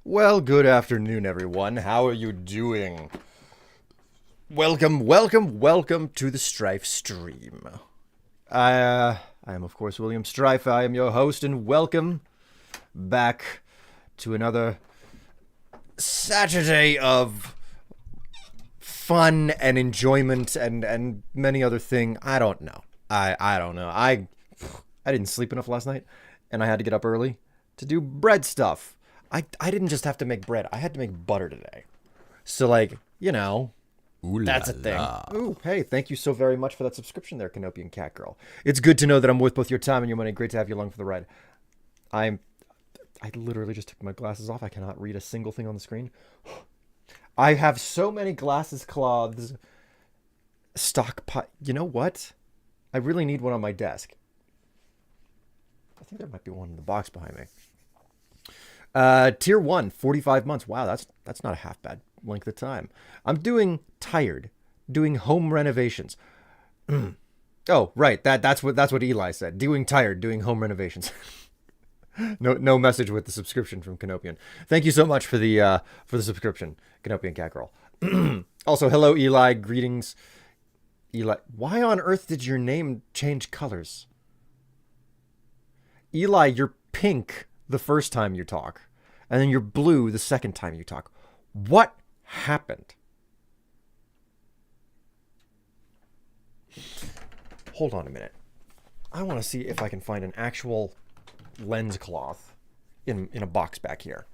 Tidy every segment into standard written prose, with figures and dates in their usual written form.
Well, good afternoon, everyone. How are you doing? Welcome to the Strife stream. I am, of course, William Strife. I am your host, and welcome back to another Saturday of fun and enjoyment and many other things. I don't know. I don't know. I didn't sleep enough last night, and I had to get up early to do bread stuff. I didn't just have to make bread. I had to make butter today. So, like, Ooh la that's a thing. la. Ooh, hey, thank you so very much for that subscription there, Canopian Cat Girl. It's good to know that I'm worth both your time and your money. Great to have you along for the ride. I literally just took my glasses off. I cannot read a single thing on the screen. I have so many glasses cloths. Stockpile. You know what? I really need one on my desk. I think there might be one in the box behind me. Tier 1, 45 months. Wow, that's not a half bad length of time. I'm doing home renovations. Oh, right. That's what Eli said. Doing home renovations. No message with the subscription from Canopian. Thank you so much for the subscription, Canopian Cat Girl. Also, hello Eli, greetings. Eli, why on earth did your name change colors? Eli, you're pink the first time you talk, and then you're blue the second time you talk. What happened? Hold on a minute. I want to see if I can find an actual lens cloth in a box back here.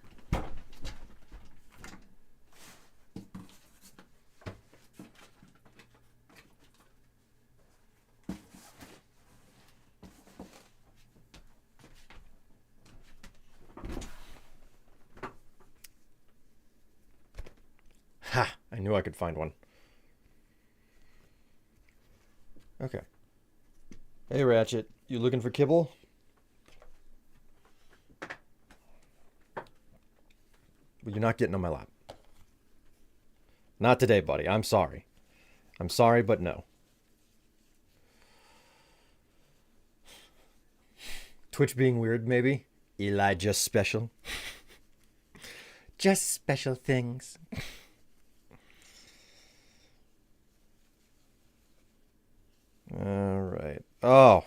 Ha! I knew I could find one. Okay. Hey, Ratchet. You looking for kibble? Well, you're not getting on my lap. Not today, buddy. I'm sorry. I'm sorry, but no. Twitch being weird, maybe? Eli just special. Just special things. All right. Oh,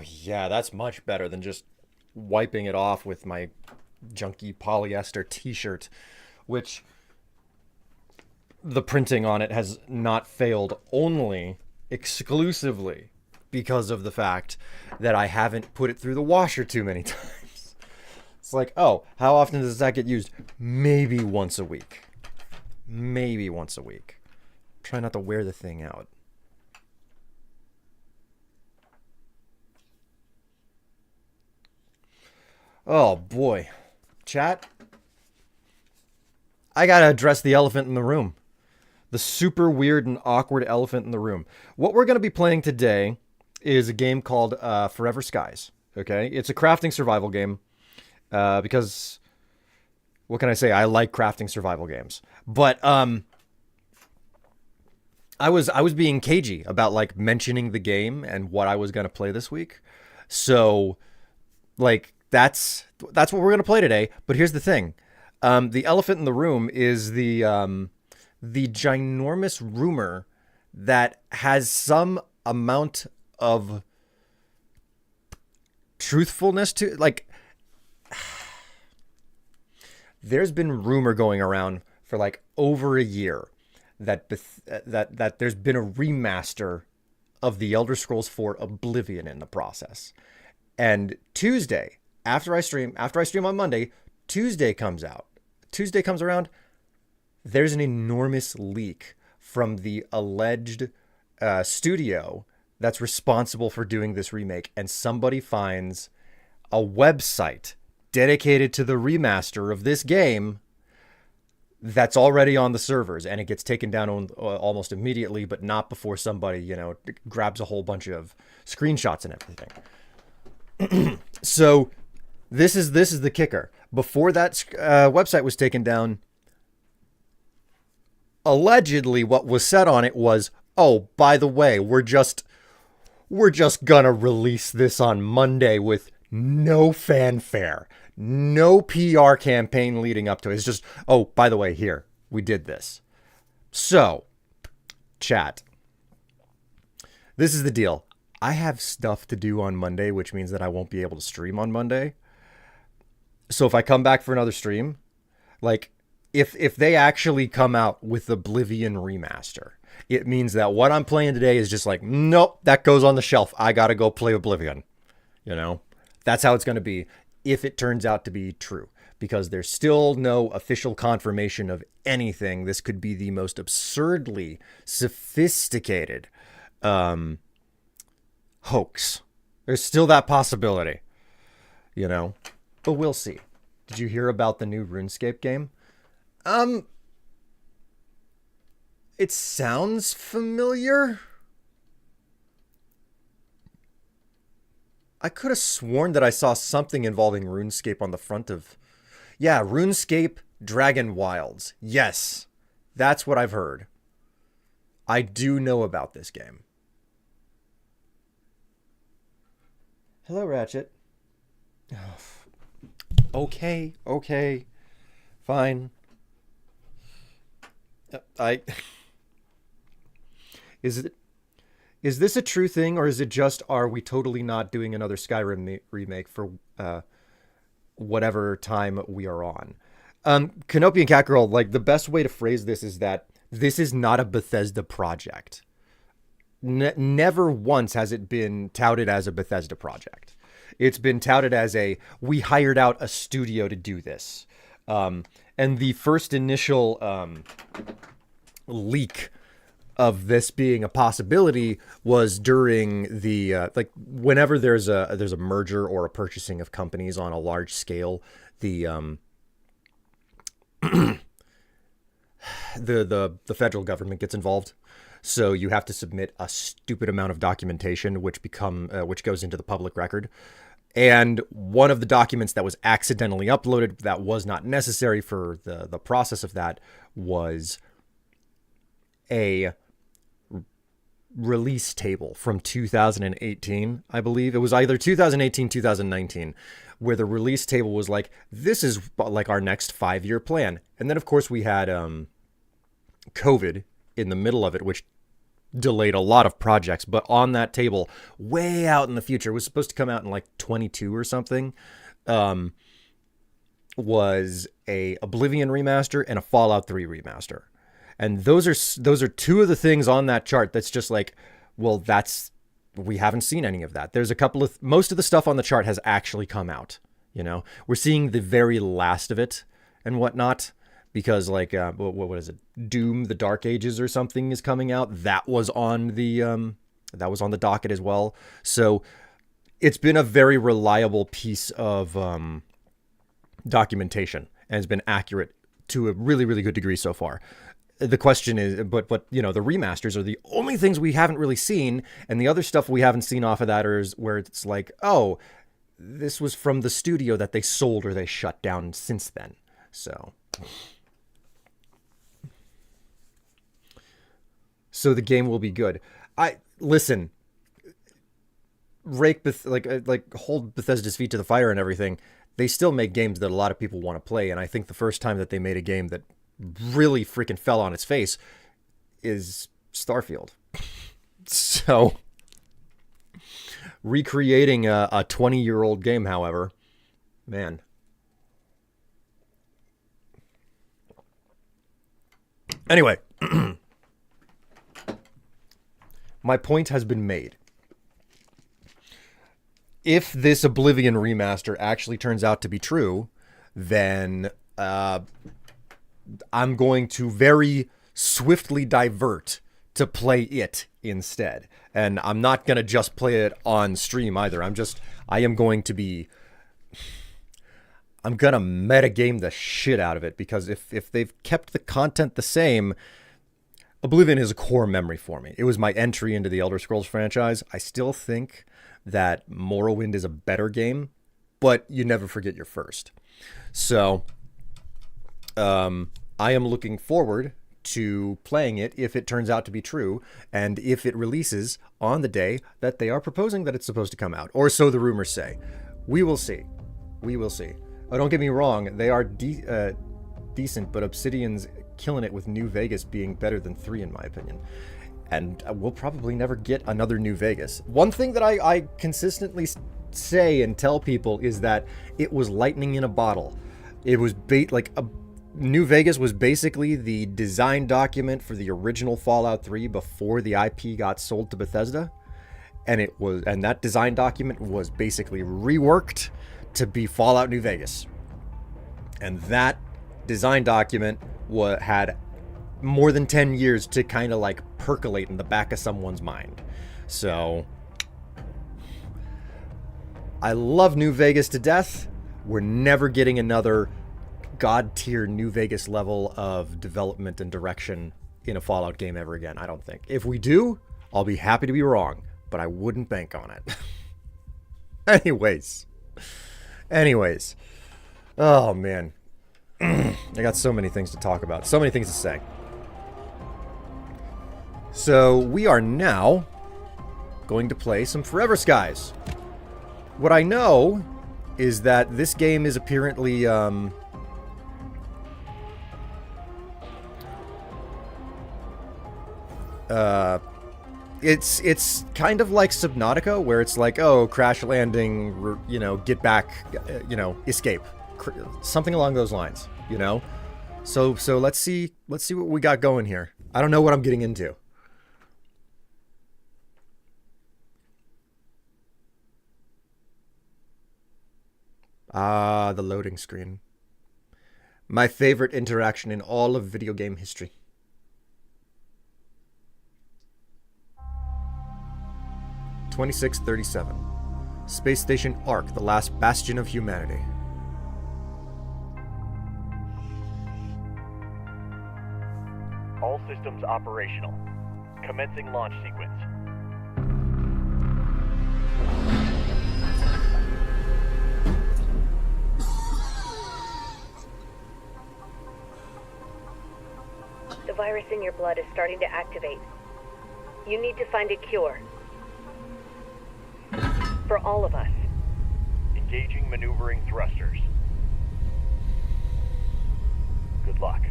yeah, that's much better than just wiping it off with my junky polyester t-shirt, which the printing on it has not failed only exclusively because of the fact that I haven't put it through the washer too many times. It's like, oh, how often does that get used? Maybe once a week. Maybe once a week. Try not to wear the thing out. Oh boy. Chat, I gotta address the elephant in the room. The super weird and awkward elephant in the room. What we're gonna be playing today is a game called Forever Skies. Okay? It's a crafting survival game. Because, what can I say? I like crafting survival games. But, I was being cagey about like mentioning the game and what I was gonna play this week. So, like, that's what we're gonna play today. But here's the thing: the elephant in the room is the ginormous rumor that has some amount of truthfulness to, like. There's been rumor going around for like over a year that there's been a remaster of the Elder Scrolls 4 Oblivion in the process. And Tuesday, after I stream on Monday, Tuesday comes around, there's an enormous leak from the alleged studio that's responsible for doing this remake, and somebody finds a website dedicated to the remaster of this game that's already on the servers, and it gets taken down almost immediately, but not before somebody, grabs a whole bunch of screenshots and everything. So this is the kicker. Before that website was taken down, allegedly what was said on it was, oh, by the way, we're just gonna release this on Monday with No fanfare, no PR campaign leading up to it. It's just, oh, by the way, here, we did this. So, chat, this is the deal. I have stuff to do on Monday, which means that I won't be able to stream on Monday. So if I come back for another stream, like if they actually come out with Oblivion Remaster, it means that what I'm playing today is just like, nope, that goes on the shelf. I got to go play Oblivion. You know, that's how it's going to be if it turns out to be true, because there's still no official confirmation of anything. This could be the most absurdly sophisticated hoax. There's still that possibility, you know, but we'll see. Did you hear about the new RuneScape game? It sounds familiar. I could have sworn that I saw something involving RuneScape on the front of... Yeah, RuneScape Dragon Wilds. Yes, that's what I've heard. I do know about this game. Hello, Ratchet. Okay, fine. Is this a true thing, or is it just, are we totally not doing another Skyrim remake for whatever time we are on? Kenopi and Catgirl, like, the best way to phrase this is that this is not a Bethesda project. Never once has it been touted as a Bethesda project. It's been touted as we hired out a studio to do this. And the first initial leak of this being a possibility was during the whenever there's a merger or a purchasing of companies on a large scale, the the federal government gets involved. So you have to submit a stupid amount of documentation, which goes into the public record. And one of the documents that was accidentally uploaded that was not necessary for the process of that was a release table from 2018, I believe. It was either 2018, 2019, where the release table was like, this is like our next 5-year plan. And then, of course, we had COVID in the middle of it, which delayed a lot of projects. But on that table, way out in the future, it was supposed to come out in like 22 or something, was a Oblivion remaster and a Fallout 3 remaster. And those are two of the things on that chart that's just like, well, we haven't seen any of that. There's most of the stuff on the chart has actually come out. You know, we're seeing the very last of it and whatnot, because like, what is it? Doom, the Dark Ages or something is coming out. That was on the docket as well. So it's been a very reliable piece of documentation, and it's been accurate to a really, really good degree so far. The question is, but you know, the remasters are the only things we haven't really seen, and the other stuff we haven't seen off of that is where it's like, oh, this was from the studio that they sold or they shut down since then. So the game will be good. Listen, hold Bethesda's feet to the fire and everything. They still make games that a lot of people want to play, and I think the first time that they made a game that really freaking fell on its face is Starfield. So recreating a 20-year-old game, however, man. Anyway, my point has been made. If this Oblivion remaster actually turns out to be true, then I'm going to very swiftly divert to play it instead. And I'm not going to just play it on stream either. I'm going to metagame the shit out of it, because if they've kept the content the same, Oblivion is a core memory for me. It was my entry into the Elder Scrolls franchise. I still think that Morrowind is a better game, but you never forget your first. So I am looking forward to playing it if it turns out to be true, and if it releases on the day that they are proposing that it's supposed to come out, or so the rumors say. We will see. We will see. Oh, don't get me wrong. They are decent, but Obsidian's killing it with New Vegas being better than 3 in my opinion. And we'll probably never get another New Vegas. One thing that I consistently say and tell people is that it was lightning in a bottle. It was New Vegas was basically the design document for the original Fallout 3 before the IP got sold to Bethesda. And that design document was basically reworked to be Fallout New Vegas. And that design document had more than 10 years to kind of like percolate in the back of someone's mind. So I love New Vegas to death. We're never getting another god tier New Vegas level of development and direction in a Fallout game ever again, I don't think. If we do, I'll be happy to be wrong, but I wouldn't bank on it. Anyways. Oh man. I got so many things to talk about, so many things to say. So we are now going to play some Forever Skies. What I know is that this game is apparently it's kind of like Subnautica, where it's like, oh, crash landing, you know, get back, you know, escape, something along those lines, you know. So let's see what we got going here. I don't know what I'm getting into. Ah, the loading screen. My favorite interaction in all of video game history. (2637) Space Station Ark, the last bastion of humanity. All systems operational. Commencing launch sequence. The virus in your blood is starting to activate. You need to find a cure. For all of us. Engaging maneuvering thrusters. Good luck.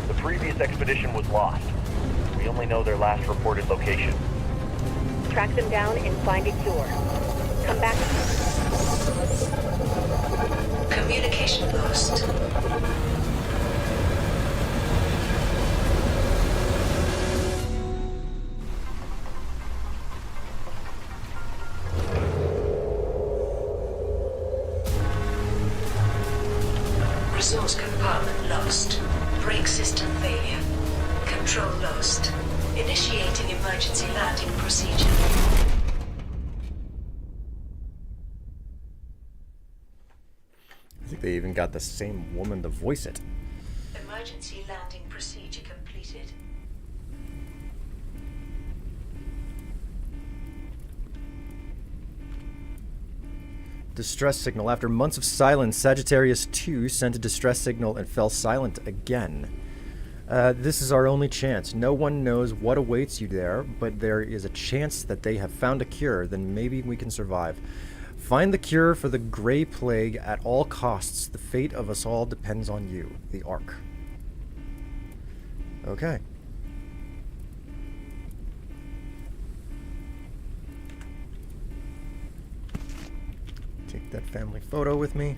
The previous expedition was lost. We only know their last reported location. Track them down and find a cure. Come back. Communication lost. Resource compartment lost. Brake system failure. Control lost. Initiating emergency landing procedure. I think they even got the same woman to voice it. Emergency landing procedure completed. Distress signal. After months of silence, Sagittarius 2 sent a distress signal and fell silent again. This is our only chance. No one knows what awaits you there, but there is a chance that they have found a cure. Then maybe we can survive. Find the cure for the Grey Plague at all costs. The fate of us all depends on you. The Ark. Okay. Take that family photo with me.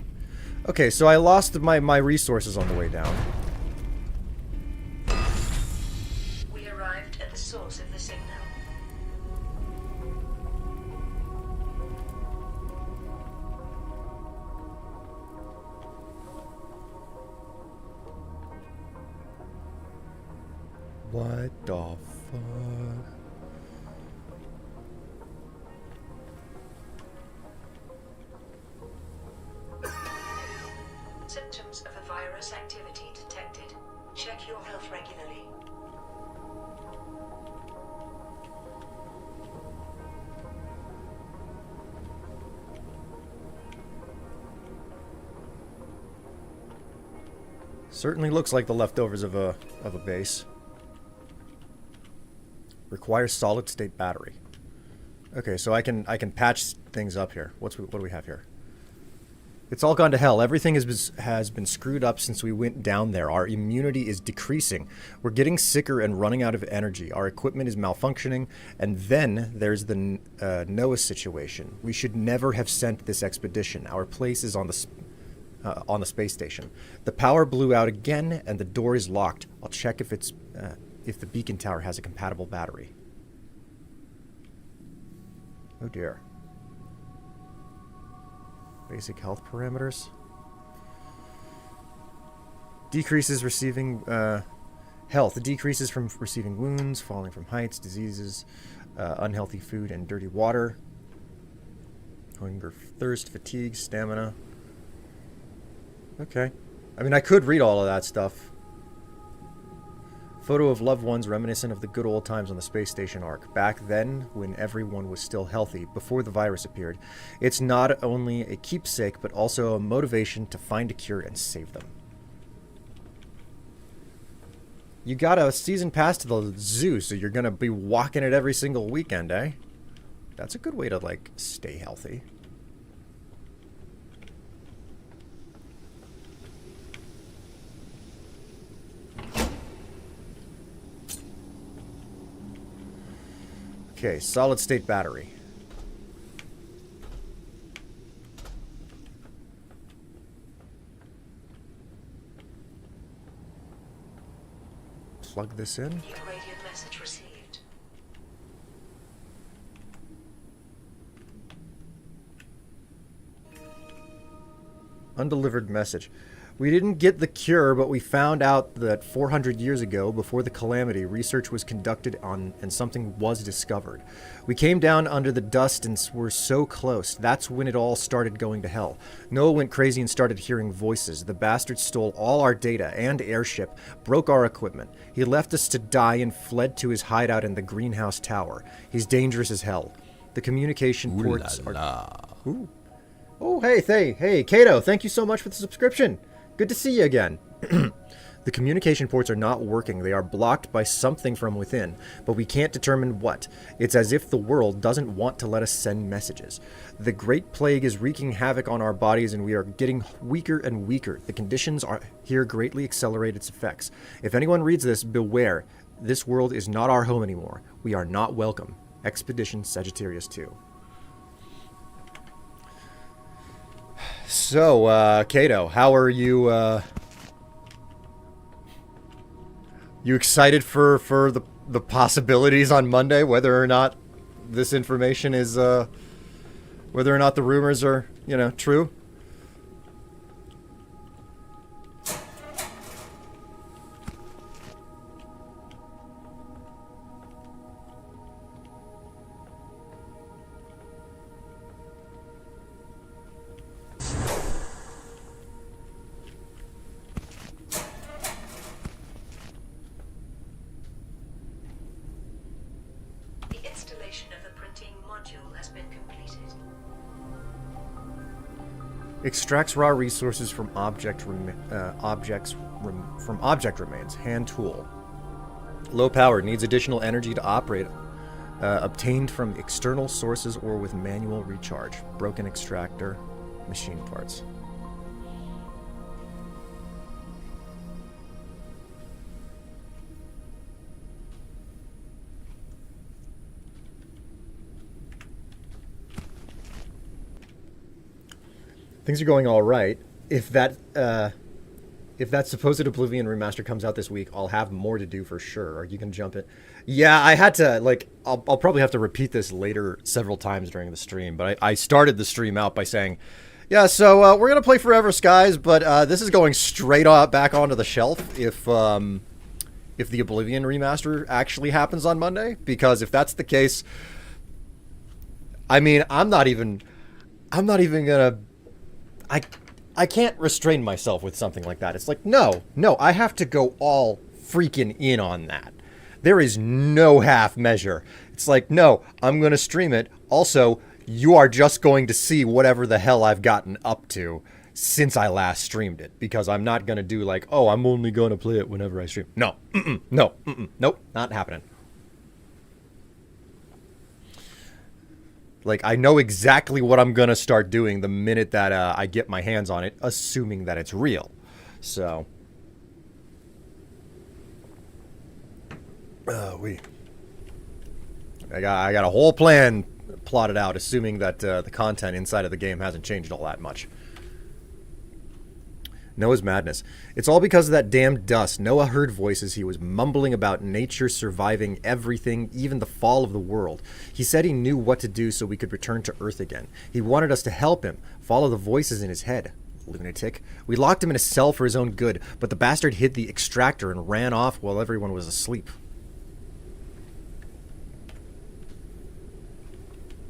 Okay, so I lost my resources on the way down. We arrived at the source of the signal. What the fuck? Symptoms of a virus activity detected. Check your health regularly. Certainly looks like the leftovers of a base. Requires solid state battery. Okay, so I can patch things up here. What do we have here? It's all gone to hell. Everything has been screwed up since we went down there. Our immunity is decreasing. We're getting sicker and running out of energy. Our equipment is malfunctioning. And then there's the Noah situation. We should never have sent this expedition. Our place is on the space station. The power blew out again, and the door is locked. I'll check if the beacon tower has a compatible battery. Oh dear. Basic health parameters. Decreases receiving health. It decreases from receiving wounds, falling from heights, diseases, unhealthy food and dirty water. Hunger, thirst, fatigue, stamina. Okay. I mean, I could read all of that stuff. Photo of loved ones reminiscent of the good old times on the space station arc. Back then, when everyone was still healthy, before the virus appeared. It's not only a keepsake, but also a motivation to find a cure and save them. You got a season pass to the zoo, so you're gonna be walking it every single weekend, eh? That's a good way to, like, stay healthy. Okay, solid state battery. Plug this in. New radiant message received. Undelivered message. We didn't get the cure, but we found out that 400 years ago, before the calamity, research was conducted on and something was discovered. We came down under the dust and were so close. That's when it all started going to hell. Noah went crazy and started hearing voices. The bastard stole all our data and airship, broke our equipment. He left us to die and fled to his hideout in the greenhouse tower. He's dangerous as hell. The communication ports are... Ooh. Oh, hey, Kato, thank you so much for the subscription. Good to see you again. The communication ports are not working. They are blocked by something from within, but we can't determine what. It's as if the world doesn't want to let us send messages. The Great Plague is wreaking havoc on our bodies, and we are getting weaker and weaker. The conditions are here greatly accelerate its effects. If anyone reads this, beware. This world is not our home anymore. We are not welcome. Expedition Sagittarius 2. So, Kato, how are you, you excited for the possibilities on Monday, whether or not this information is, whether or not the rumors are, you know, true? The installation of the printing module has been completed. Extracts raw resources from object remains. Hand tool. Low power, needs additional energy to operate. Obtained from external sources or with manual recharge. Broken extractor. Machine parts. Things are going all right. If that supposed Oblivion remaster comes out this week, I'll have more to do for sure. Are you gonna jump it? Yeah, I had to, like, I'll probably have to repeat this later several times during the stream, but I started the stream out by saying, yeah, so we're gonna play Forever Skies, but this is going straight back onto the shelf if the Oblivion remaster actually happens on Monday, because if that's the case, I mean, I'm not even gonna. I can't restrain myself with something like that. It's like, no, I have to go all freaking in on that. There is no half measure. It's like, no, I'm going to stream it. Also, you are just going to see whatever the hell I've gotten up to since I last streamed it. Because I'm not going to do like, oh, I'm only going to play it whenever I stream. No, nope, not happening. Like, I know exactly what I'm going to start doing the minute that I get my hands on it, assuming that it's real. So... I got a whole plan plotted out, assuming that the content inside of the game hasn't changed all that much. Noah's madness. It's all because of that damned dust. Noah heard voices. He was mumbling about nature surviving everything, even the fall of the world. He said he knew what to do so we could return to Earth again. He wanted us to help him, follow the voices in his head. Lunatic. We locked him in a cell for his own good, but the bastard hid the extractor and ran off while everyone was asleep.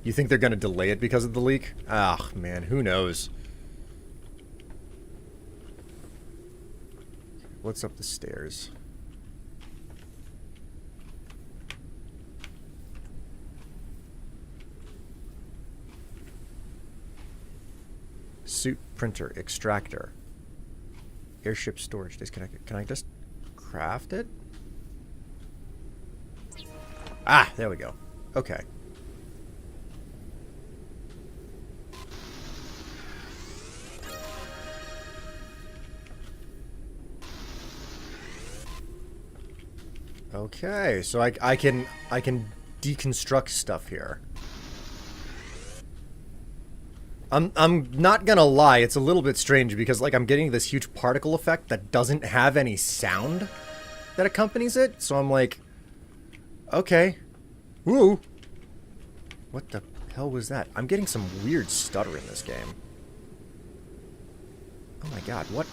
You think they're going to delay it because of the leak? Ah, man, who knows? What's up the stairs? Suit printer, extractor. Airship storage disconnected. Can I just craft it? Ah, there we go. Okay. Okay, so I can deconstruct stuff here. I'm not gonna lie, it's a little bit strange because like I'm getting this huge particle effect that doesn't have any sound that accompanies it. So I'm like, okay, woo. What the hell was that? I'm getting some weird stutter in this game. Oh my god, what?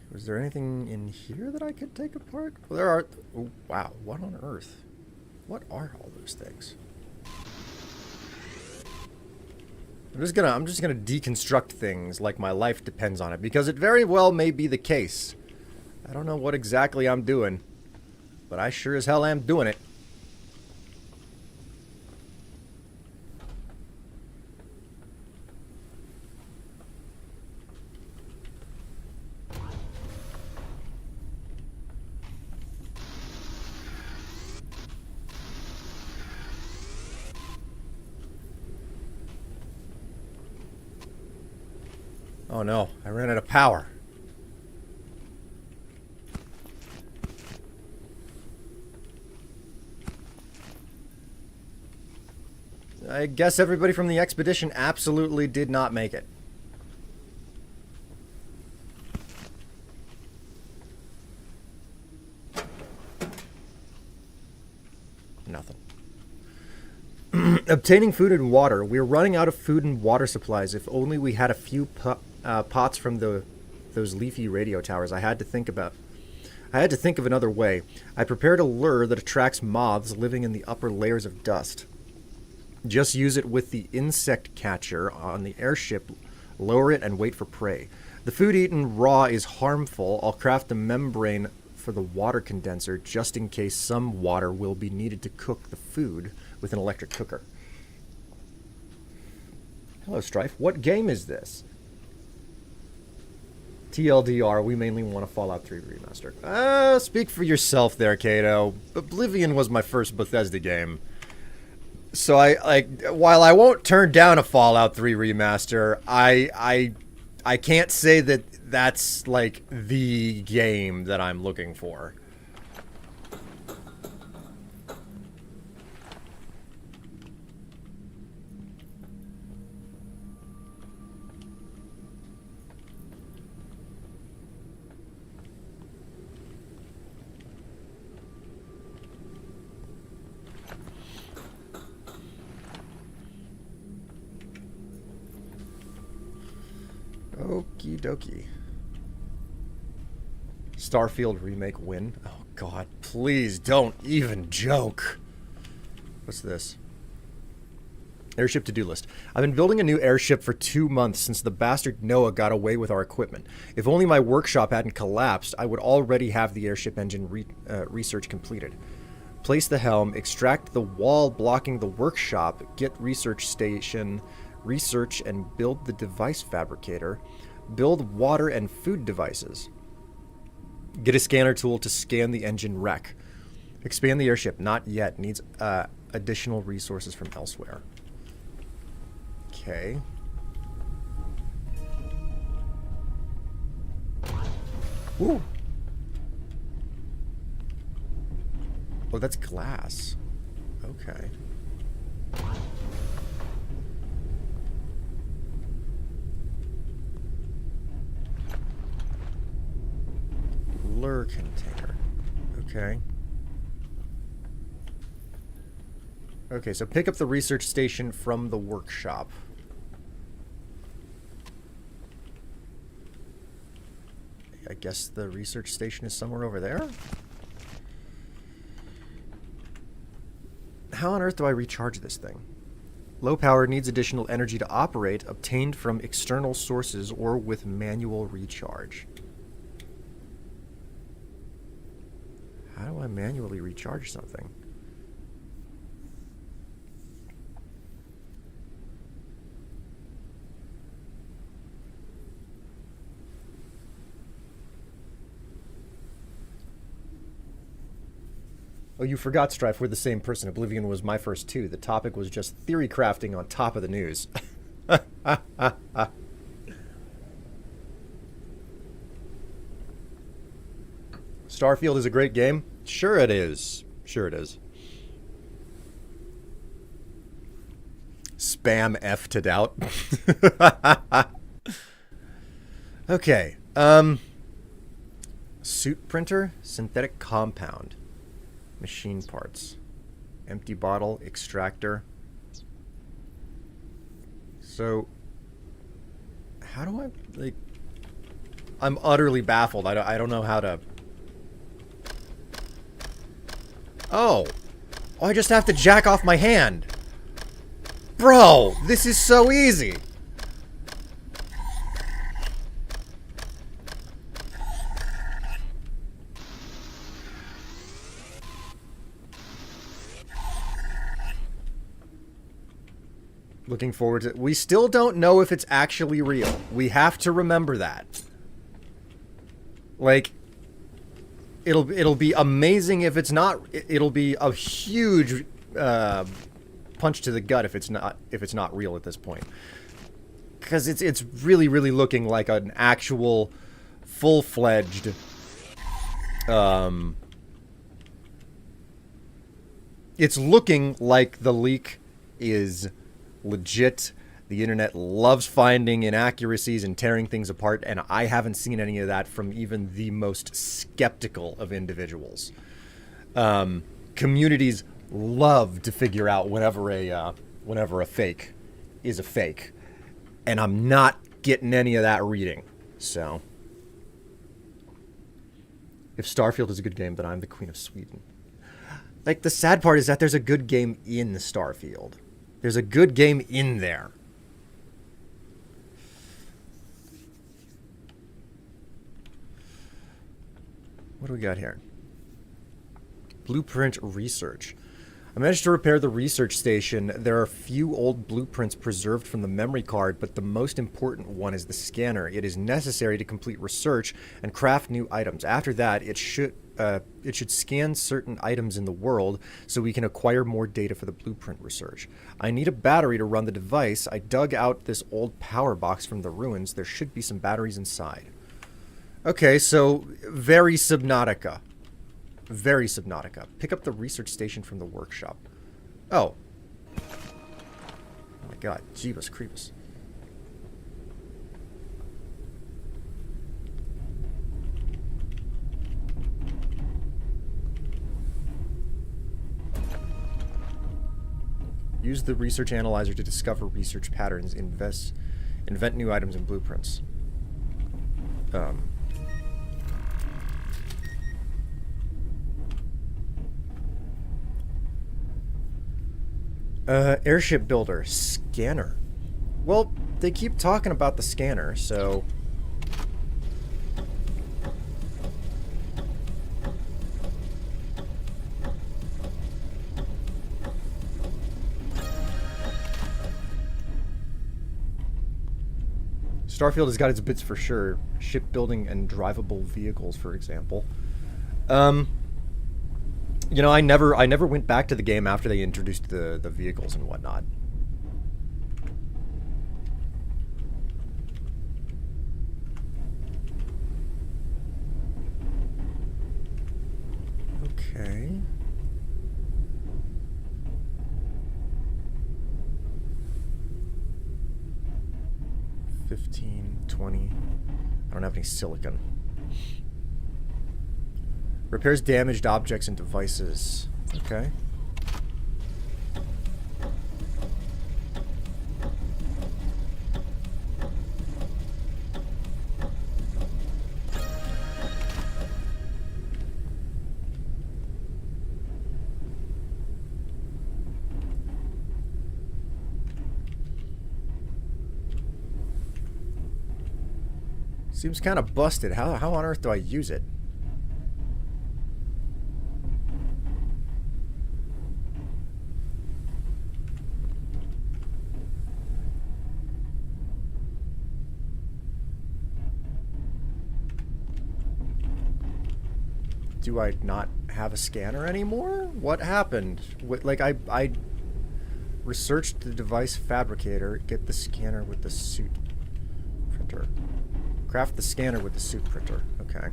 Was there anything in here that I could take apart? Well, there are... Oh, wow. What on earth? What are all those things? I'm just gonna deconstruct things like my life depends on it, because it very well may be the case. I don't know what exactly I'm doing, but I sure as hell am doing it. Oh no, I ran out of power. I guess everybody from the expedition absolutely did not make it. Nothing. Obtaining food and water. We're running out of food and water supplies. If only we had a few pots from those leafy radio towers. I had to think of another way. I prepared a lure that attracts moths living in the upper layers of dust. Just use it with the insect catcher on the airship, lower it, and wait for prey. The food eaten raw is harmful. I'll craft a membrane for the water condenser just in case some water will be needed to cook the food with an electric cooker. Hello, Strife. What game is this? TLDR, we mainly want a Fallout 3 remaster. Speak for yourself there, Kato. Oblivion was my first Bethesda game. So while I won't turn down a Fallout 3 remaster, I can't say that that's like the game that I'm looking for. Okie dokie. Starfield remake win? Oh god, please don't even joke. What's this? Airship to-do list. I've been building a new airship for 2 months since the bastard Noah got away with our equipment. If only my workshop hadn't collapsed, I would already have the airship engine research completed. Place the helm, extract the wall blocking the workshop, get research station, research and build the device fabricator, build water and food devices. Get a scanner tool to scan the engine wreck. Expand the airship. Not yet. Needs additional resources from elsewhere. Okay. Ooh. Oh, that's glass. Okay. Lure container. Okay. Okay, so pick up the research station from the workshop. I guess the research station is somewhere over there? How on earth do I recharge this thing? Low power, needs additional energy to operate, obtained from external sources or with manual recharge. How do I manually recharge something? Oh, you forgot, Strife. We're the same person. Oblivion was my first too. The topic was just theory crafting on top of the news. Starfield is a great game. Sure it is. Sure it is. Spam F to doubt. Okay. Suit printer, synthetic compound. Machine parts. Empty bottle, extractor. So, how do I, like... I'm utterly baffled. I don't know how to... Oh! Oh, I just have to jack off my hand! Bro! This is so easy! Looking forward to it. We still don't know if it's actually real. We have to remember that. Like, it'll be amazing if it's not. It'll be a huge punch to the gut if it's not real at this point. Because it's really looking like an actual full-fledged it's looking like the leak is legit. The internet loves finding inaccuracies and tearing things apart, and I haven't seen any of that from even the most skeptical of individuals. Communities love to figure out whenever a fake is a fake, and I'm not getting any of that reading. So, if Starfield is a good game, then I'm the Queen of Sweden. Like, the sad part is that there's a good game in Starfield. There's a good game in there. What do we got here? Blueprint research. I managed to repair the research station. There are a few old blueprints preserved from the memory card, but the most important one is the scanner. It is necessary to complete research and craft new items. After that, it should scan certain items in the world so we can acquire more data for the blueprint research. I need a battery to run the device. I dug out this old power box from the ruins. There should be some batteries inside. Okay, so very Subnautica. Very Subnautica. Pick up the research station from the workshop. Oh. Oh my god. Jeebus Creepus. Use the research analyzer to discover research patterns, invent new items and blueprints. Airship builder. Scanner. Well, they keep talking about the scanner, so... Starfield has got its bits for sure. Shipbuilding and drivable vehicles, for example. You know, I never went back to the game after they introduced the vehicles and whatnot. Okay. $15, $20. I don't have any silicon. Repairs damaged objects and devices. Okay. Seems kind of busted. How on earth do I use it? Do I not have a scanner anymore? What happened? Like, I researched the device fabricator, get the scanner with the suit printer. Craft the scanner with the suit printer. Okay.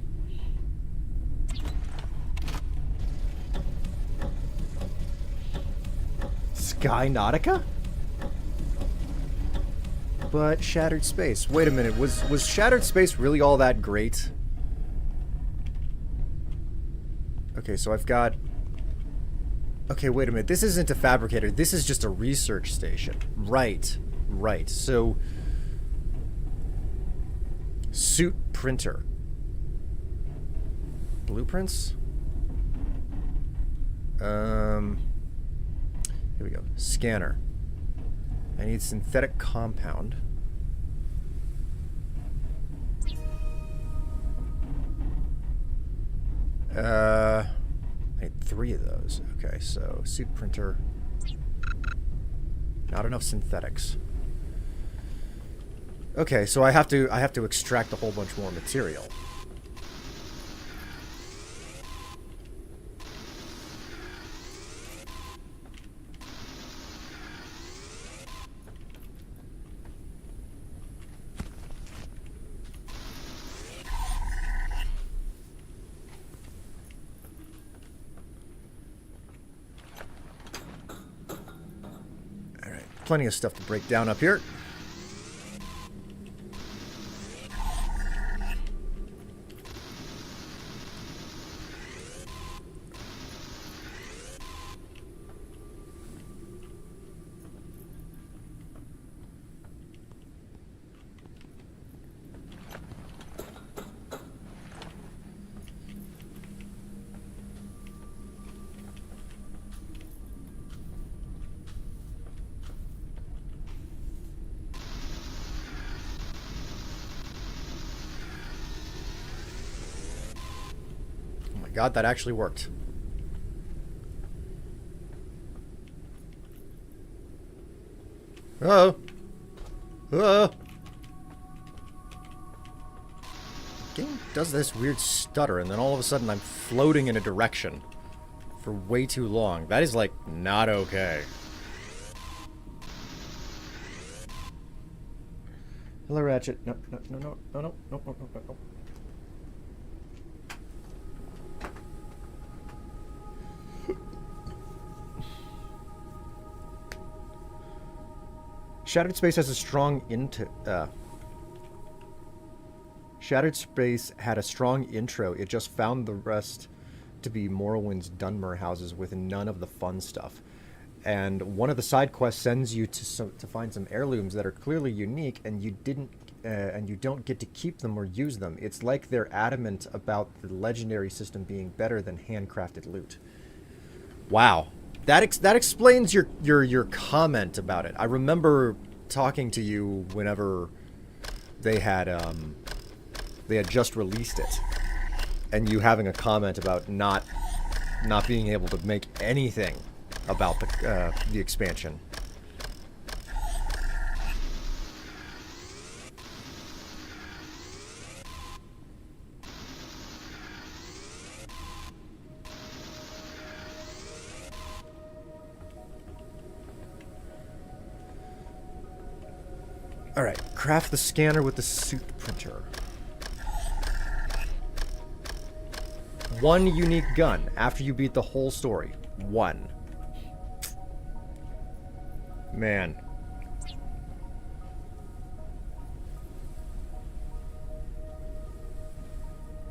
Sky Nautica? But Shattered Space. Wait a minute. Was Shattered Space really all that great? Okay, so I've got... Okay, wait a minute. This isn't a fabricator. This is just a research station. Right. Right. So... Suit printer. Blueprints? Here we go. Scanner. I need synthetic compound. I need 3 of those. Okay, so suit printer. Not enough synthetics. Okay, so I have to extract a whole bunch more material. All right, plenty of stuff to break down up here. God, that actually worked. Oh. Oh. The game does this weird stutter, and then all of a sudden I'm floating in a direction for way too long. That is, like, not okay. Hello, Ratchet. No, no, no, no, no, no, no, no, no, no. Shattered Space has a strong Shattered Space had a strong intro. It just found the rest to be Morrowind's Dunmer houses with none of the fun stuff. And one of the side quests sends you to find some heirlooms that are clearly unique, and you don't get to keep them or use them. It's like they're adamant about the legendary system being better than handcrafted loot. Wow. That explains your comment about it. I remember talking to you whenever they had just released it, and you having a comment about not being able to make anything about the expansion. Alright, craft the scanner with the suit printer. One unique gun after you beat the whole story. One. Man.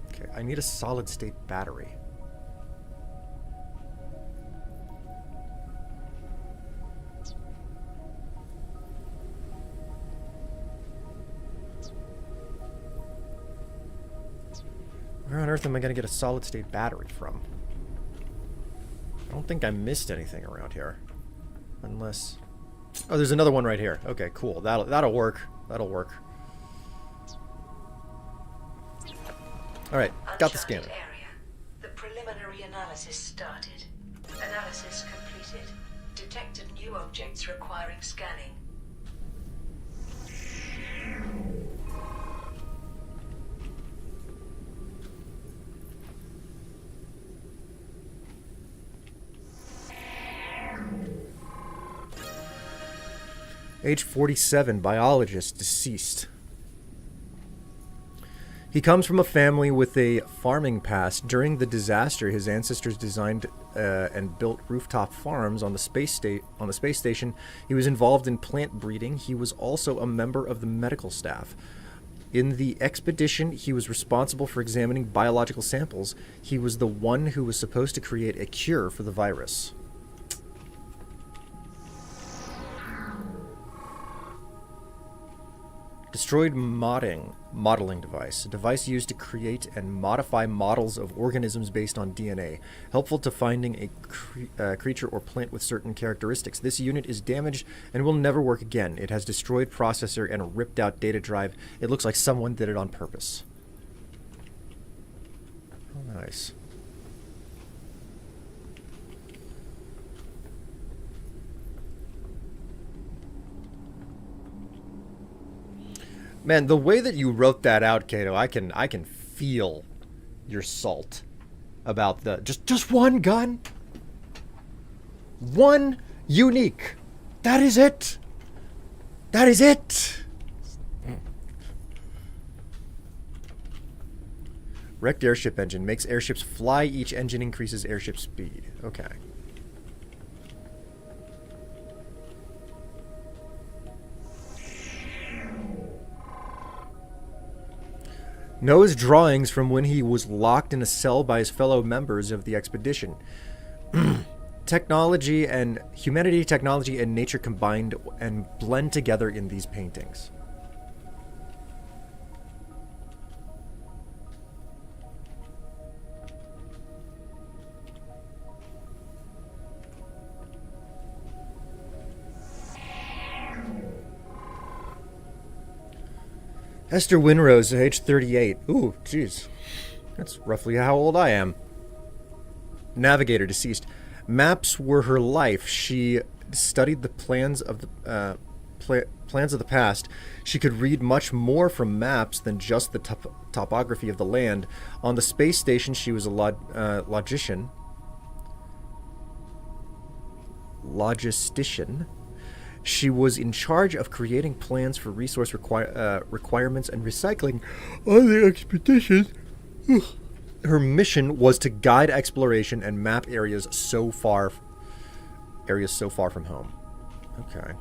Okay, I need a solid state battery. Where on earth am I going to get a solid-state battery from? I don't think I missed anything around here. Unless... Oh, there's another one right here. Okay, cool. That'll work. That'll work. Alright, got the scanner. Area. The preliminary analysis started. Analysis completed. Detected new objects requiring scanning. Age 47, biologist, deceased. He comes from a family with a farming past. During the disaster, his ancestors designed and built rooftop farms on the space station. He was involved in plant breeding. He was also a member of the medical staff. In the expedition, he was responsible for examining biological samples. He was the one who was supposed to create a cure for the virus. Destroyed modeling device. A device used to create and modify models of organisms based on DNA. Helpful to finding a creature or plant with certain characteristics. This unit is damaged and will never work again. It has destroyed processor and a ripped out data drive. It looks like someone did it on purpose. Oh, nice. Man, the way that you wrote that out, Kato, I can feel your salt about the just one gun, one unique. That is it. That is it. Wrecked airship engine makes airships fly. Each engine increases airship speed. Okay. Knows drawings from when he was locked in a cell by his fellow members of the expedition. Technology and humanity, technology, and nature combined and blend together in these paintings. Esther Winrose, age 38. Ooh, jeez. That's roughly how old I am. Navigator, deceased. Maps were her life. She studied the plans of the plans of the past. She could read much more from maps than just the topography of the land. On the space station, she was a logistician. She was in charge of creating plans for resource requirements and recycling on the expedition. Her mission was to guide exploration and map areas so far from home. Okay.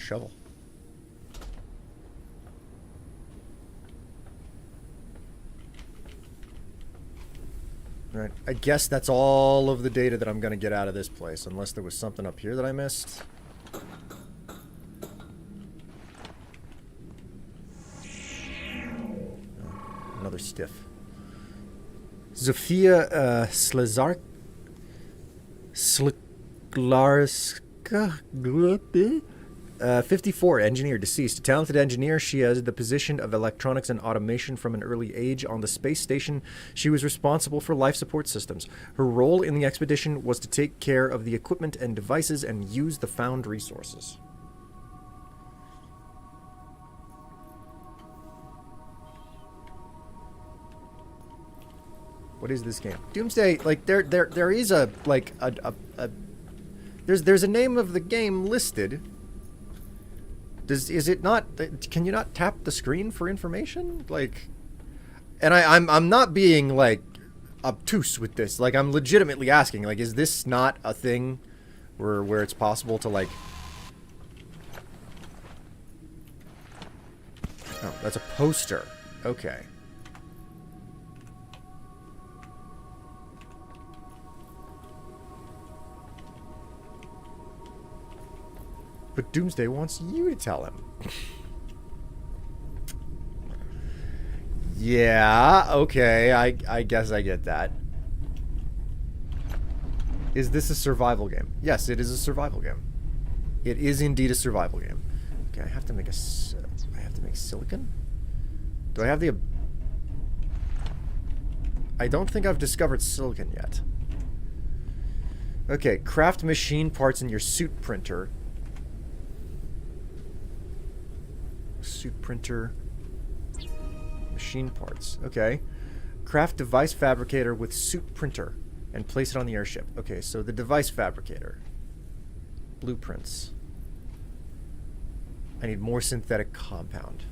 shovel. Right. I guess that's all of the data that I'm going to get out of this place, unless there was something up here that I missed. Oh, another stiff. Zofia Slezark... Sliklarska... 54, engineer, deceased. A talented engineer, she has the position of electronics and automation from an early age. On the space station, she was responsible for life support systems. Her role in the expedition was to take care of the equipment and devices and use the found resources. What is this game? Doomsday, like, there is a, like, there's a name of the game listed. Is it not? Can you not tap the screen for information? Like, and I'm not being like obtuse with this. Like, I'm legitimately asking. Like, is this not a thing where it's possible to like? Oh, that's a poster. Okay. But Doomsday wants you to tell him. Yeah, okay, I guess I get that. Is this a survival game? Yes, it is a survival game. It is indeed a survival game. Okay, I have to make silicon? Do I have the... I don't think I've discovered silicon yet. Okay, craft machine parts in your suit printer. Suit printer, machine parts. Okay. Craft device fabricator with suit printer and place it on the airship. Okay, so the device fabricator. Blueprints. I need more synthetic compound.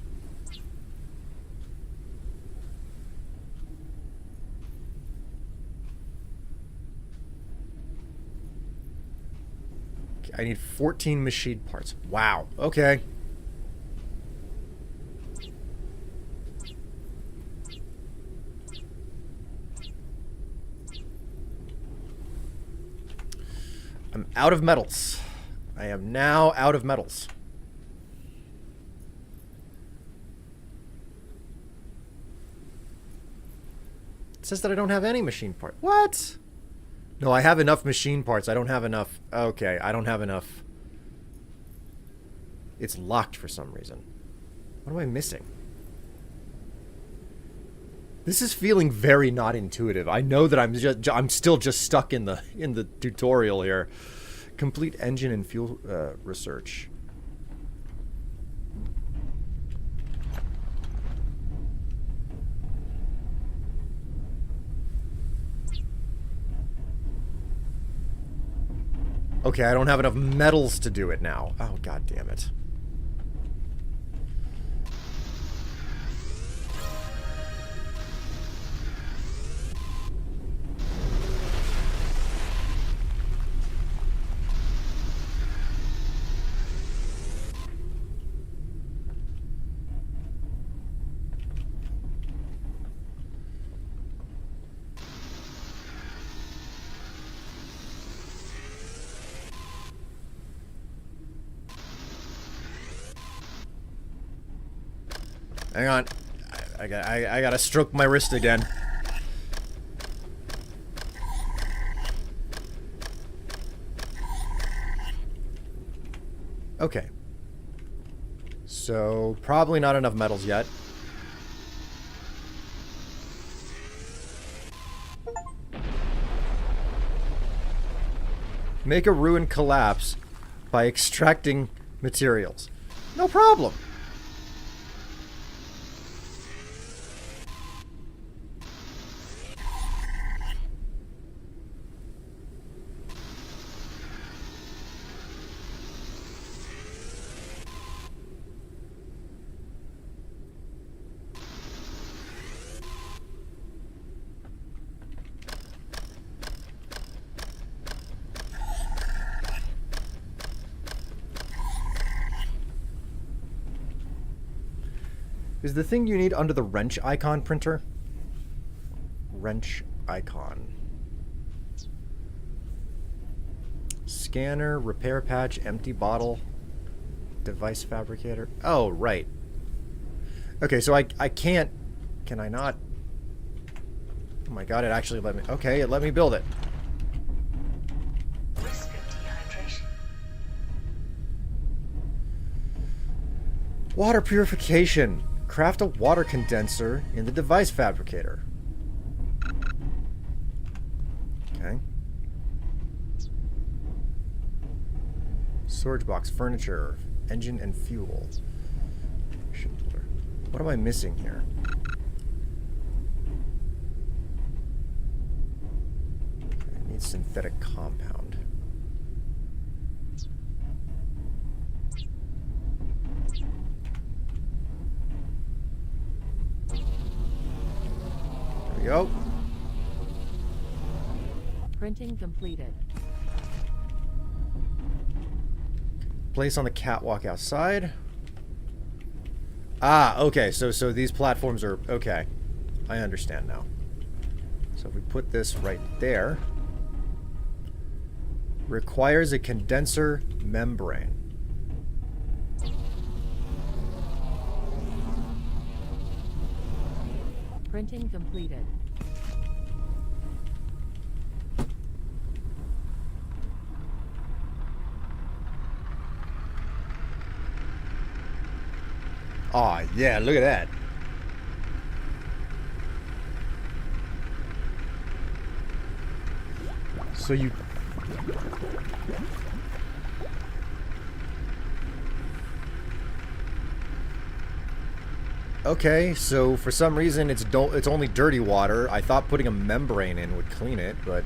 Okay, I need 14 machine parts. Wow. Okay. I'm out of metals. I am now out of metals. It says that I don't have any machine parts. What? No, I have enough machine parts. I don't have enough. Okay, I don't have enough. It's locked for some reason. What am I missing? This is feeling very not intuitive. I know that I'm still just stuck in the tutorial here. Complete engine and fuel research. Okay, I don't have enough metals to do it now. Oh, god damn it. Hang on. I gotta stroke my wrist again. Okay. So, probably not enough metals yet. Make a ruin collapse by extracting materials. No problem. Is the thing you need under the wrench icon printer? Wrench icon. Scanner, repair patch, empty bottle, device fabricator. Oh, right. Okay, so I can't... Can I not? Oh my god, it actually let me... Okay, it let me build it. Risk of dehydration. Water purification. Craft a water condenser in the device fabricator. Okay. Storage box, furniture, engine and fuel. What am I missing here? I need synthetic compound. There we go. Printing completed. Place on the catwalk outside. Ah, okay. So these platforms are okay. I understand now. So if we put this right there, requires a condenser membrane. Printing completed. Aw, yeah, look at that. So you... Okay, so for some reason it's only dirty water. I thought putting a membrane in would clean it, but...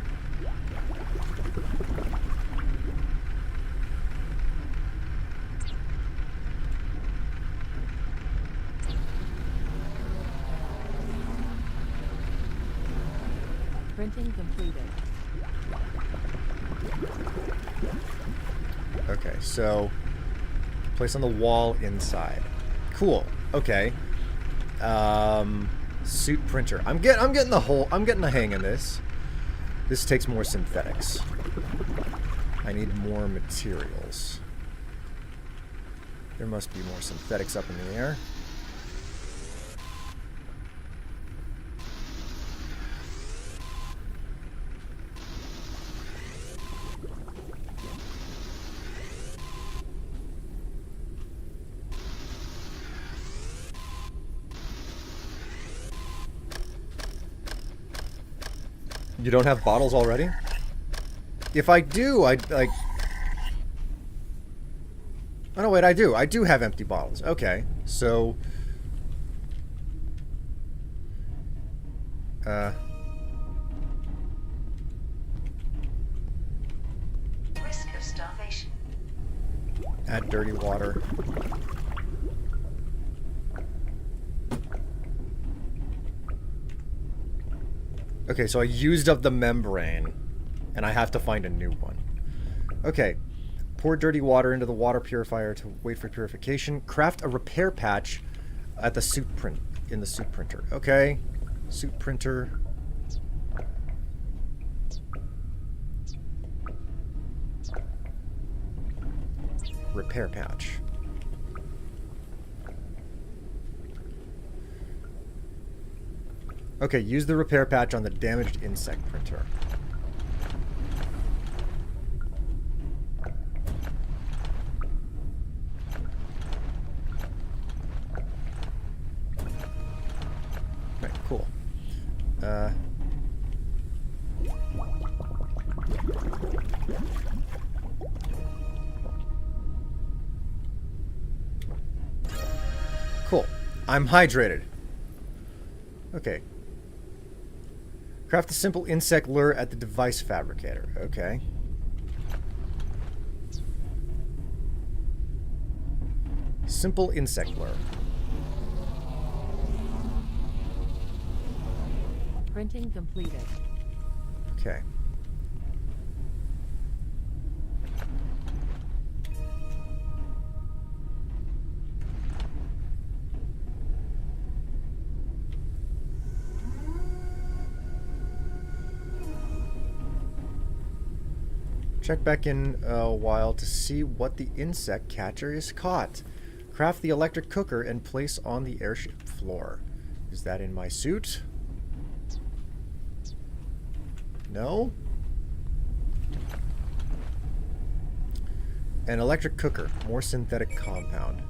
Printing completed. Okay, so place on the wall inside. Cool. Okay. Suit printer. I'm getting the hang of this. This takes more synthetics. I need more materials. There must be more synthetics up in the air. You don't have bottles already? If I do, I'd like... Oh, no, wait, I do. I do have empty bottles. Okay, so... Risk of starvation. Add dirty water. Okay, so I used up the membrane, and I have to find a new one. Okay, pour dirty water into the water purifier to wait for purification. Craft a repair patch at the suit printer. Okay, suit printer. Repair patch. Okay, use the repair patch on the damaged insect printer. Right, cool. Cool. I'm hydrated. Okay. Craft a simple insect lure at the device fabricator. Okay. Simple insect lure. Printing completed. Okay. Check back in a while to see what the insect catcher is caught. Craft the electric cooker and place on the airship floor. Is that in my suit? No? An electric cooker. More synthetic compound.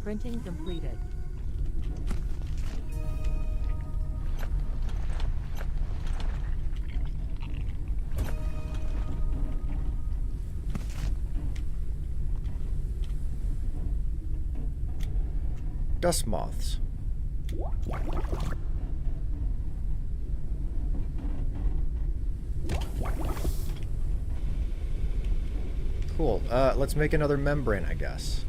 Printing completed. Dust moths. Cool. Let's make another membrane, I guess.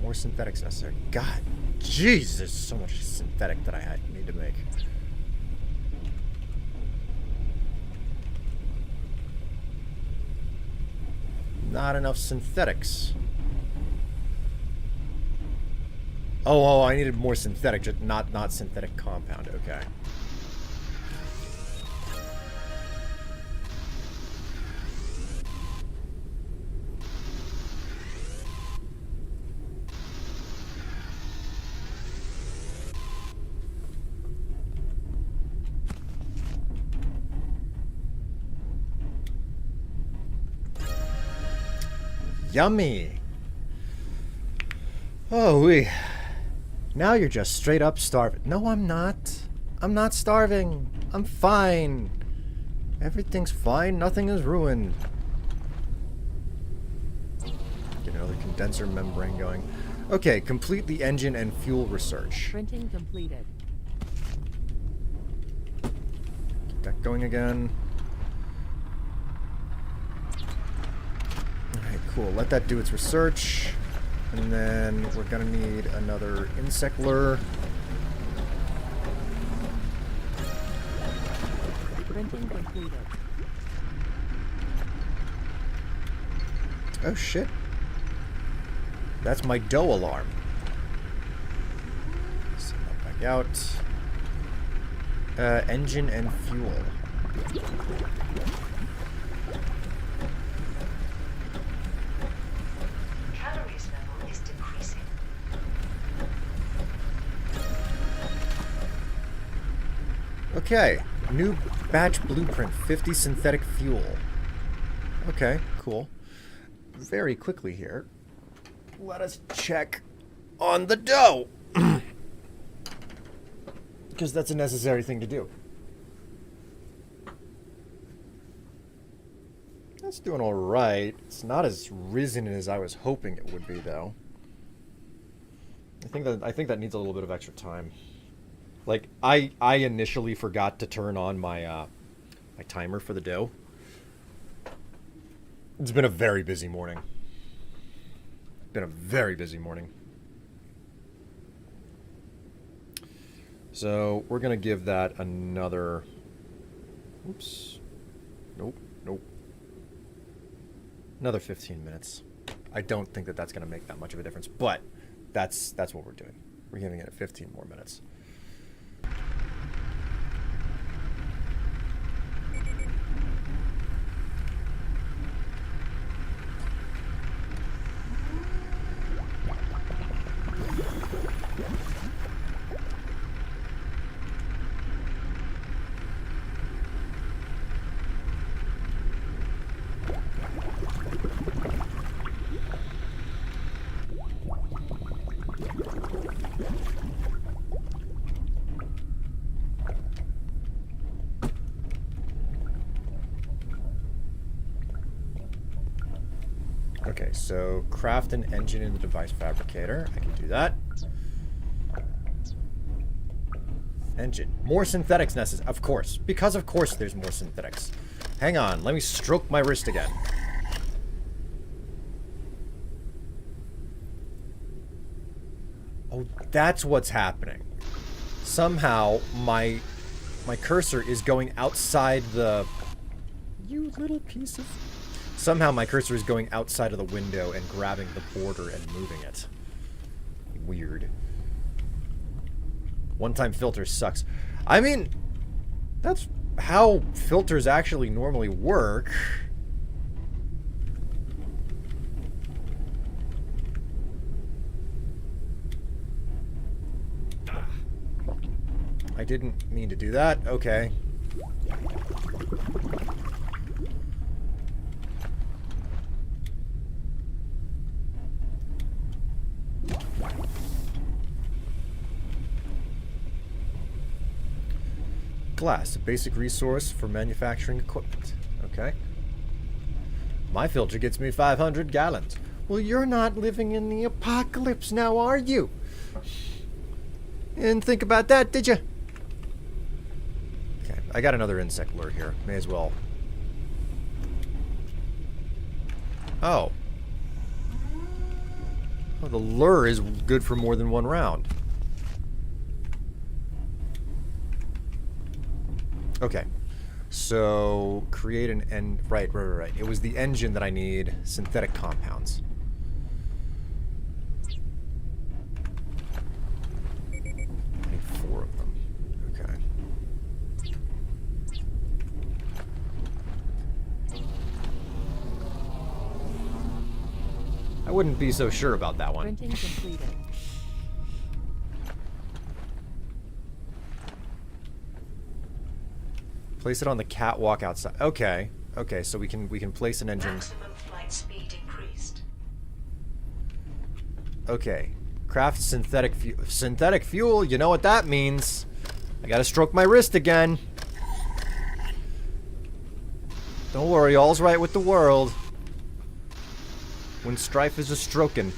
More synthetics necessary. God, jeez, there's so much synthetic that I need to make. Not enough synthetics. Oh, I needed more synthetic, just not synthetic compound. Okay. Yummy. Oh, wee. Now you're just straight up starving. No, I'm not. I'm not starving. I'm fine. Everything's fine. Nothing is ruined. Get another condenser membrane going. Okay, complete the engine and fuel research. Printing completed. Get that going again. Alright, cool. Let that do its research. And then we're gonna need another insect lure. Printing completed. Oh shit. That's my dough alarm. Send that back out. Engine and fuel. Calories level is decreasing. Okay. New batch blueprint. 50 synthetic fuel. Okay, cool. Very quickly here. Let us check on the dough. Because that's a necessary thing to do. That's doing alright. It's not as risen as I was hoping it would be, though. I think that needs a little bit of extra time. Like, I initially forgot to turn on my my timer for the dough. It's been a very busy morning. Been a very busy morning. So we're gonna give that another. Oops. Nope. Another 15 minutes. I don't think that that's gonna make that much of a difference, but that's what we're doing. We're giving it 15 more minutes. Okay, so craft an engine in the device fabricator. I can do that. Engine. More synthetics necessary. Of course. Because of course there's more synthetics. Hang on. Let me stroke my wrist again. Oh, that's what's happening. Somehow my My cursor is going outside the... You little piece of... Somehow my cursor is going outside of the window and grabbing the border and moving it. Weird. One-time filter sucks. I mean, that's how filters actually normally work. I didn't mean to do that. Okay. Glass, a basic resource for manufacturing equipment. Okay. My filter gets me 500 gallons. Well, you're not living in the apocalypse now, are you? Didn't think about that, did you? Okay, I got another insect lure here. May as well. Oh. Oh, the lure is good for more than one round. Okay, so create an right. It was the engine that I need. Synthetic compounds. I need 4 of them. Okay. I wouldn't be so sure about that one. Printing completed. Place it on the catwalk outside. Okay. Okay, so we can place an engine. Maximum flight speed increased. Okay. Craft synthetic fuel, you know what that means. I gotta stroke my wrist again. Don't worry, all's right with the world. When Strife is a-stroking.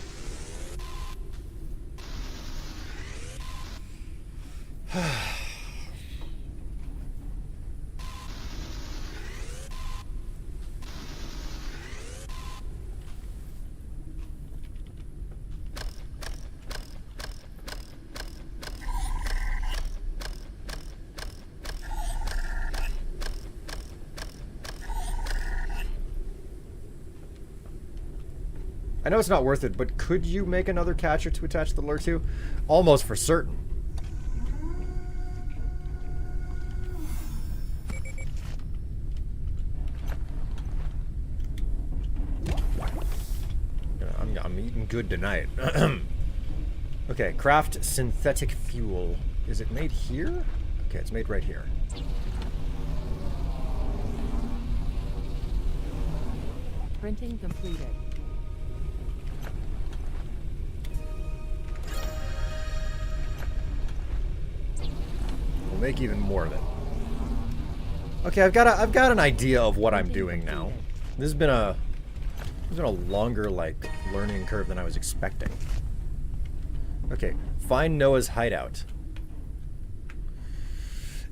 I know it's not worth it, but could you make another catcher to attach the lure to? Almost for certain. I'm eating good tonight. Okay, craft synthetic fuel. Is it made here? Okay, it's made right here. Printing completed. We'll make even more of it. Okay, I've got an idea of what I'm doing now. This has been a longer like learning curve than I was expecting. Okay, find Noah's hideout.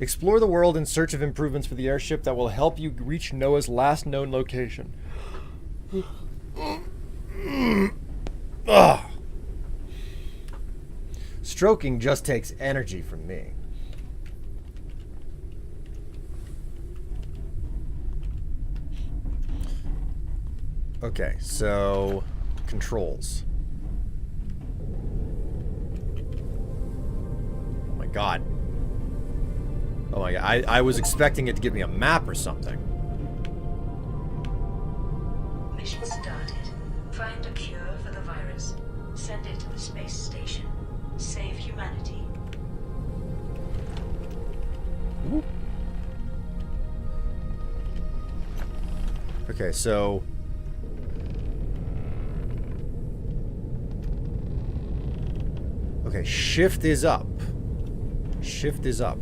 Explore the world in search of improvements for the airship that will help you reach Noah's last known location. Ugh. Stroking just takes energy from me. Okay, so controls. Oh my god. Oh my god, I was expecting it to give me a map or something. Mission started. Find a cure for the virus. Send it to the space station. Save humanity. Okay, so... Okay, shift is up. Shift is up.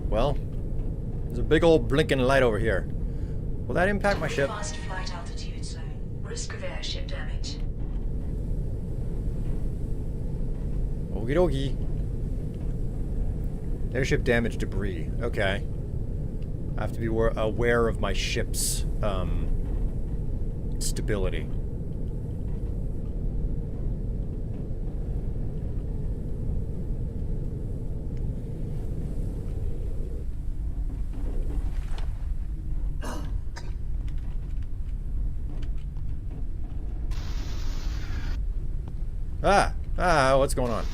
Well, there's a big old blinking light over here. Will that impact my ship? Fast flight altitude zone. Risk of airship damage. Okie dokie. Airship damage debris. Okay. I have to be aware of my ship's stability. What's going on?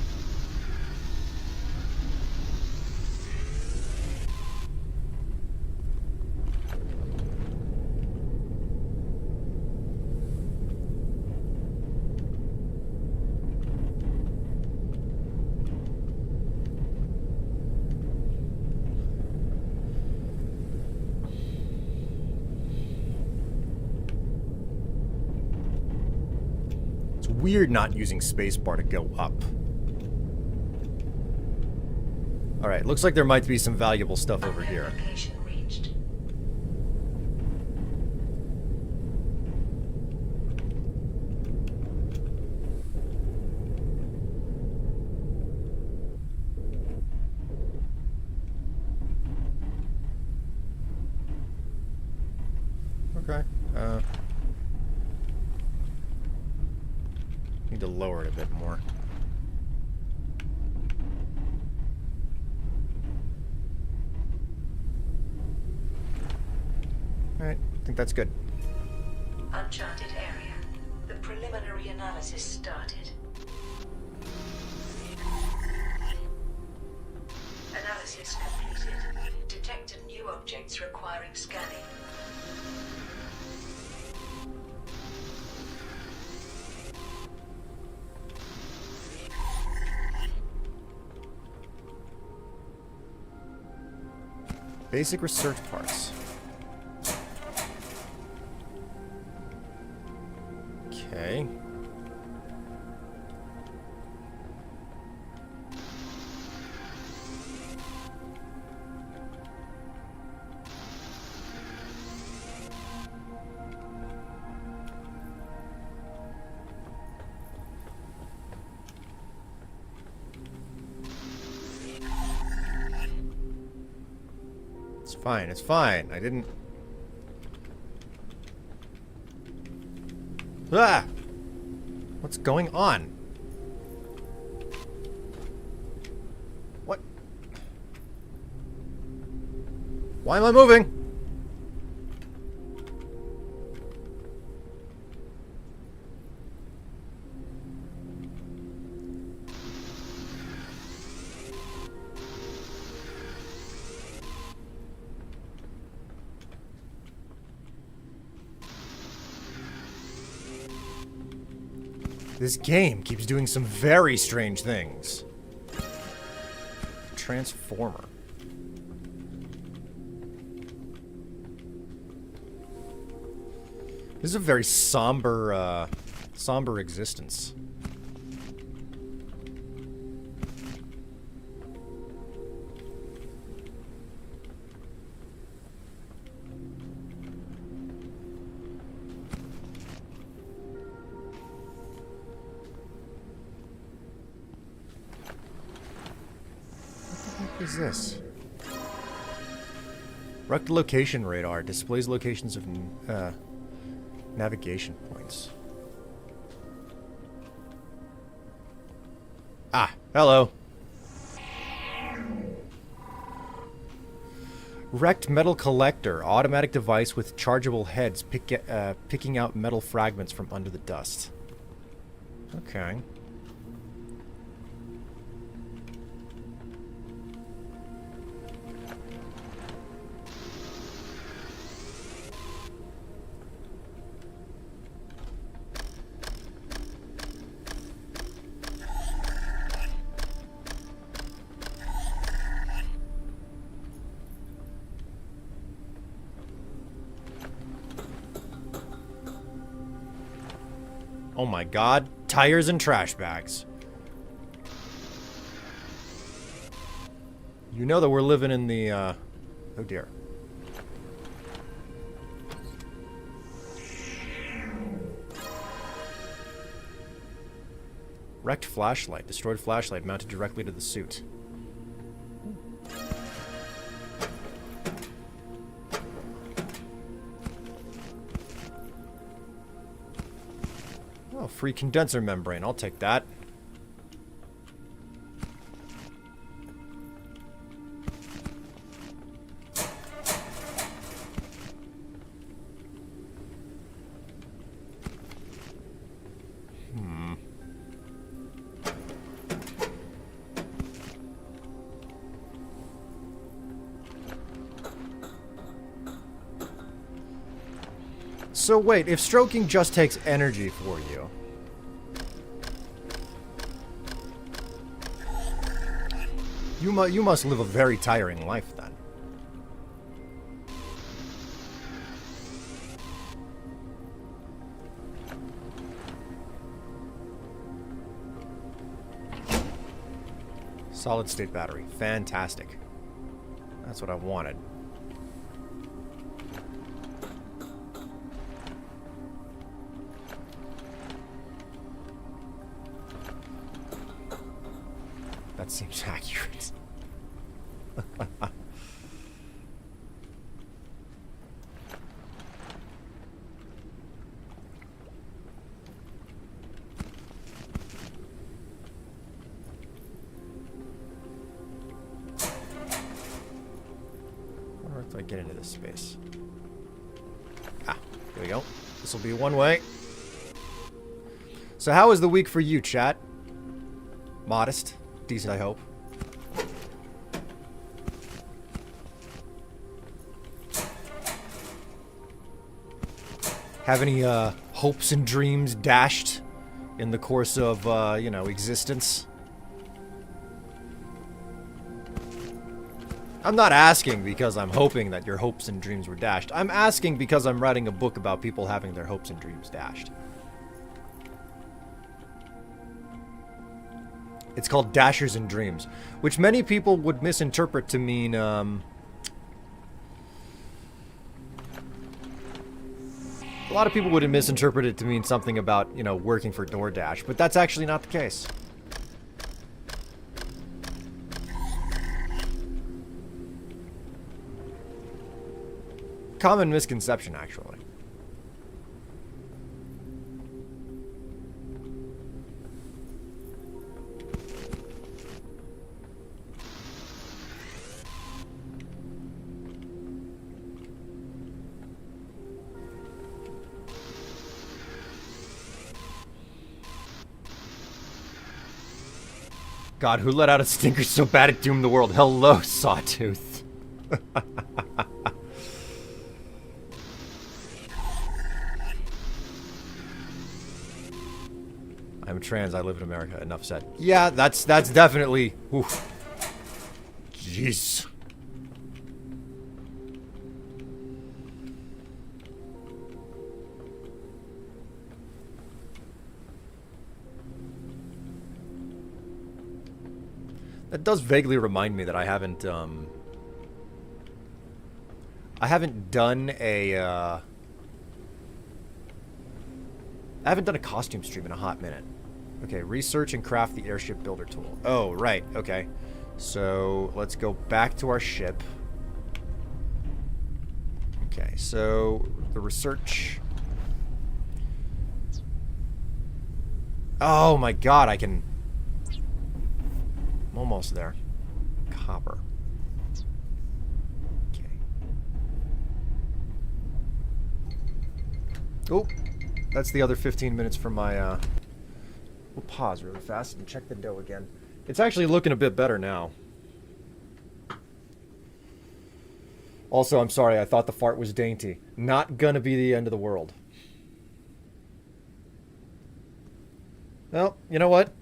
Weird not using spacebar to go up. Alright, looks like there might be some valuable stuff over here. Location reached. Okay. Need to lower it a bit more. Alright, I think that's good. Uncharted area. The preliminary analysis started. Analysis completed. Detected new objects requiring scanning. Basic research parts. Okay. It's fine, it's fine. I didn't... Ah! What's going on? What? Why am I moving? This game keeps doing some very strange things. Transformer. This is a very somber, somber existence. What is this? Wrecked location radar displays locations of navigation points. Ah, hello. Wrecked metal collector, automatic device with chargeable heads, picking out metal fragments from under the dust. Okay. Oh my god, tires and trash bags. You know that we're living in the, oh dear. Wrecked flashlight. Destroyed flashlight mounted directly to the suit. Oh, free condenser membrane. I'll take that. So wait, if stroking just takes energy for you... You must live a very tiring life, then. Solid state battery. Fantastic. That's what I wanted. That seems accurate. Where do I get into this space? Ah, here we go. This will be one way. So how was the week for you, chat? Modest. Decent, I hope. Have any hopes and dreams dashed in the course of, you know, existence? I'm not asking because I'm hoping that your hopes and dreams were dashed. I'm asking because I'm writing a book about people having their hopes and dreams dashed. It's called Dashers and Dreams, which many people would misinterpret to mean, a lot of people would misinterpret it to mean something about, you know, working for DoorDash, but that's actually not the case. Common misconception, actually. God, who let out a stinker so bad it doomed the world? Hello, Sawtooth. I'm trans, I live in America. Enough said. Yeah, that's definitely... Oof. Jeez. That does vaguely remind me that I haven't done a, I haven't done a costume stream in a hot minute. Okay, research and craft the airship builder tool. Oh, right, okay. So, let's go back to our ship. Okay, so, the research... Oh my god, I can... I'm almost there. Copper. Okay. Oh, that's the other 15 minutes from my, We'll pause really fast and check the dough again. It's actually looking a bit better now. Also, I'm sorry, I thought the fart was dainty. Not gonna be the end of the world. Well, you know what?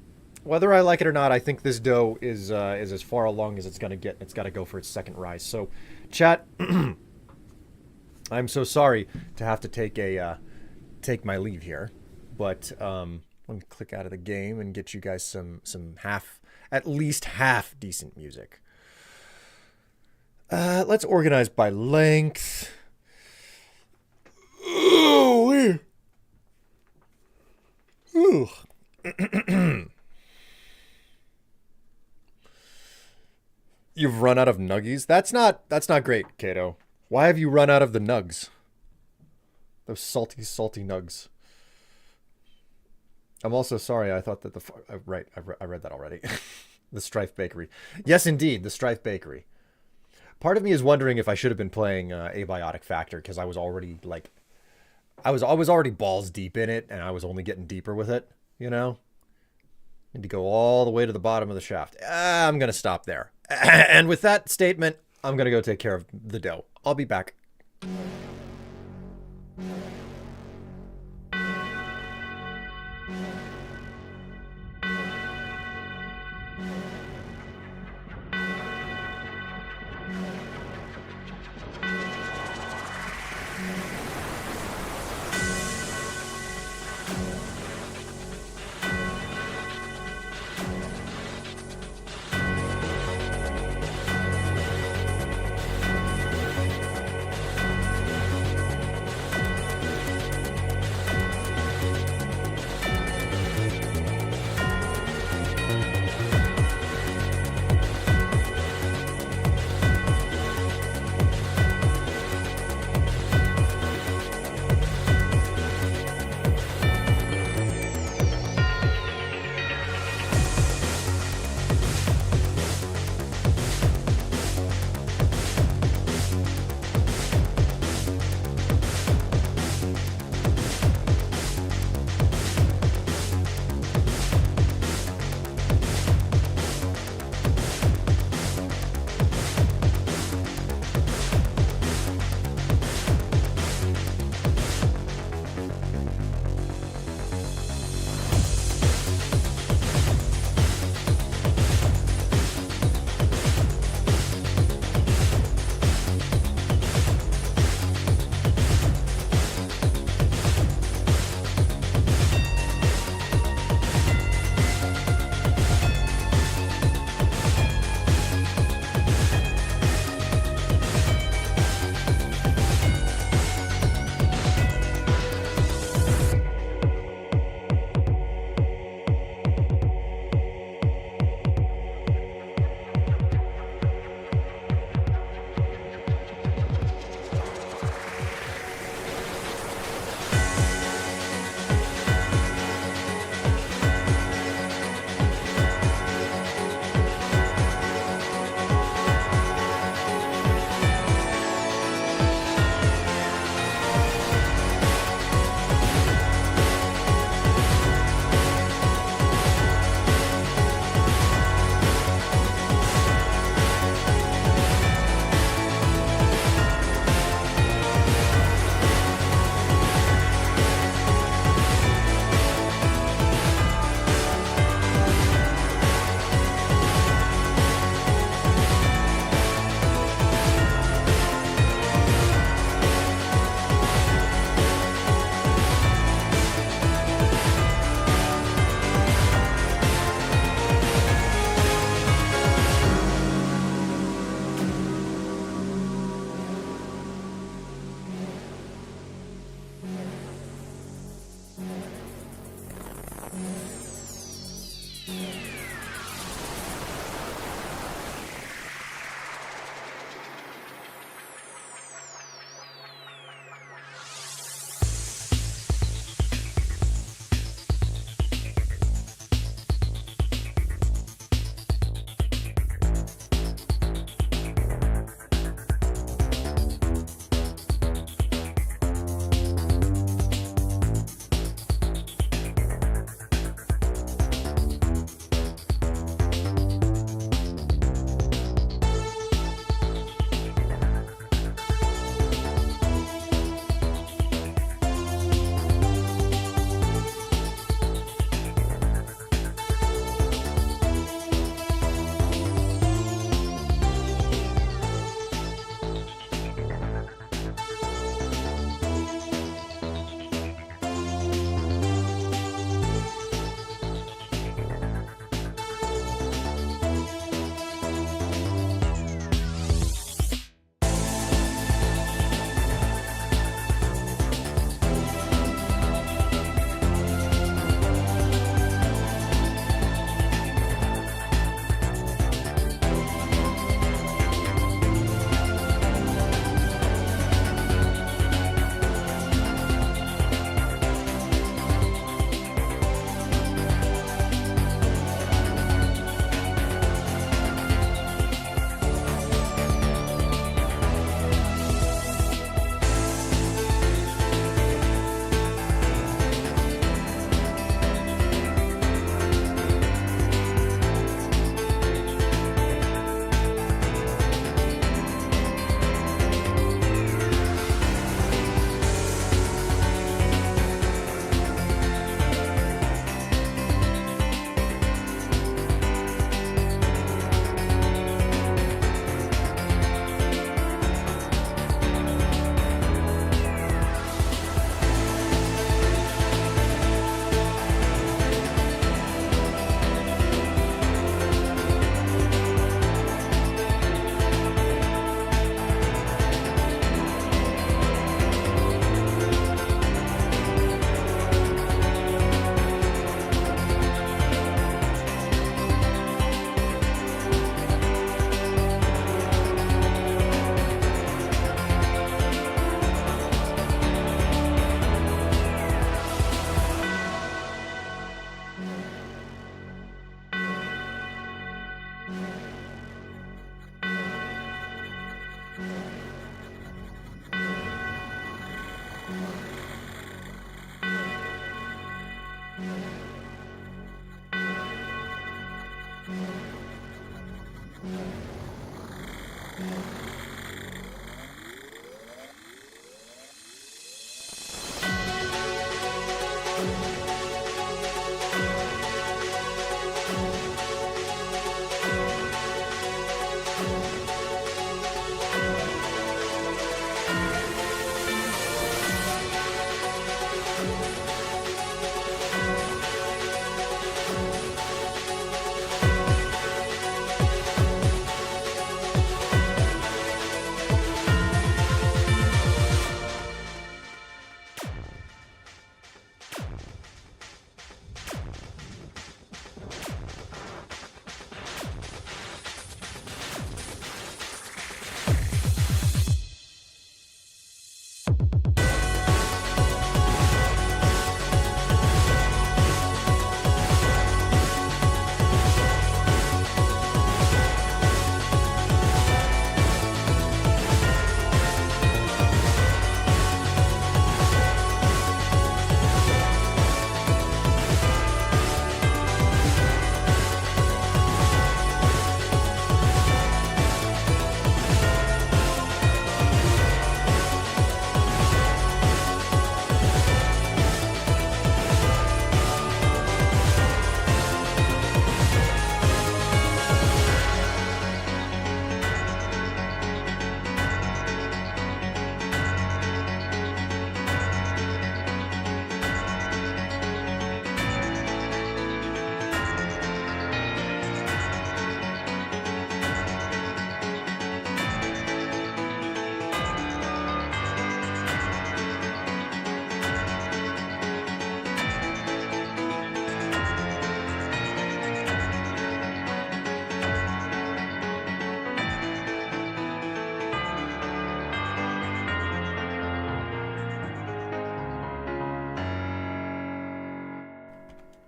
Whether I like it or not, I think this dough is as far along as it's gonna get. It's got to go for its second rise. So, chat, I'm so sorry to have to take my leave here, but let me click out of the game and get you guys some at least half decent music. Let's organize by length. Ooh. Ooh. You've run out of nuggies? That's not great, Kato. Why have you run out of the nugs? Those salty, salty nugs. I'm also sorry, I thought that right, I read that already. The Strife Bakery. Yes, indeed, the Strife Bakery. Part of me is wondering if I should have been playing Abiotic Factor, because I was already, like... I was already balls deep in it, and I was only getting deeper with it, you know? Need to go all the way to the bottom of the shaft. I'm going to stop there. And with that statement, I'm going to go take care of the dough. I'll be back.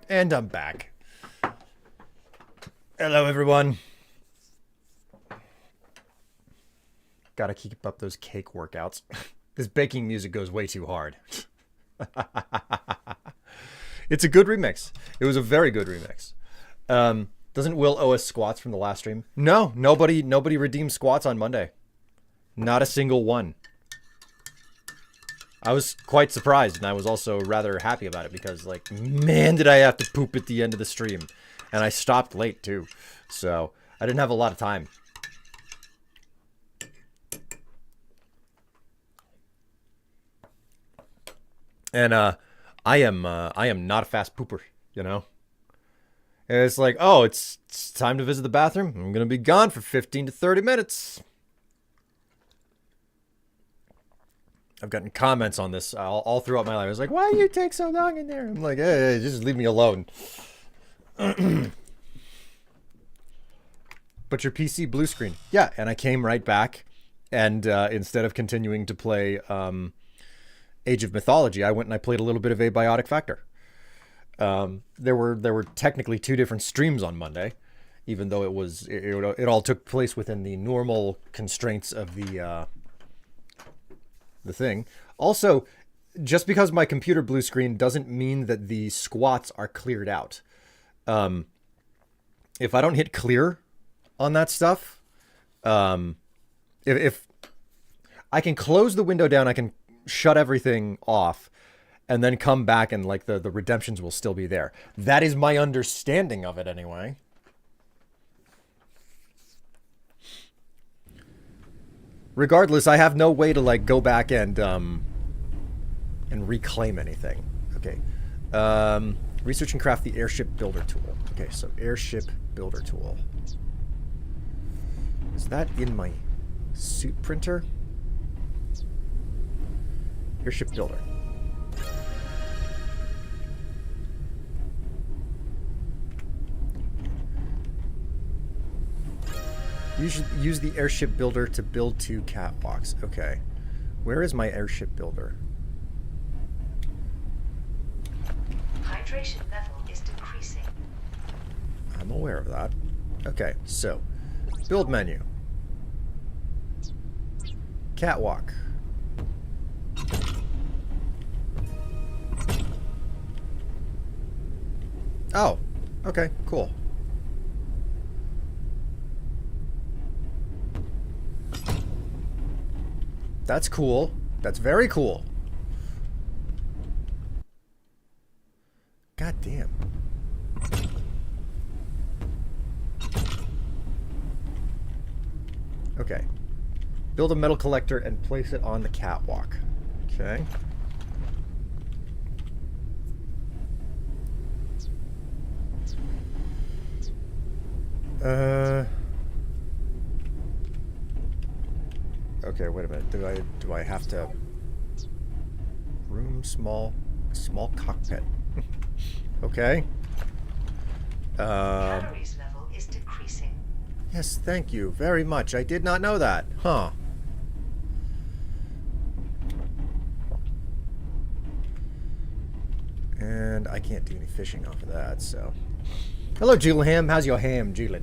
And I'm back. Hello, everyone. Gotta keep up those cake workouts. This baking music goes way too hard. It's a good remix. It was a very good remix. Doesn't Will owe us squats from the last stream? No, nobody redeemed squats on Monday. Not a single one. I was quite surprised, and I was also rather happy about it because, like, man, did I have to poop at the end of the stream. And I stopped late, too. So, I didn't have a lot of time. And, I am not a fast pooper, you know? And it's like, oh, it's time to visit the bathroom. I'm going to be gone for 15 to 30 minutes. I've gotten comments on this all throughout my life. I was like, why do you take so long in there? I'm like, hey, just leave me alone. But your PC blue screen. Yeah, and I came right back. And instead of continuing to play Age of Mythology, I went and I played a little bit of Abiotic Factor. There were technically two different streams on Monday, even though it all took place within the normal constraints of the thing. Also, just because my computer blue screen doesn't mean that the squats are cleared out. If I don't hit clear on that stuff, if I can close the window down, I can shut everything off and then come back and like the redemptions will still be there. That is my understanding of it anyway. Regardless, I have no way to like go back and reclaim anything. Okay. Research and craft the airship builder tool. Okay, so airship builder tool. Is that in my suit printer? Airship builder. You should use the airship builder to build 2 catwalks. Okay. Where is my airship builder? Hydration level is decreasing. I'm aware of that. Okay, so build menu. Catwalk. Oh, okay, cool. That's cool. That's very cool. God damn. Okay. Build a metal collector and place it on the catwalk. Okay. Okay, wait a minute. Do I have to small cockpit. Okay. Calories level is decreasing. Yes, thank you very much. I did not know that. Huh. And I can't do any fishing off of that, so. Hello, Jilham. How's your ham, Jilin?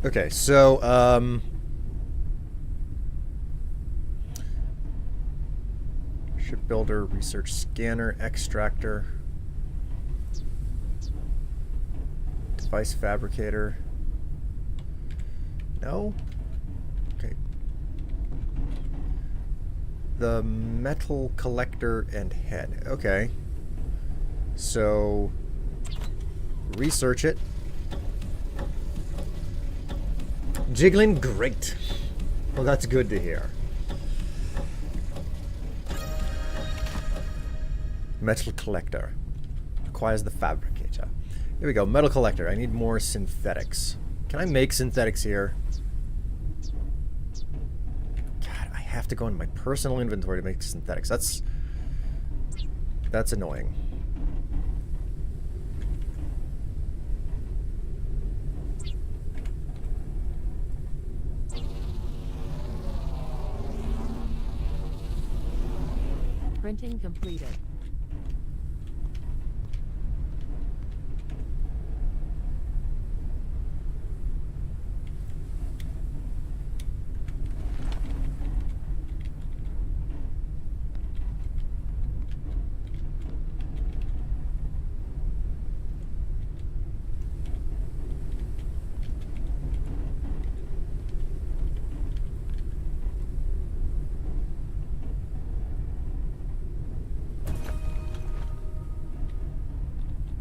Okay, so, shipbuilder, research scanner, extractor, device fabricator. No? Okay. The metal collector and head. Okay. So, research it. Jiggling, great. Well, that's good to hear. Metal collector. Requires the fabricator. Here we go, metal collector. I need more synthetics. Can I make synthetics here? God, I have to go into my personal inventory to make synthetics. That's annoying. Printing completed.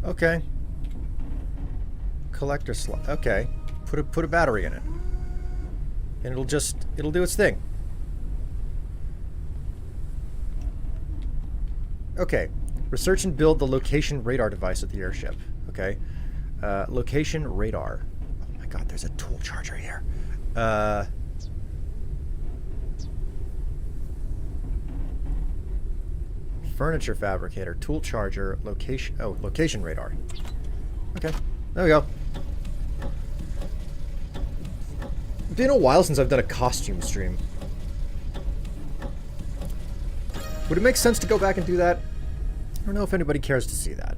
Okay. Collector slot. Okay. Put a battery in it. And it'll do its thing. Okay. Research and build the location radar device at the airship. Okay. Location radar. Oh my god, there's a tool charger here. Furniture fabricator, tool charger, location. Oh, location radar. Okay, there we go. It's been a while since I've done a costume stream. Would it make sense to go back and do that? I don't know if anybody cares to see that.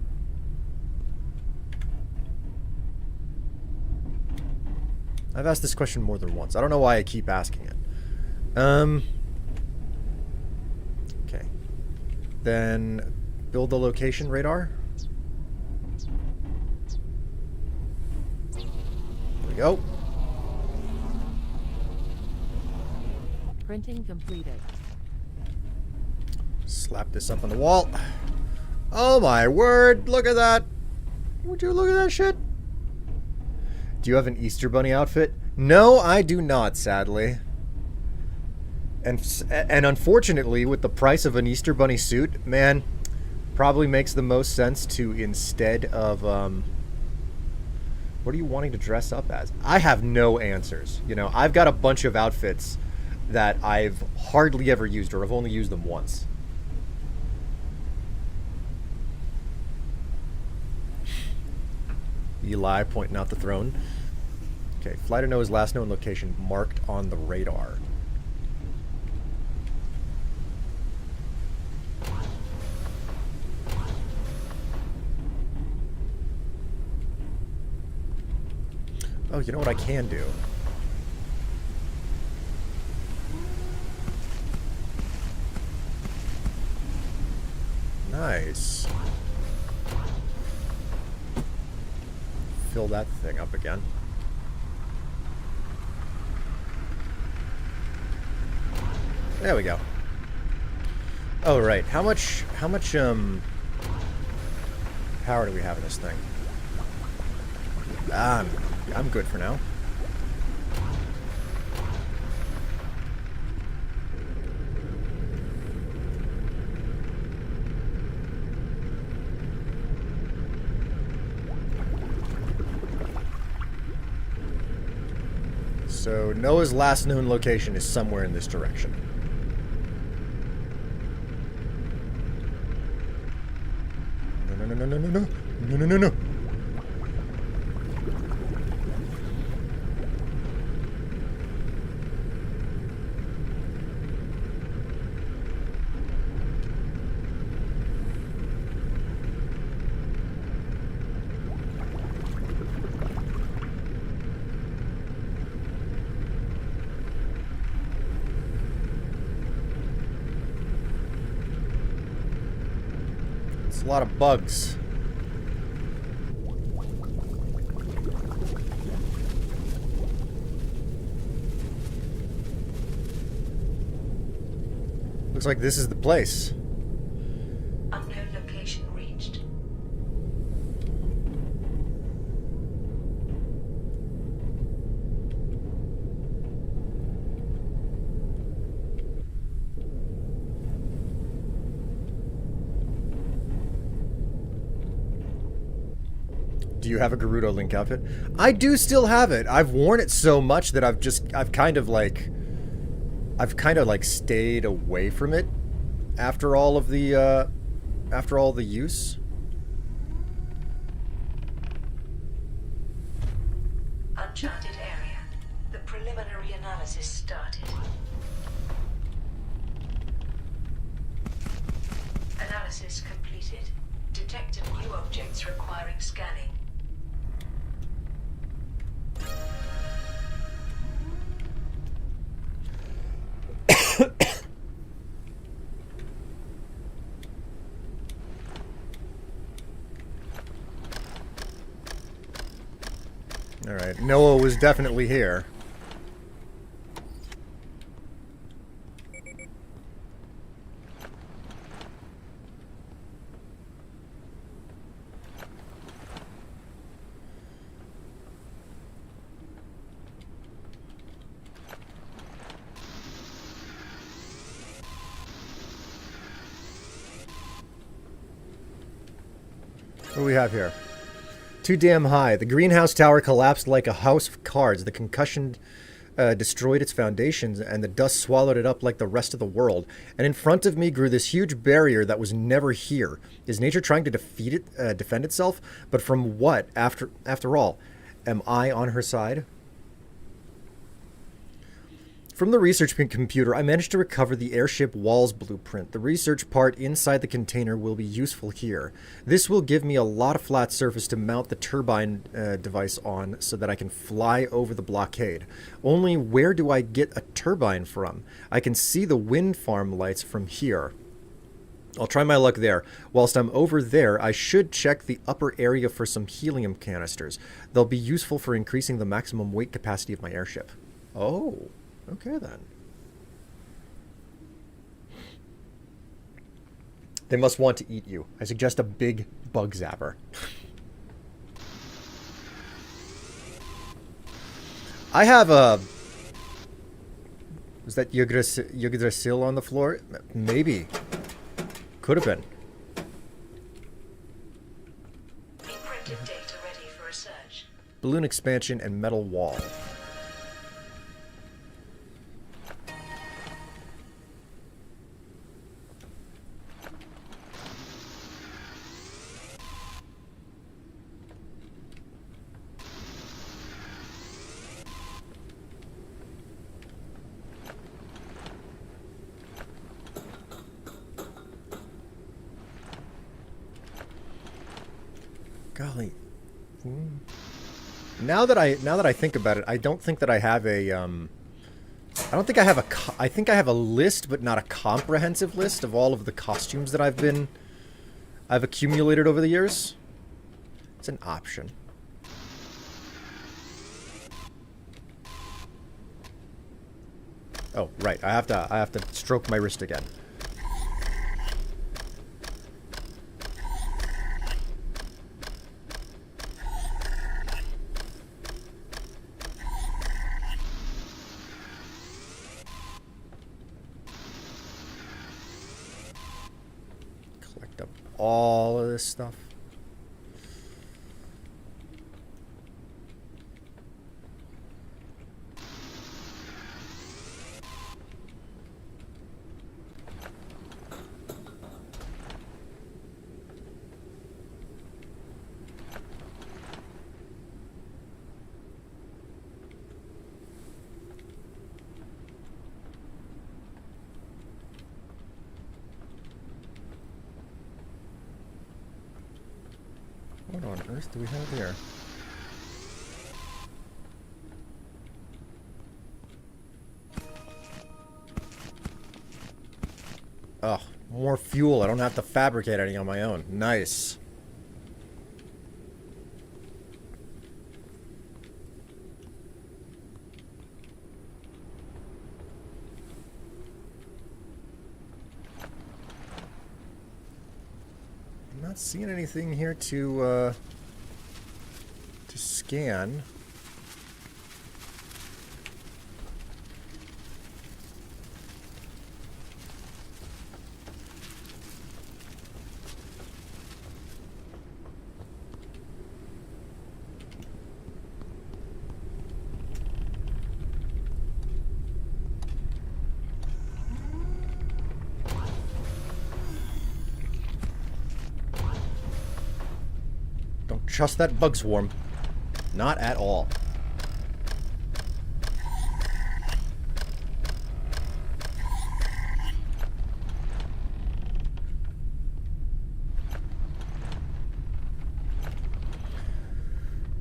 I've asked this question more than once. I don't know why I keep asking it. Okay. Then build the location radar. There we go. Printing completed. Slap this up on the wall. Oh my word, look at that. Would you look at that shit? Do you have an Easter Bunny outfit? No, I do not, sadly. And unfortunately, with the price of an Easter Bunny suit, man, probably makes the most sense to, instead of, what are you wanting to dress up as? I have no answers. You know, I've got a bunch of outfits that I've hardly ever used, or I've only used them once. Eli pointing out the throne. Okay, flight to Noah's last known location marked on the radar. Oh, you know what I can do? Nice. Fill that thing up again. There we go. Oh, right. How much, power do we have in this thing? I'm good for now. So Noah's last known location is somewhere in this direction. No. It's a lot of bugs. Looks like this is the place. Unknown location reached. Do you have a Gerudo Link outfit? I do still have it. I've worn it so much that I've kind of like stayed away from it after all the use. Uncharted area. The preliminary analysis started. Analysis completed. Detected new objects requiring scanning. Alright, Noah was definitely here. What do we have here? Too damn high. The greenhouse tower collapsed like a house of cards. The concussion destroyed its foundations, and the dust swallowed it up like the rest of the world. And in front of me grew this huge barrier that was never here. Is nature trying to defend itself? But from what? After all, am I on her side? From the research computer, I managed to recover the airship walls blueprint. The research part inside the container will be useful here. This will give me a lot of flat surface to mount the turbine device on so that I can fly over the blockade. Only where do I get a turbine from? I can see the wind farm lights from here. I'll try my luck there. Whilst I'm over there, I should check the upper area for some helium canisters. They'll be useful for increasing the maximum weight capacity of my airship. Oh. Okay, then. They must want to eat you. I suggest a big bug zapper. I have a... Was that Yggdrasil on the floor? Maybe. Could have been. Encrypted data ready for research. Balloon expansion and metal wall. Golly. Now that I think about it, I don't think that I have a I don't think I have a I think I have a list, but not a comprehensive list of all of the costumes that I've accumulated over the years. It's an option. Oh, right. I have to stroke my wrist again. Collect up all of this stuff. What on earth do we have here? Oh, more fuel. I don't have to fabricate any on my own. Nice. I'm not seeing anything here to scan. Don't trust that bug swarm. Not at all.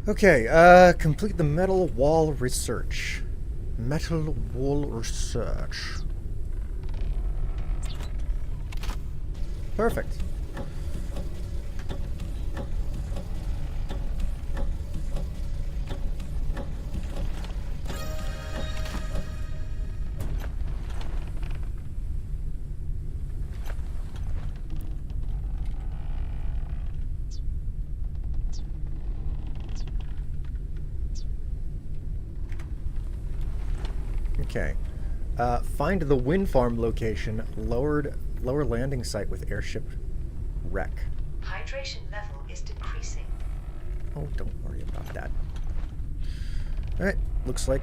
Okay, complete the metal wall research. Metal wall research. Perfect. Okay. Find the wind farm location. Lower landing site with airship wreck. Hydration level is decreasing. Oh, don't worry about that. Alright, looks like,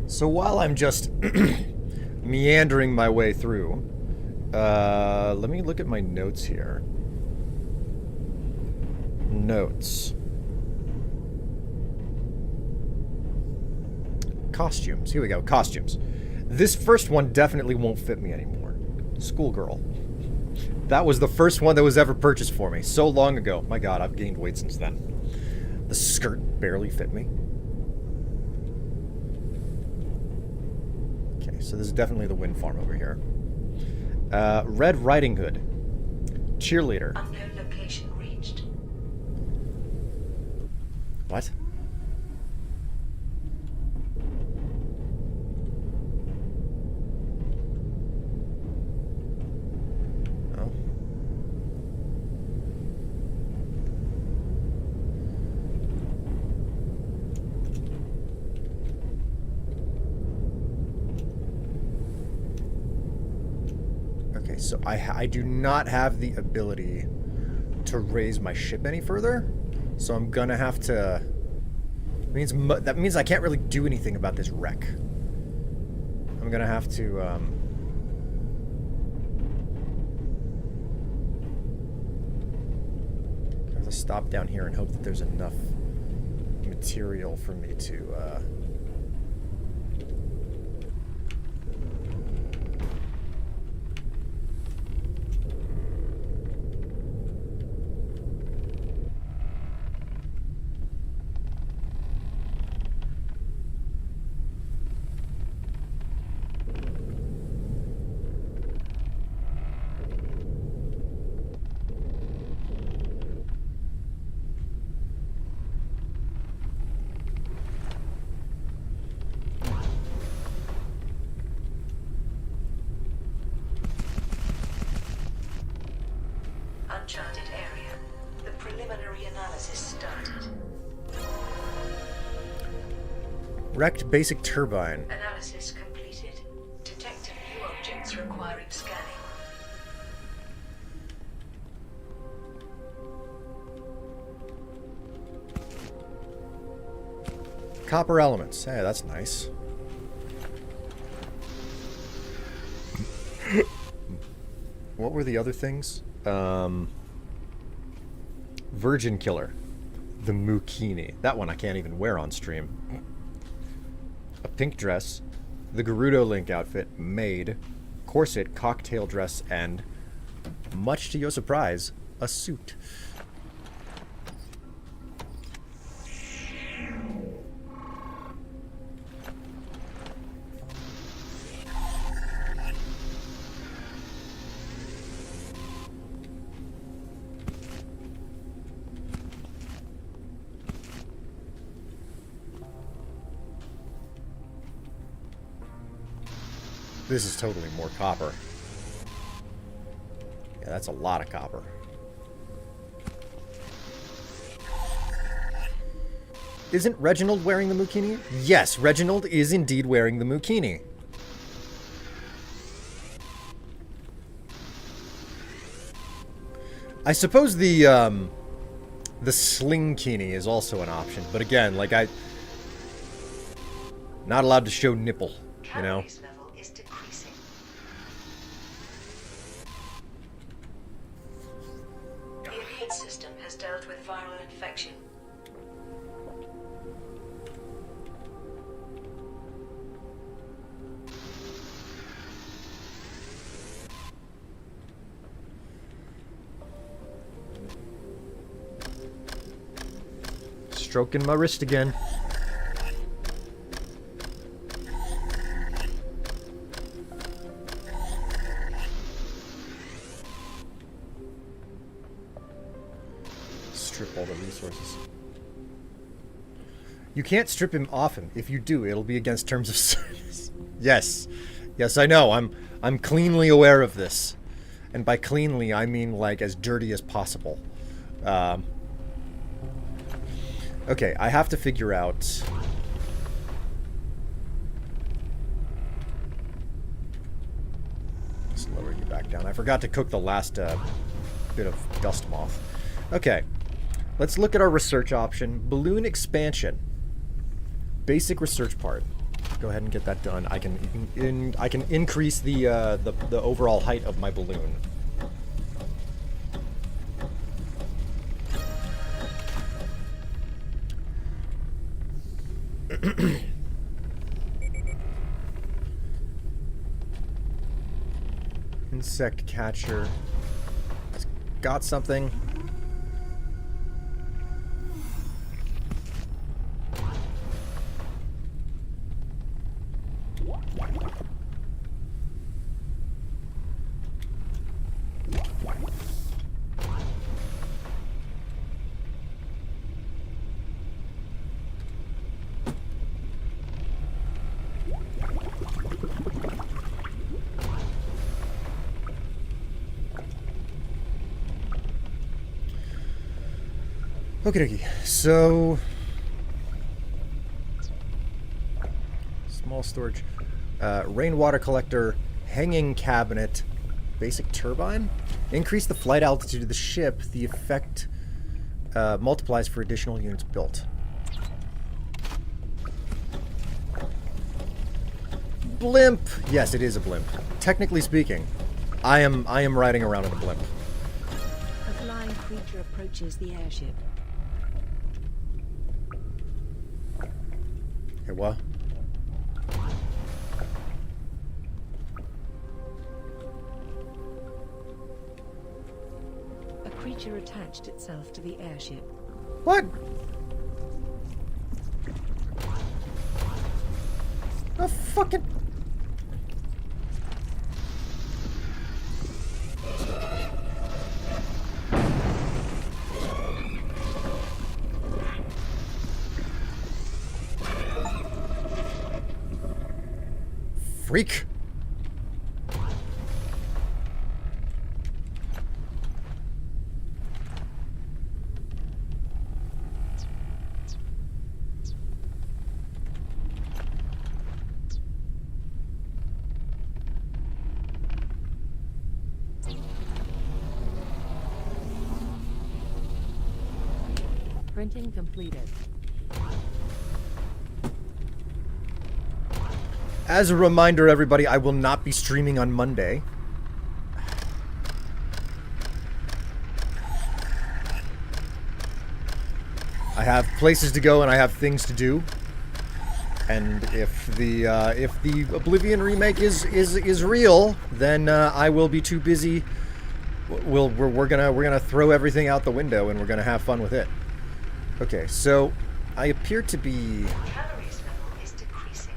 so while I'm just meandering my way through, let me look at my notes here. Notes. Costumes. Here we go. Costumes. This first one definitely won't fit me anymore. Schoolgirl. That was the first one that was ever purchased for me. So long ago. My god, I've gained weight since then. The skirt barely fit me. Okay, so this is definitely the wind farm over here. Red Riding Hood. Cheerleader. Unknown location reached. What? Oh. Okay, so I do not have the ability to raise my ship any further, so I'm gonna have to That means I can't really do anything about this wreck. I'm gonna have to stop down here and hope that there's enough material for me to Uncharted area. The preliminary analysis started. wrecked basic turbine. Analysis completed. Detected new objects requiring scanning. Copper elements. Hey, that's nice. What were the other things? Virgin Killer. The Mukini. That one I can't even wear on stream. A pink dress. The Gerudo Link outfit. Maid. Corset, cocktail dress, and, much to your surprise, a suit. This is totally more copper. Yeah, that's a lot of copper. Isn't Reginald wearing the Mukini? Yes, Reginald is indeed wearing the Mukini. I suppose the Slingkini is also an option, but again, like not allowed to show nipple, you know? Calories level is decreasing. The immune system has dealt with viral infection. Stroking my wrist again. Strip all the resources. You can't strip him often. If you do, it'll be against terms of service. Yes. Yes, I know. I'm cleanly aware of this. And by cleanly, I mean like as dirty as possible. Okay, I have to figure out... Let's lower you back down. I forgot to cook the last bit of dust moth. Okay, let's look at our research option. Balloon expansion. Basic research part. Go ahead and get that done. I can increase the overall height of my balloon. Insect catcher. It's got something. Okie dokie. So, small storage, rainwater collector, hanging cabinet, basic turbine. Increase the flight altitude of the ship. The effect multiplies for additional units built. blimp. Yes, it is a blimp. Technically speaking, I am riding around in a blimp. A flying creature approaches the airship. Hey, what? A creature attached itself to the airship. What? The fucking... Freak. Printing completed. As a reminder, everybody, I will not be streaming on Monday. I have places to go and I have things to do. And if the Oblivion remake is real, then I will be too busy. We're gonna throw everything out the window and we're gonna have fun with it. Okay, so I appear to be. Calories level is decreasing.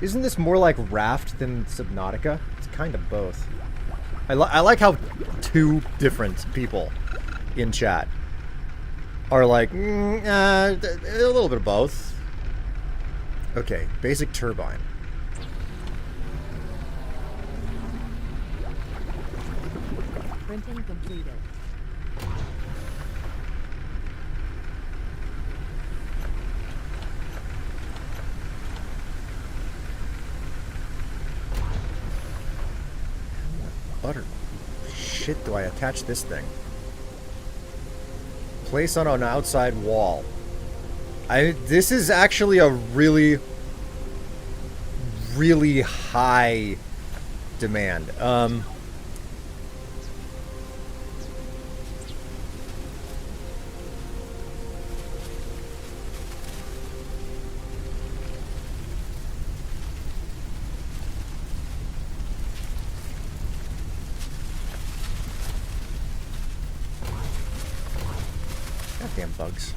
Isn't this more like Raft than Subnautica? It's kind of both. I like how two different people in chat are like, a little bit of both. Okay, basic turbine. Printing completed. Butter. Shit, do I attach this thing? Place on an outside wall. This is actually a really high demand. Goddamn bugs.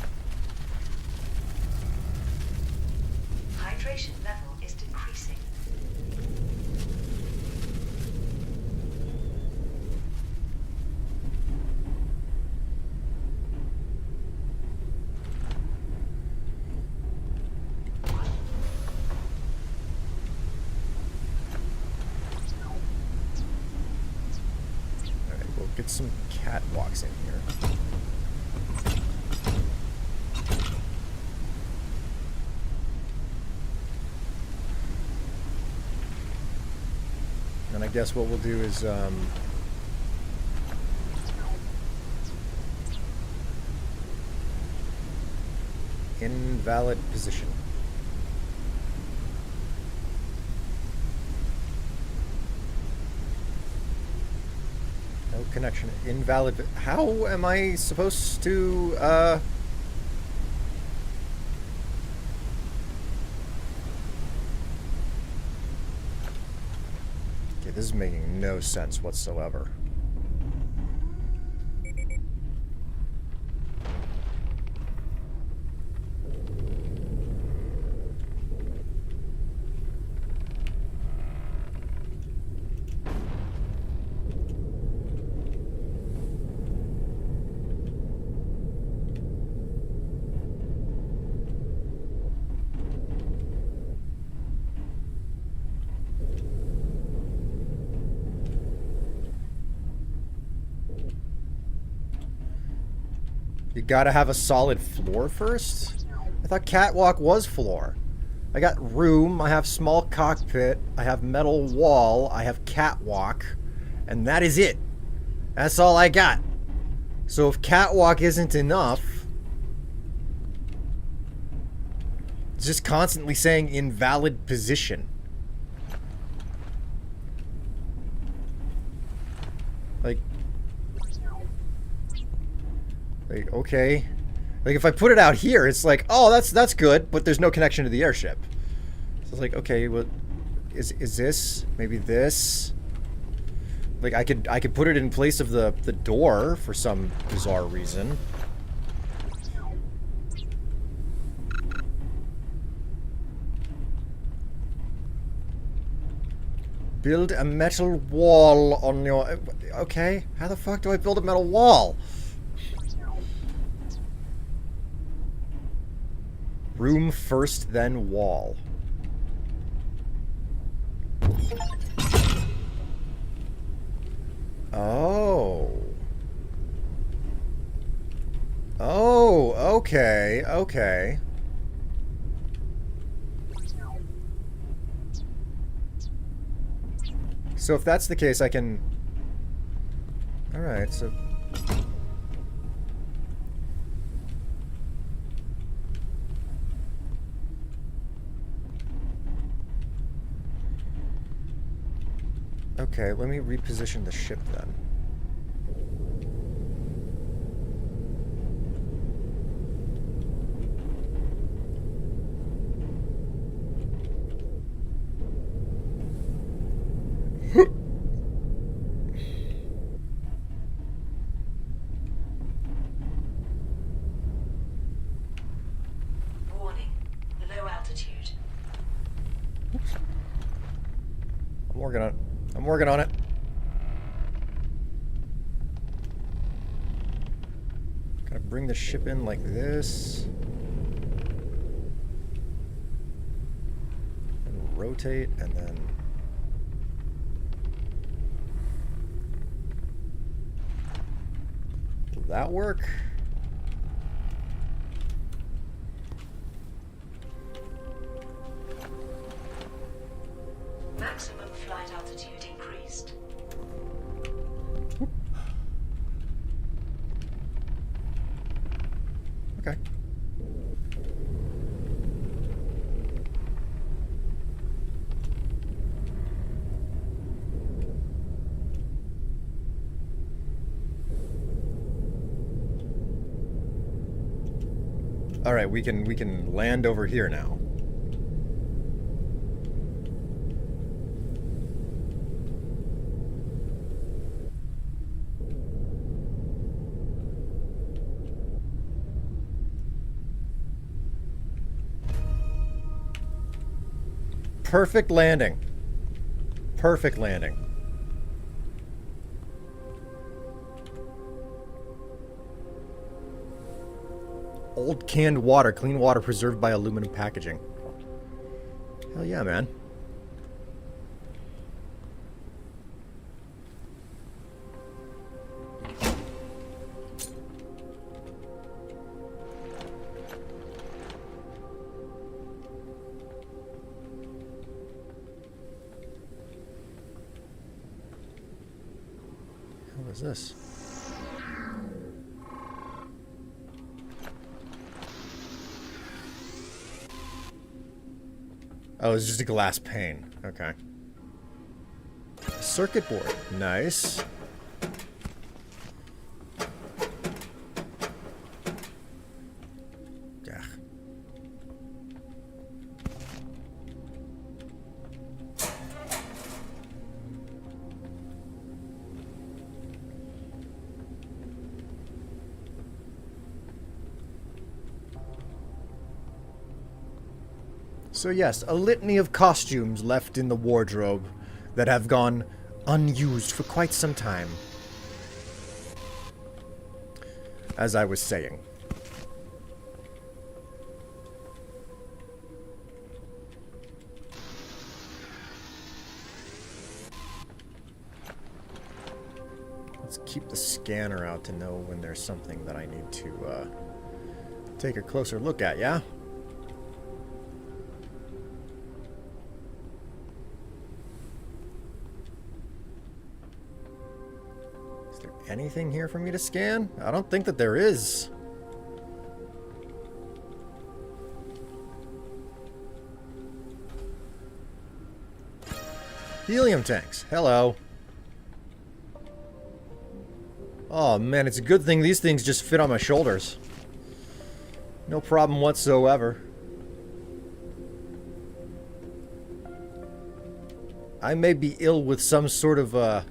Hydration level is decreasing. Alright, we'll get some catwalks in here. And I guess what we'll do is, invalid position. No connection. Invalid. How am I supposed to, Okay, this is making no sense whatsoever. You gotta have a solid floor first? I thought catwalk was floor. I got room, I have small cockpit, I have metal wall, I have catwalk, And that is it. That's all I got. So if catwalk isn't enough, it's just constantly saying invalid position. Like, okay. Like, if I put it out here, it's like, oh, that's good, but there's no connection to the airship. So it's like, okay, what is this? Maybe this? Like, I could put it in place of the door for some bizarre reason. Build a metal wall on your... Okay, how the fuck do I build a metal wall? Room first, then wall. Oh. Oh, okay, okay. So if that's the case, I can... Alright, so... Okay, let me reposition the ship then. Warning. Low altitude. I'm working on it. Gotta bring the ship in like this. And rotate, and then... Will that work? Maximum flight altitude increased. Okay. All right, we can land over here now. Perfect landing. Perfect landing. Old canned water. Clean water preserved by aluminum packaging. Hell yeah, man. What is this? Oh, it's just a glass pane. Okay. Circuit board. Nice. Yeah. So yes, a litany of costumes left in the wardrobe that have gone unused for quite some time. As I was saying. Let's keep the scanner out to know when there's something that I need to take a closer look at, yeah? anything here for me to scan? I don't think that there is. Helium tanks. Hello. Oh man, it's a good thing these things just fit on my shoulders. No problem whatsoever. I may be ill with some sort of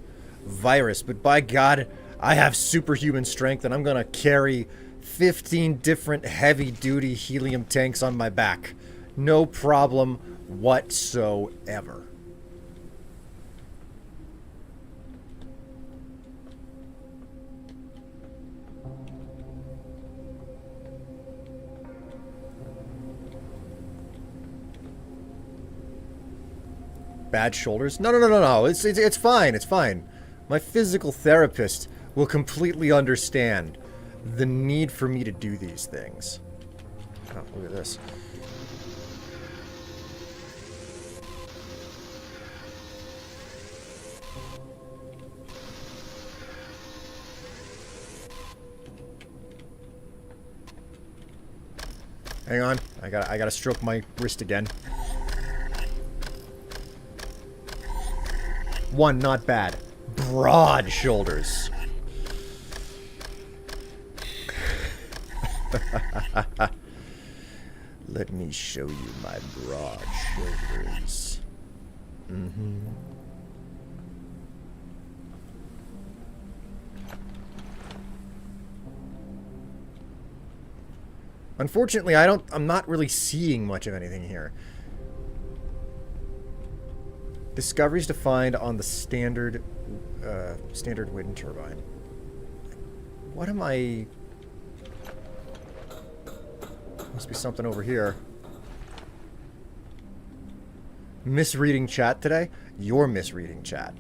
virus, but by God, I have superhuman strength and I'm gonna carry 15 different heavy-duty helium tanks on my back. No problem whatsoever. Bad shoulders? No. It's fine. It's fine. My physical therapist will completely understand the need for me to do these things. Oh, look at this. Hang on. I gotta stroke my wrist again. One, not bad. Broad shoulders. Let me show you my broad shoulders. Unfortunately, I'm not really seeing much of anything here. Discoveries to find on the standard wind turbine. What am I... Must be something over here. Misreading chat today? You're misreading chat.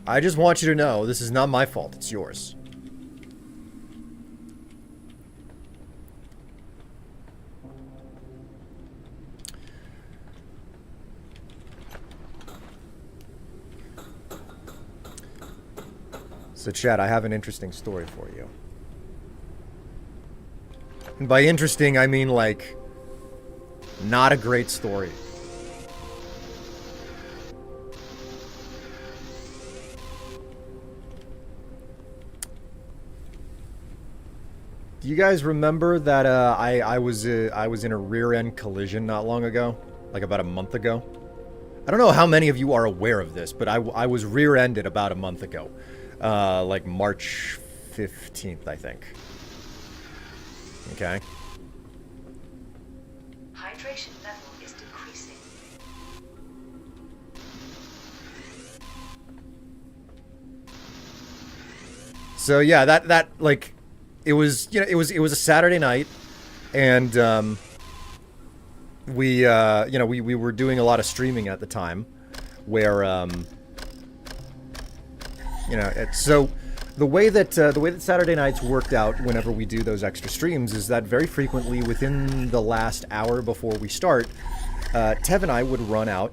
I just want you to know this is not my fault, it's yours. So, Chad, I have an interesting story for you. And by interesting, I mean, like, not a great story. Do you guys remember that I was in a rear-end collision not long ago? Like, about a month ago? I don't know how many of you are aware of this, but I was rear-ended about a month ago. Like March 15th, I think. Okay. Hydration level is decreasing. So yeah, that like, it was, you know, it was a Saturday night, and we you know, we were doing a lot of streaming at the time, where you know, so the way that Saturday nights worked out whenever we do those extra streams is that very frequently within the last hour before we start, Tev and I would run out.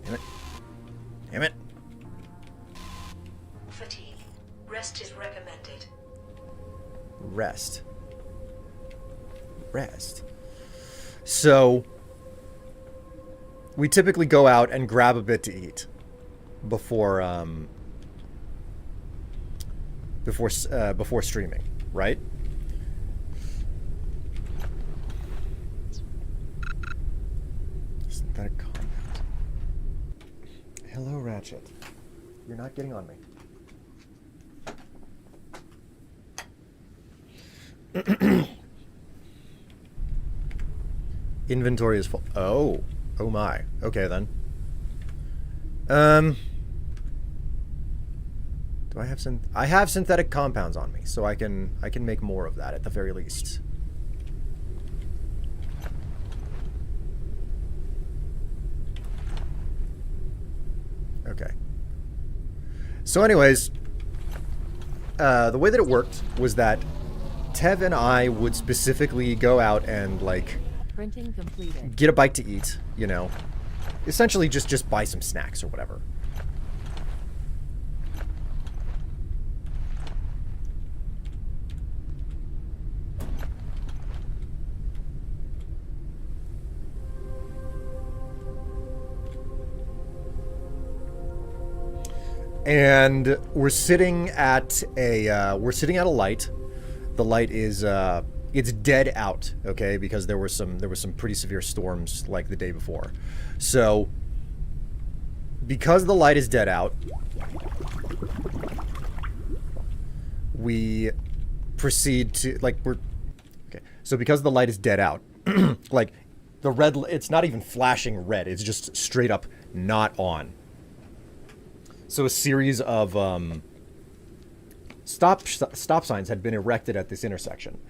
Damn it. Damn it. Fatigue. Rest is recommended. Rest. So we typically go out and grab a bit to eat before streaming, right? Synthetic compound. Hello, Ratchet. You're not getting on me. Inventory is full. Oh my. Okay then. Do I have I have synthetic compounds on me, so I can make more of that at the very least. Okay. So anyways, the way that it worked was that Tev and I would specifically go out and, like, Printing completed. get a bite to eat, you know, essentially just buy some snacks or whatever. And we're sitting at a light. The light is it's dead out, okay, because there were some pretty severe storms like the day before. So because the light is dead out, we proceed to so because the light is dead out, like the red, it's not even flashing red, it's just straight up not on. So a series of stop signs had been erected at this intersection.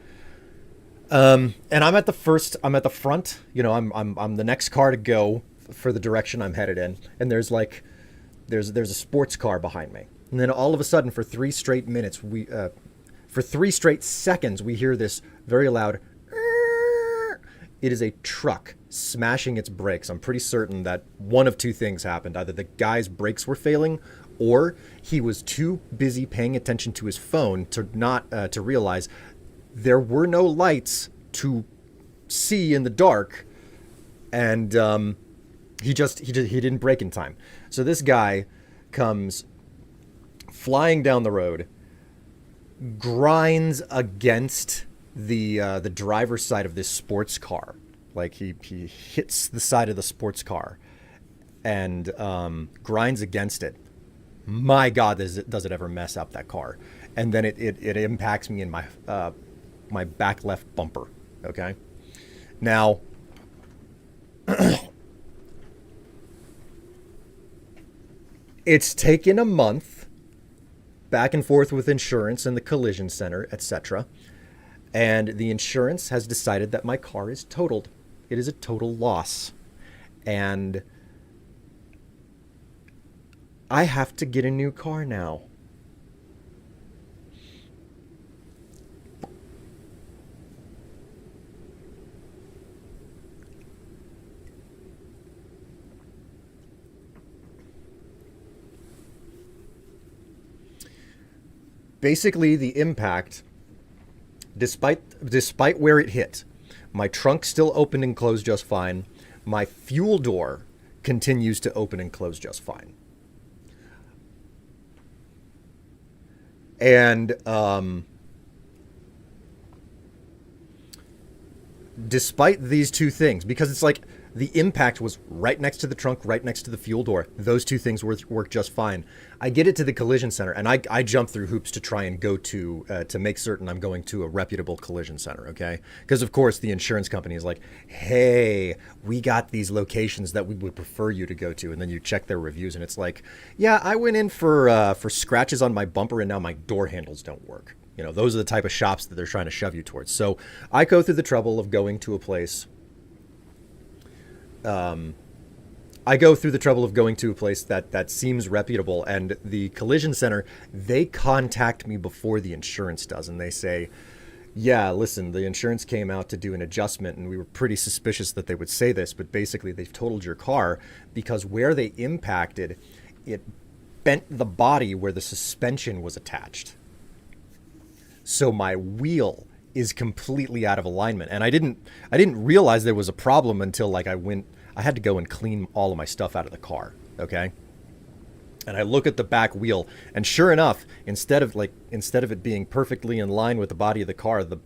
And I'm at the front. You know, I'm the next car to go for the direction I'm headed in. And there's a sports car behind me. And then all of a sudden, for 3 straight minutes, for 3 straight seconds, we hear this very loud. It is a truck smashing its brakes. I'm pretty certain that one of 2 things happened. Either the guy's brakes were failing, or he was too busy paying attention to his phone to not to realize there were no lights to see in the dark, and he didn't brake in time. So this guy comes flying down the road, grinds against the driver's side of this sports car. Like he hits the side of the sports car and grinds against it. My God, does it ever mess up that car? And then it impacts me in my my back left bumper. Okay, now it's taken a month back and forth with insurance and the collision center, etc. And the insurance has decided that my car is totaled. It is a total loss. And I have to get a new car now. Basically, the impact, despite where it hit, my trunk still opened and closed just fine. My fuel door continues to open and close just fine. And despite these 2 things, because it's like the impact was right next to the trunk, right next to the fuel door, those 2 things work just fine. I get it to the collision center, and I jump through hoops to try and go to make certain I'm going to a reputable collision center, okay? Because, of course, the insurance company is like, hey, we got these locations that we would prefer you to go to. And then you check their reviews, and it's like, yeah, I went in for scratches on my bumper, and now my door handles don't work. You know, those are the type of shops that they're trying to shove you towards. So I go through the trouble of going to a place. That seems reputable, and the collision center, they contact me before the insurance does, and they say, yeah, listen, the insurance came out to do an adjustment, and we were pretty suspicious that they would say this, but basically they've totaled your car because where they impacted, it bent the body where the suspension was attached. So my wheel is completely out of alignment, and I didn't realize there was a problem until like I had to go and clean all of my stuff out of the car, okay? And I look at the back wheel, and sure enough, instead of it being perfectly in line with the body of the car, the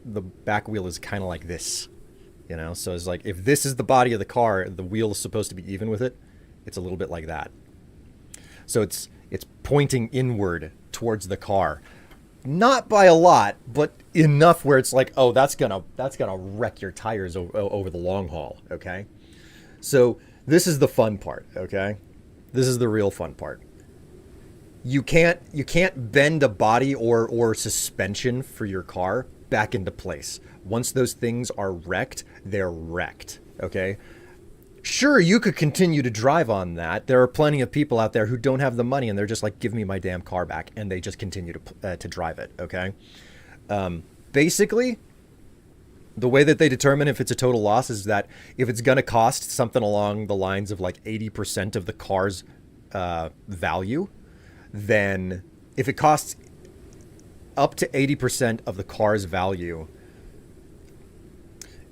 back wheel is kind of like this, you know? So it's like, if this is the body of the car, the wheel is supposed to be even with it. It's a little bit like that. So it's pointing inward towards the car. Not by a lot, but enough where it's like, oh, that's gonna wreck your tires over the long haul, okay? So this is the fun part, okay? This is the real fun part. You can't bend a body or suspension for your car back into place. Once those things are wrecked, they're wrecked, okay? Sure, you could continue to drive on that. There are plenty of people out there who don't have the money, and they're just like, give me my damn car back, and they just continue to drive it, okay? Basically, The way that they determine if it's a total loss is that if it's going to cost something along the lines of like 80% of the car's value, then if it costs up to 80% of the car's value,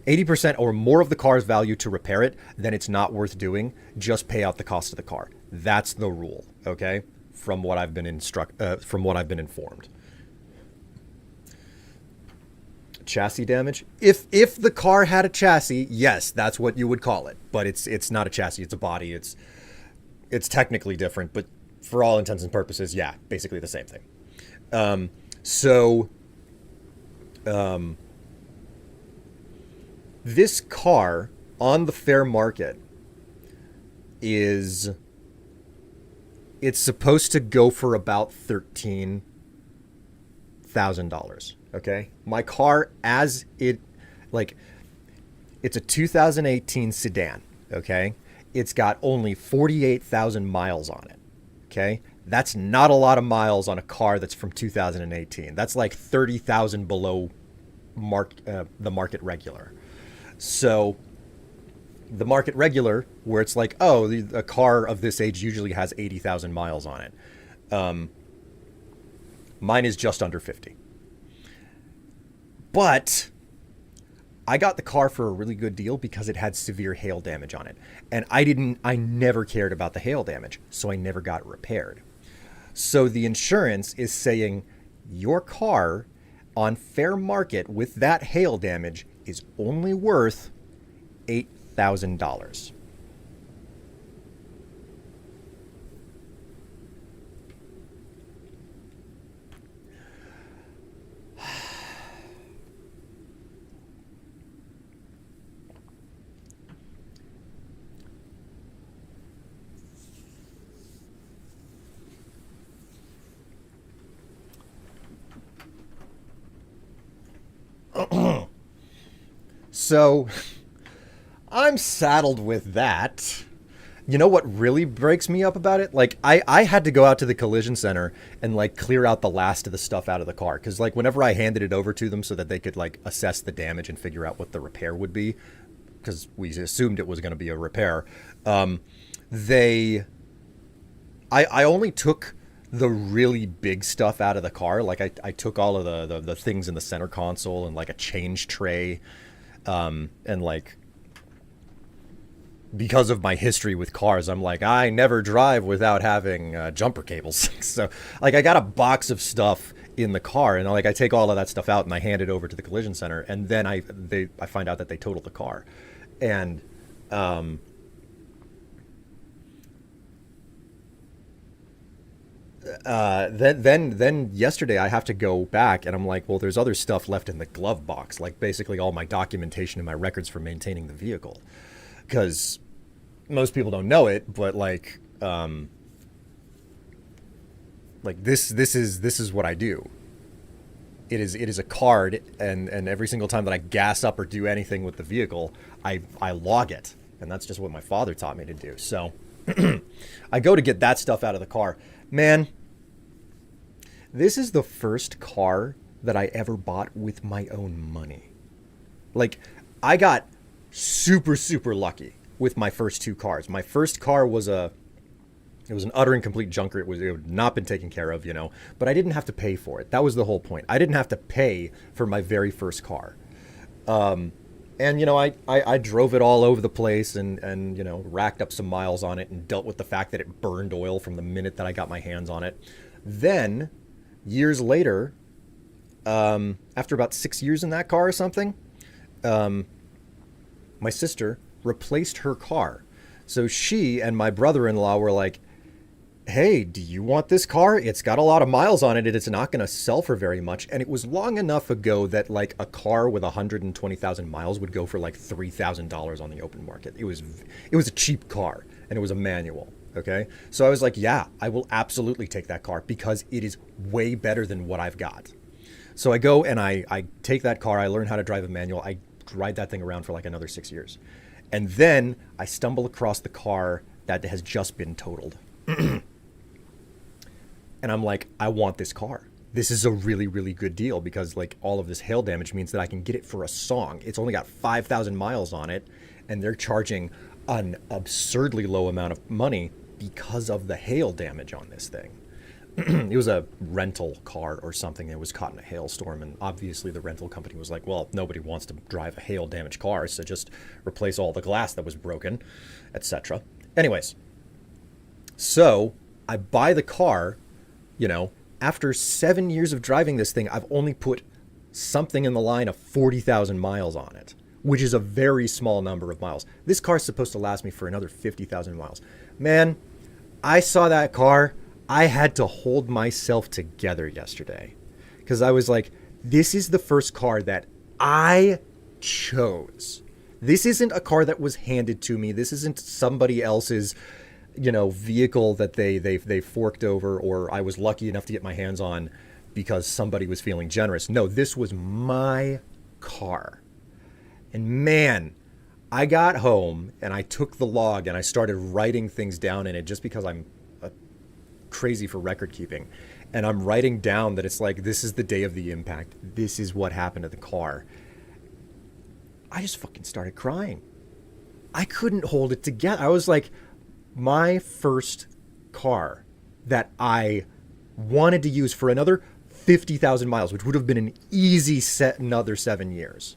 80% or more of the car's value to repair it, then it's not worth doing. Just pay out the cost of the car. That's the rule, okay? From what I've been informed. Chassis damage. If the car had a chassis, yes, that's what you would call it. But it's not a chassis, it's a body. It's technically different, but for all intents and purposes, yeah, basically the same thing. This car on the fair market it's supposed to go for about $13,000. Okay, my car it's a 2018 sedan. Okay, it's got only 48,000 miles on it. Okay, that's not a lot of miles on a car that's from 2018. That's like 30,000 below the market regular. So the market regular, where it's like, oh, a car of this age usually has 80,000 miles on it. Mine is just under 50. But I got the car for a really good deal because it had severe hail damage on it. And I never cared about the hail damage, so I never got it repaired. So the insurance is saying your car on fair market with that hail damage is only worth $8,000. So I'm saddled with that. You know what really breaks me up about it? Like, I had to go out to the collision center and like clear out the last of the stuff out of the car. Cause like whenever I handed it over to them so that they could like assess the damage and figure out what the repair would be, because we assumed it was going to be a repair. I only took the really big stuff out of the car. Like I took all of the things in the center console and like a change tray. And like, because of my history with cars, I'm like, I never drive without having jumper cables. So like I got a box of stuff in the car and like I take all of that stuff out and I hand it over to the collision center. And then I find out that they totaled the car. And, then yesterday I have to go back and I'm like, well, there's other stuff left in the glove box, like basically all my documentation and my records for maintaining the vehicle, because most people don't know it, but like this is what I do. It is a card, and every single time that I gas up or do anything with the vehicle, I log it, and that's just what my father taught me to do. So I go to get that stuff out of the car. Man, this is the first car that I ever bought with my own money. Like, I got super, super lucky with my first two cars. My first car was it was an utter and complete junker. It had not been taken care of, you know, but I didn't have to pay for it. That was the whole point. I didn't have to pay for my very first car. And, you know, I drove it all over the place and, you know, racked up some miles on it and dealt with the fact that it burned oil from the minute that I got my hands on it. Then, years later, after about 6 years in that car or something, my sister replaced her car. So she and my brother-in-law were like, hey, do you want this car? It's got a lot of miles on it and it's not going to sell for very much. And it was long enough ago that like a car with 120,000 miles would go for like $3,000 on the open market. It was a cheap car and it was a manual. Okay. So I was like, yeah, I will absolutely take that car because it is way better than what I've got. So I go and I take that car. I learn how to drive a manual. I ride that thing around for like another 6 years. And then I stumble across the car that has just been totaled. And I'm like, I want this car. this is a really, really good deal because like all of this hail damage means that I can get it for a song. It's only got 5,000 miles on it, and they're charging an absurdly low amount of money because of the hail damage on this thing. It was a rental car or something that was caught in a hailstorm, and obviously the rental company was like, well, nobody wants to drive a hail damaged car, so just replace all the glass that was broken, etc. Anyways, so I buy the car, you know, after 7 years of driving this thing, I've only put something in the line of 40,000 miles on it, which is a very small number of miles. This car's supposed to last me for another 50,000 miles. Man, I saw that car. I had to hold myself together yesterday because I was like, this is the first car that I chose. This isn't a car that was handed to me. This isn't somebody else's, you know, vehicle that they forked over, or I was lucky enough to get my hands on because somebody was feeling generous. No, this was my car. And man, I got home and I took the log and I started writing things down in it just because I'm crazy for record keeping. And I'm writing down that it's like, this is the day of the impact. This is what happened to the car. I just fucking started crying. I couldn't hold it together. I was like, my first car that I wanted to use for another 50,000 miles, which would have been an easy set another 7 years.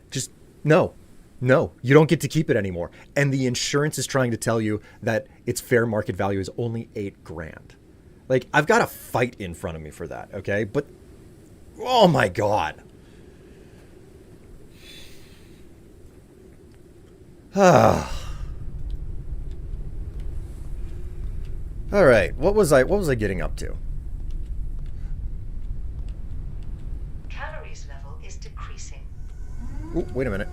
Just no, you don't get to keep it anymore. And the insurance is trying to tell you that its fair market value is only $8,000. Like, I've got a fight in front of me for that, okay? But, oh my God. All right, what was I getting up to? Calories level is decreasing. Ooh, wait a minute.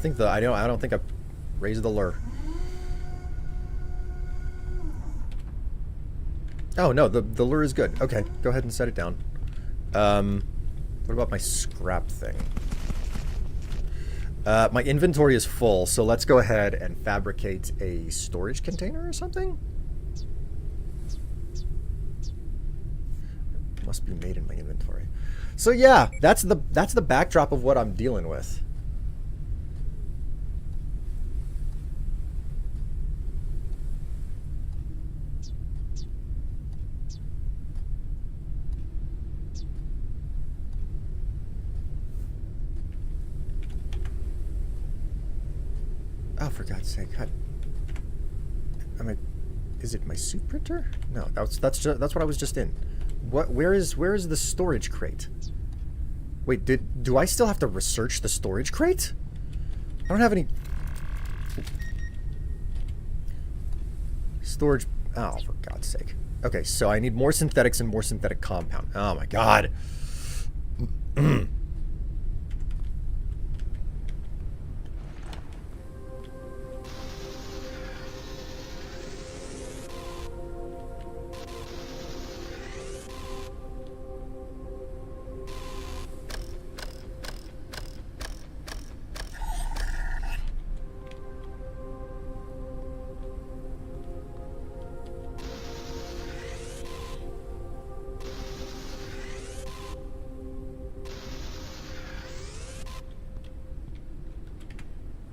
I don't think I raised the lure. Oh no, the lure is good. Okay, go ahead and set it down. What about my scrap thing? My inventory is full, so let's go ahead and fabricate a storage container or something. It must be made in my inventory. So yeah, that's the backdrop of what I'm dealing with. Oh, for God's sake! Is it my soup printer? No, that's what I was just in. What? Where is the storage crate? Wait, do I still have to research the storage crate? I don't have any storage. Oh, for God's sake! Okay, so I need more synthetics and more synthetic compound. Oh my God.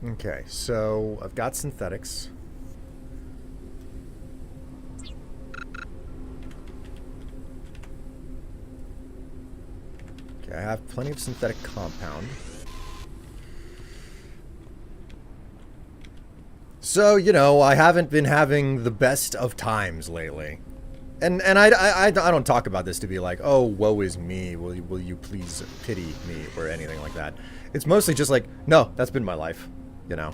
Okay, so I've got synthetics. Okay, I have plenty of synthetic compound. So, you know, I haven't been having the best of times lately. And I don't talk about this to be like, oh, woe is me, will you please pity me, or anything like that. It's mostly just like, no, that's been my life. You know.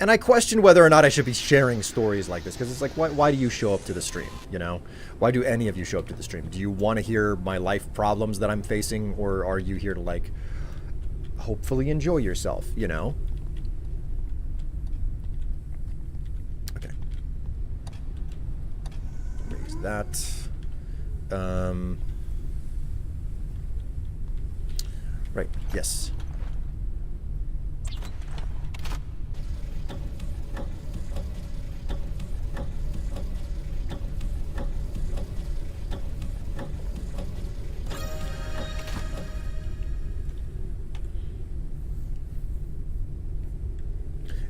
And I question whether or not I should be sharing stories like this, because it's like, why do you show up to the stream, you know? Why do any of you show up to the stream? Do you want to hear my life problems that I'm facing, or are you here to, like, hopefully enjoy yourself, you know? Okay. Raise that. Right, yes.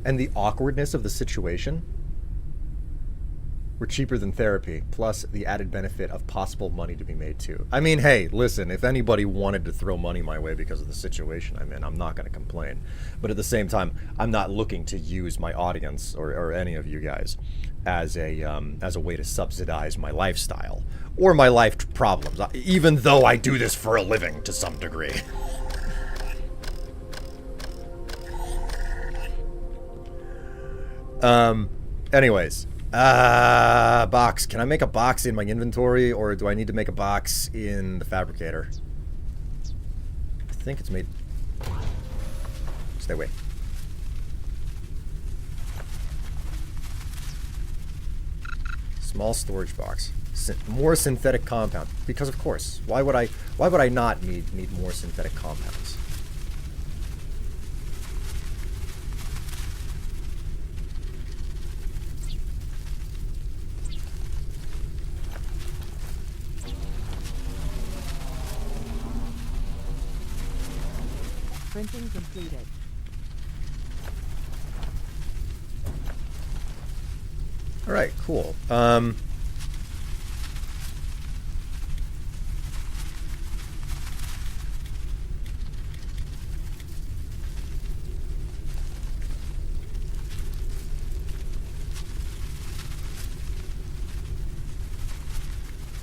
and the awkwardness of the situation were cheaper than therapy, plus the added benefit of possible money to be made too. I mean, hey, listen, if anybody wanted to throw money my way because of the situation I'm in, I'm not going to complain. But at the same time, I'm not looking to use my audience or any of you guys as a way to subsidize my lifestyle or my life problems, even though I do this for a living to some degree. Anyways. Box. Can I make a box in my inventory, or do I need to make a box in the fabricator? I think it's made... Stay away. Small storage box. More synthetic compound. Because of course. Why would I not need more synthetic compounds? Printing completed. All right, cool.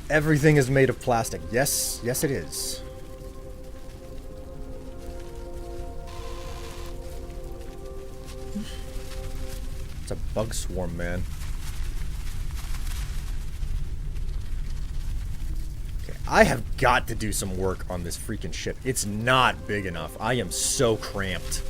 Everything is made of plastic. Yes, yes it is. It's a bug swarm, man. Okay, I have got to do some work on this freaking ship. It's not big enough. I am so cramped.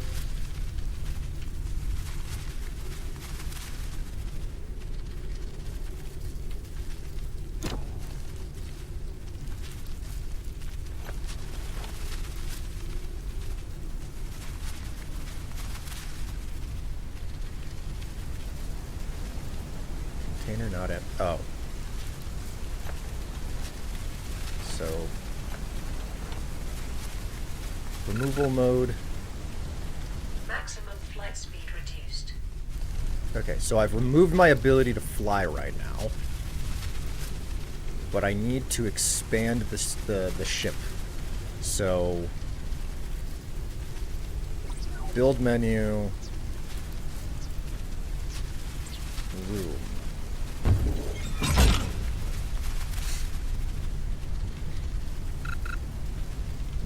Container not at... Oh. So... Removal mode. Maximum flight speed reduced. Okay, so I've removed my ability to fly right now. But I need to expand the ship. So... Build menu... Room.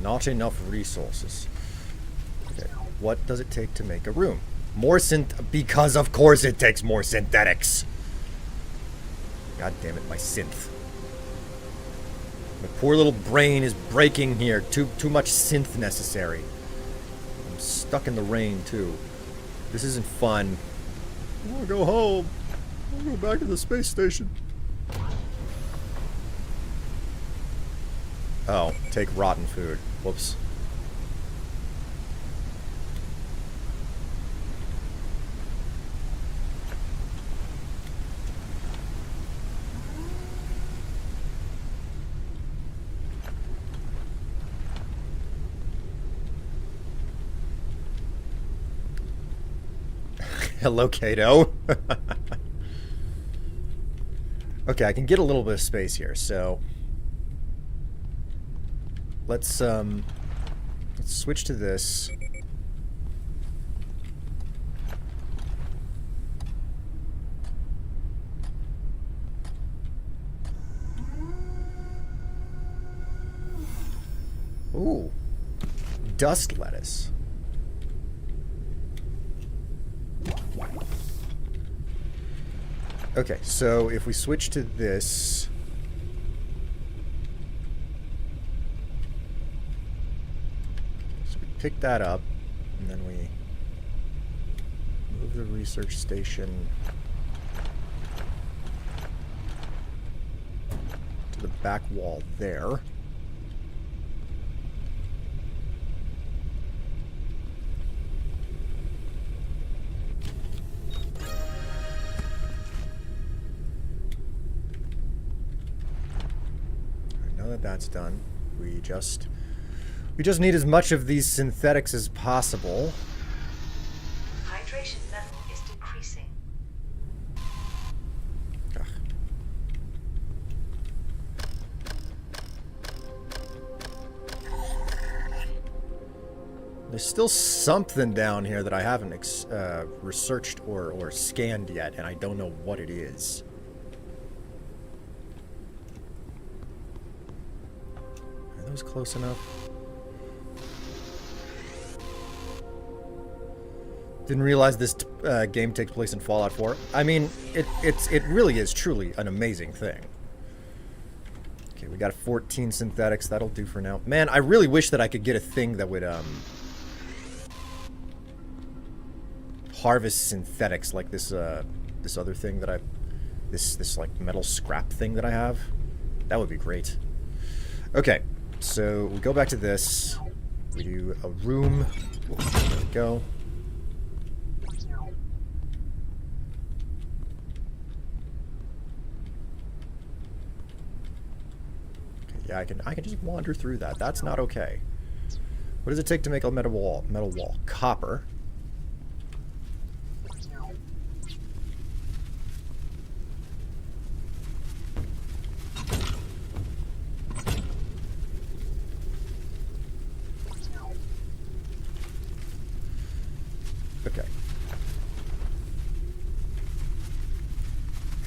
Not enough resources. Okay, what does it take to make a room? More because of course it takes more synthetics. God damn it, my synth. My poor little brain is breaking here. Too much synth necessary. I'm stuck in the rain too. This isn't fun. I want to go home. I want to go back to the space station. Oh, take rotten food. Whoops. Hello, Kato. Okay, I can get a little bit of space here, so let's switch to this. Ooh, dust lettuce. Okay, so if we switch to this, so we pick that up, and then we move the research station to the back wall there. That's done. We just need as much of these synthetics as possible. Hydration level There's still something down here that I haven't researched or scanned yet, and I don't know what it is. Are those close enough? Didn't realize this game takes place in Fallout 4. I mean, it really is truly an amazing thing. Okay, we got 14 synthetics. That'll do for now. Man, I really wish that I could get a thing that would harvest synthetics like this this other thing that this like metal scrap thing that I have. That would be great. Okay, so we go back to this. We do a room. There we go. Yeah, I can just wander through that. That's not okay. What does it take to make a metal wall? Metal wall. Copper. Okay.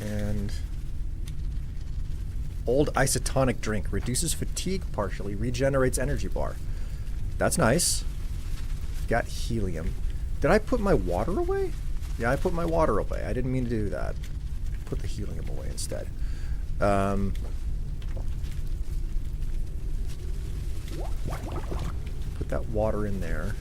And old isotonic drink reduces fatigue partially, regenerates energy bar. That's nice. Got helium. Did I put my water away? Yeah, I put my water away. I didn't mean to do that. Put the helium away instead. Put that water in there.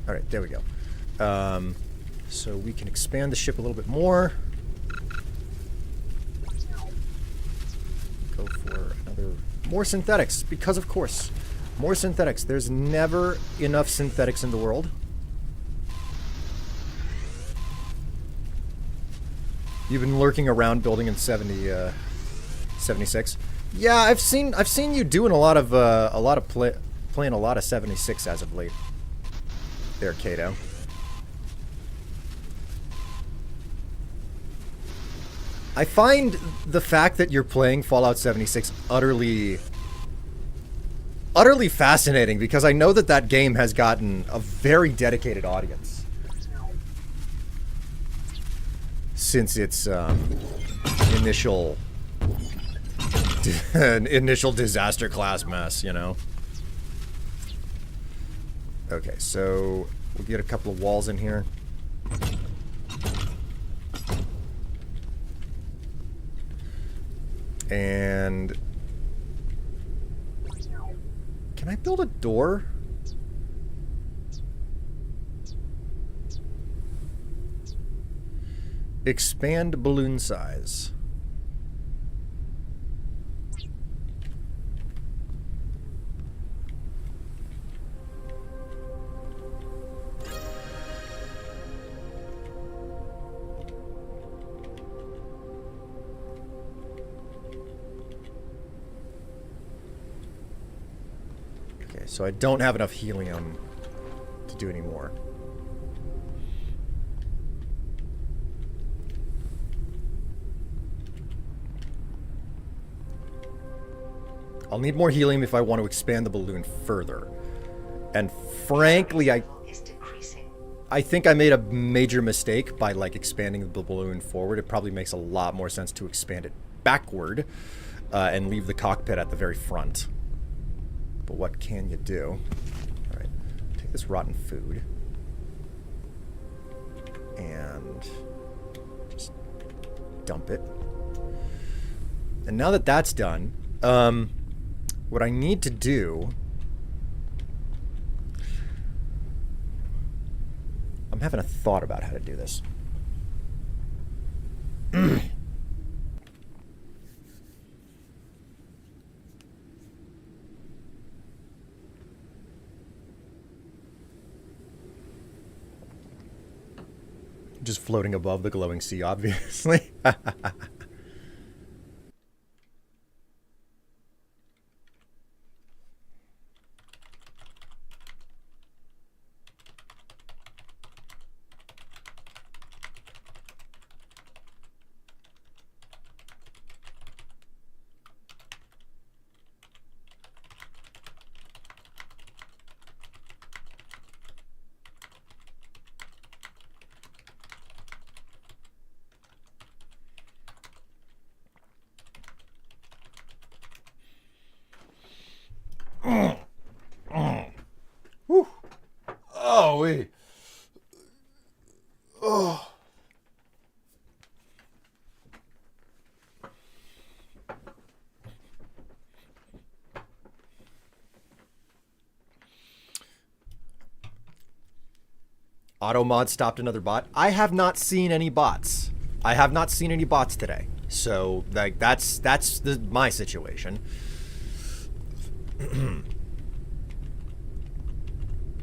All right, there we go. So we can expand the ship a little bit more. Go for more synthetics, because of course, more synthetics. There's never enough synthetics in the world. You've been lurking around building in 76. Yeah, I've seen you doing playing a lot of 76 as of late. There, Kato. I find the fact that you're playing Fallout 76 utterly fascinating, because I know that game has gotten a very dedicated audience since its initial disaster class mess, you know. Okay, so we'll get a couple of walls in here. And can I build a door? Expand balloon size. So I don't have enough helium to do any more. I'll need more helium if I want to expand the balloon further. And frankly, I think I made a major mistake by expanding the balloon forward. It probably makes a lot more sense to expand it backward and leave the cockpit at the very front. But what can you do? All right, take this rotten food and just dump it. And now that that's done, what I need to do... I'm having a thought about how to do this. Just floating above the glowing sea, obviously. Whew. Oh, wait. Oh. Automod stopped another bot. I have not seen any bots. I have not seen any bots today. So, like, that's my situation.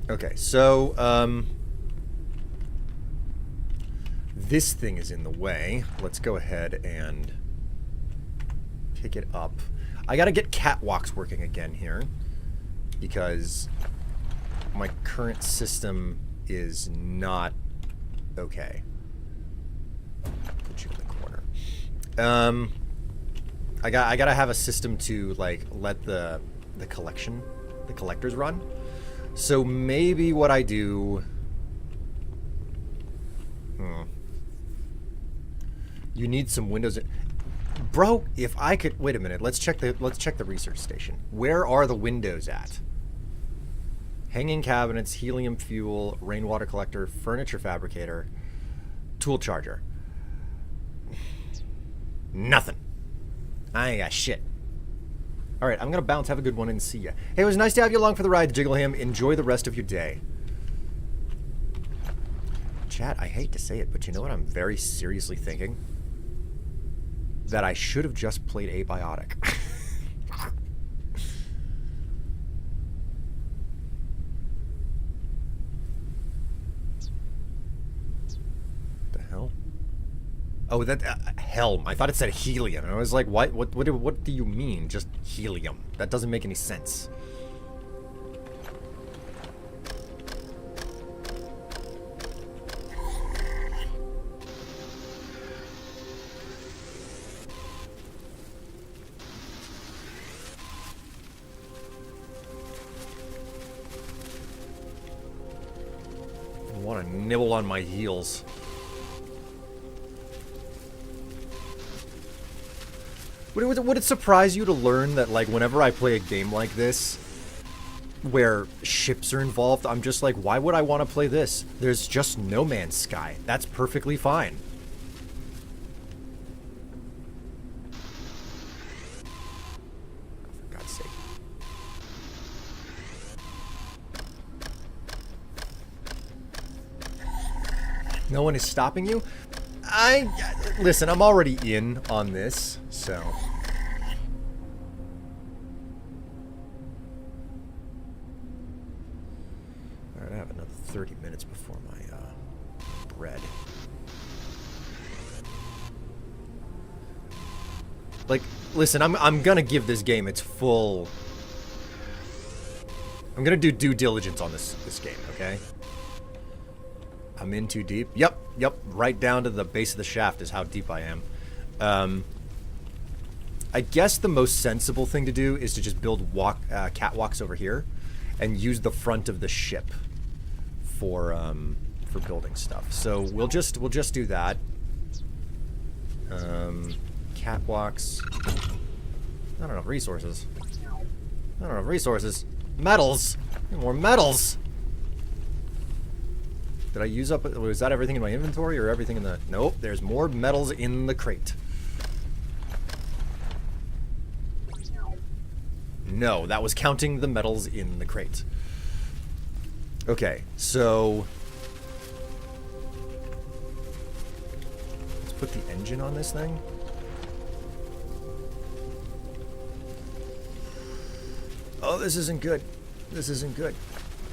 Okay, so, this thing is in the way. Let's go ahead and pick it up. I gotta get catwalks working again here, because my current system is not okay. Put you in the corner. I gotta have a system to, like, let the collectors run. So maybe what I do... You need some windows... Bro, if I could... Wait a minute, let's check the research station. Where are the windows at? Hanging cabinets, helium fuel, rainwater collector, furniture fabricator, tool charger. Nothing. I ain't got shit. Alright, I'm gonna bounce. Have a good one and see ya. Hey, it was nice to have you along for the ride, Jiggleham. Enjoy the rest of your day. Chat, I hate to say it, but you know what I'm very seriously thinking? That I should have just played Abiotic. The hell? Oh, that helm. I thought it said helium. And I was like, what do you mean? Just helium. That doesn't make any sense. I want to nibble on my heels. Would it surprise you to learn that, like, whenever I play a game like this, where ships are involved, I'm just like, why would I want to play this? There's just No Man's Sky. That's perfectly fine. For God's sake. No one is stopping you? Listen, I'm already in on this, so... Alright, I have another 30 minutes before my, bread. Like, listen, I'm gonna give this game its full... I'm gonna do due diligence on this game, okay? I'm in too deep. Yep, right down to the base of the shaft is how deep I am. I guess the most sensible thing to do is to just build catwalks over here and use the front of the ship for building stuff. So we'll just do that. Catwalks. I don't know, resources. Metals. More metals. Did I use up... Was that everything in my inventory or everything in the... Nope, there's more metals in the crate. No, that was counting the metals in the crate. Okay, so... Let's put the engine on this thing. Oh, this isn't good. This isn't good.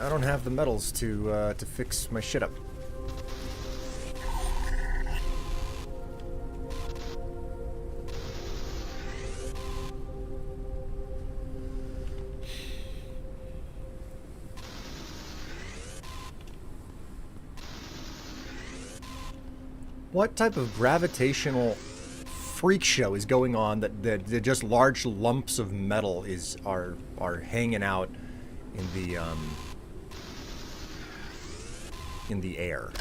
I don't have the metals to fix my shit up. What type of gravitational freak show is going on that just large lumps of metal are hanging out in the air?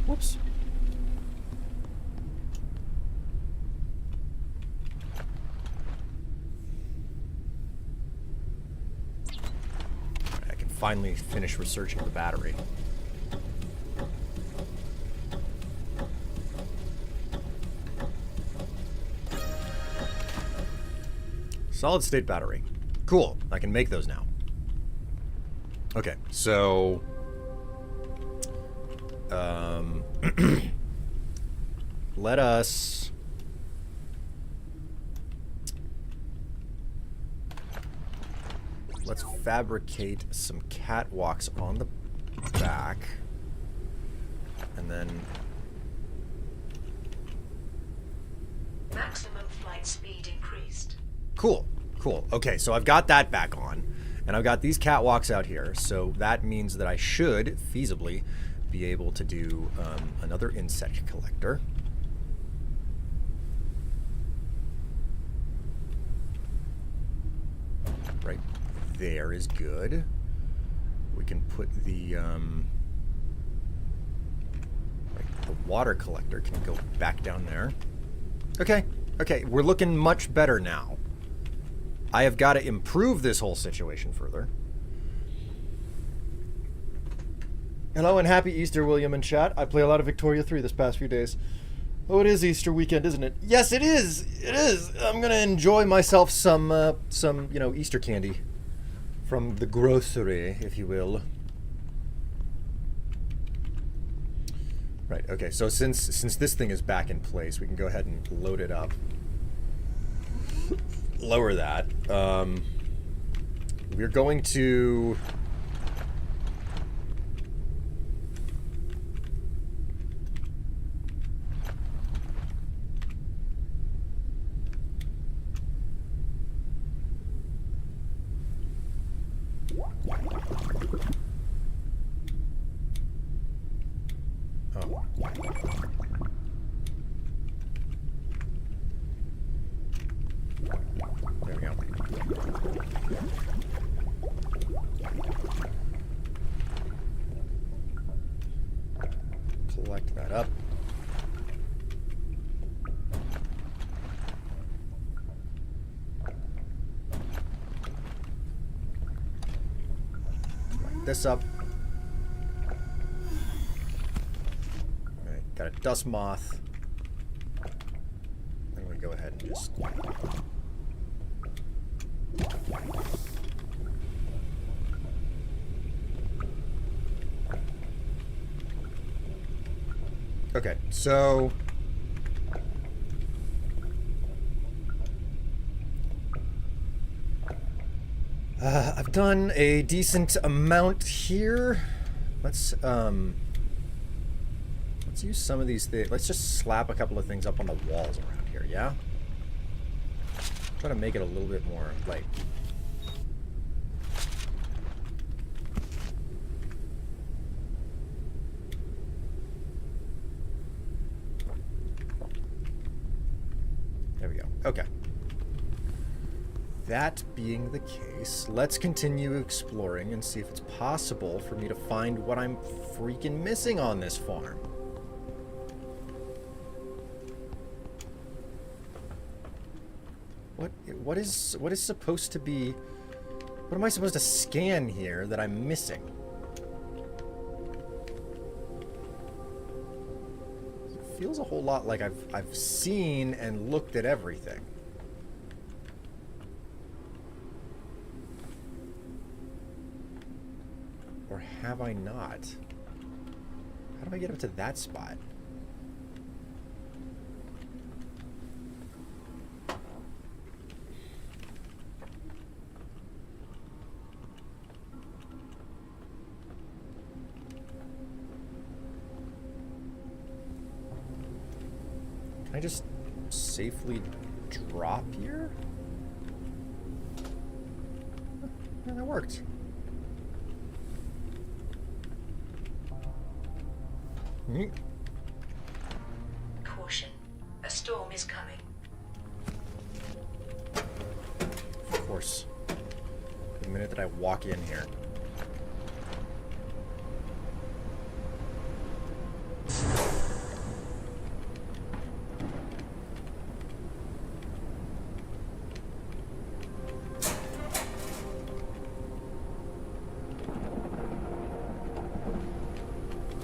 Whoops. I can finally finish researching the battery. Solid state battery. Cool. I can make those now. Okay, so let us let's fabricate some catwalks on the back, and then Maximum flight speed increased. cool. Okay, so I've got that back on, and I've got these catwalks out here, so that means that I should feasibly be able to do another insect collector. Right there is good. We can put the water collector can go back down there. Okay, we're looking much better now. I have got to improve this whole situation further. Hello and happy Easter, William and chat. I play a lot of Victoria 3 this past few days. Oh, it is Easter weekend, isn't it? Yes, it is. It is. I'm gonna enjoy myself some Easter candy from the grocery, if you will. Right. Okay. So since this thing is back in place, we can go ahead and load it up. Lower that. We're going to. There we go. Collect that up. Collect this up. Got a dust moth. I'm gonna go ahead and just. Okay, so. I've done a decent amount here. Let's use some of these things. Let's just slap a couple of things up on the walls around here, yeah? Try to make it a little bit more, like... There we go. Okay. That being the case, let's continue exploring and see if it's possible for me to find what I'm freaking missing on this farm. What is supposed to be... What am I supposed to scan here that I'm missing? It feels a whole lot like I've seen and looked at everything. Or have I not? How do I get up to that spot? Can I just safely drop here? Yeah, that worked. Caution. A storm is coming. Of course. The minute that I walk in here.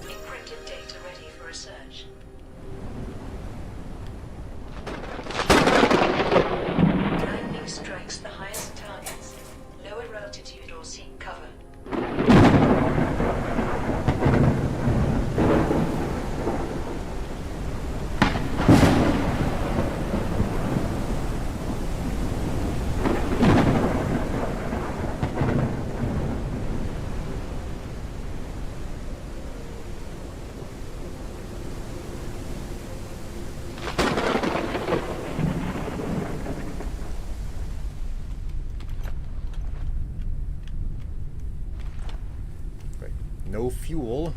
Encrypted data ready for research. Lightning strikes the highest targets. Lower altitude or seek cover. Great. No fuel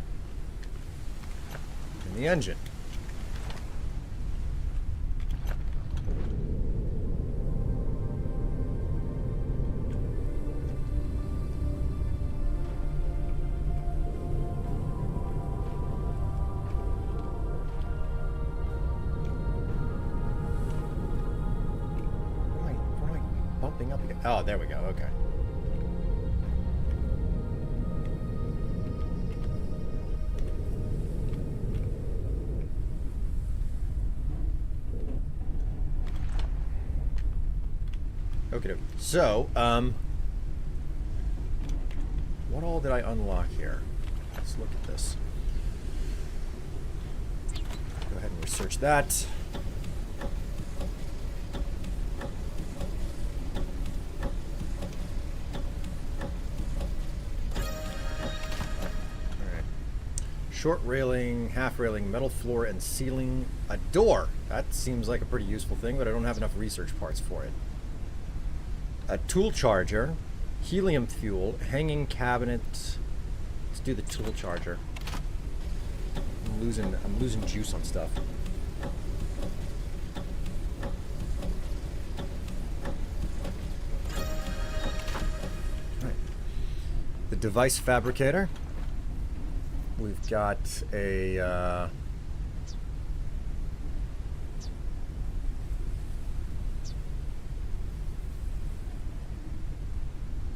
in the engine. What am I bumping up again? Oh, there we go. Okay. Okay. So, what all did I unlock here? Let's look at this. Go ahead and research that. Alright. Short railing, half railing, metal floor and ceiling, a door. That seems like a pretty useful thing, but I don't have enough research parts for it. A tool charger, helium fuel, hanging cabinet. Let's do the tool charger. I'm losing juice on stuff. Right. The device fabricator. We've got a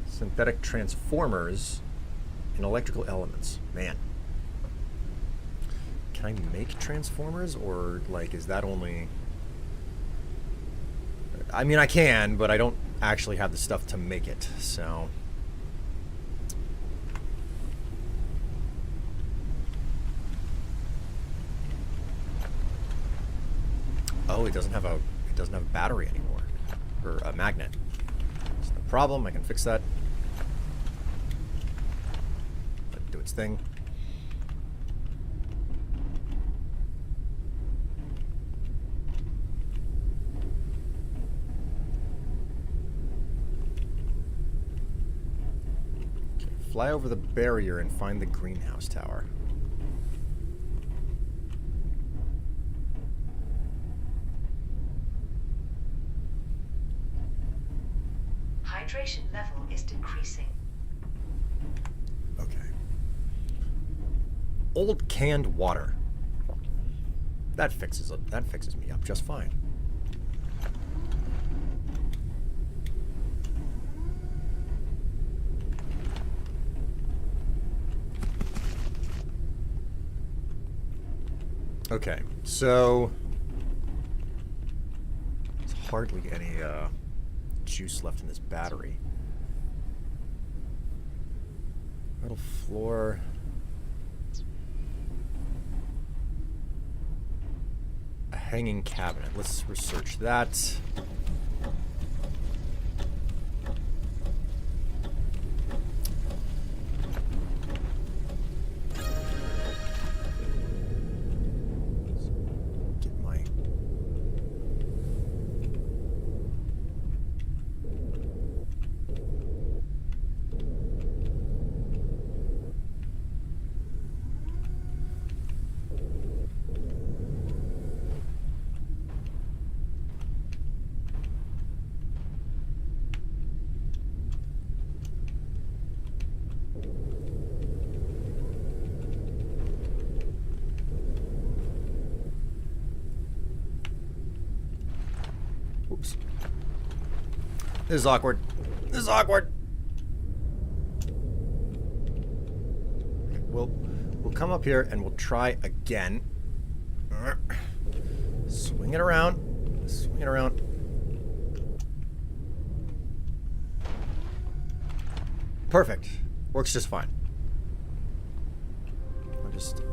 synthetic transformers and electrical elements. Man. Can I make transformers, or like is that only... I mean, I can, but I don't actually have the stuff to make it, so... Oh, it doesn't have a battery anymore, or a magnet. It's no problem. I can fix that. Let it do its thing. Okay, fly over the barrier and find the greenhouse tower. Hydration level is decreasing. Okay. Old canned water. That fixes me up just fine. Okay, so there's hardly any juice left in this battery. Metal floor. A hanging cabinet. Let's research that. Get my Oops. This is awkward. This is awkward. Okay, we'll come up here and we'll try again. Swing it around. Swing it around. Perfect. Works just fine. I'll just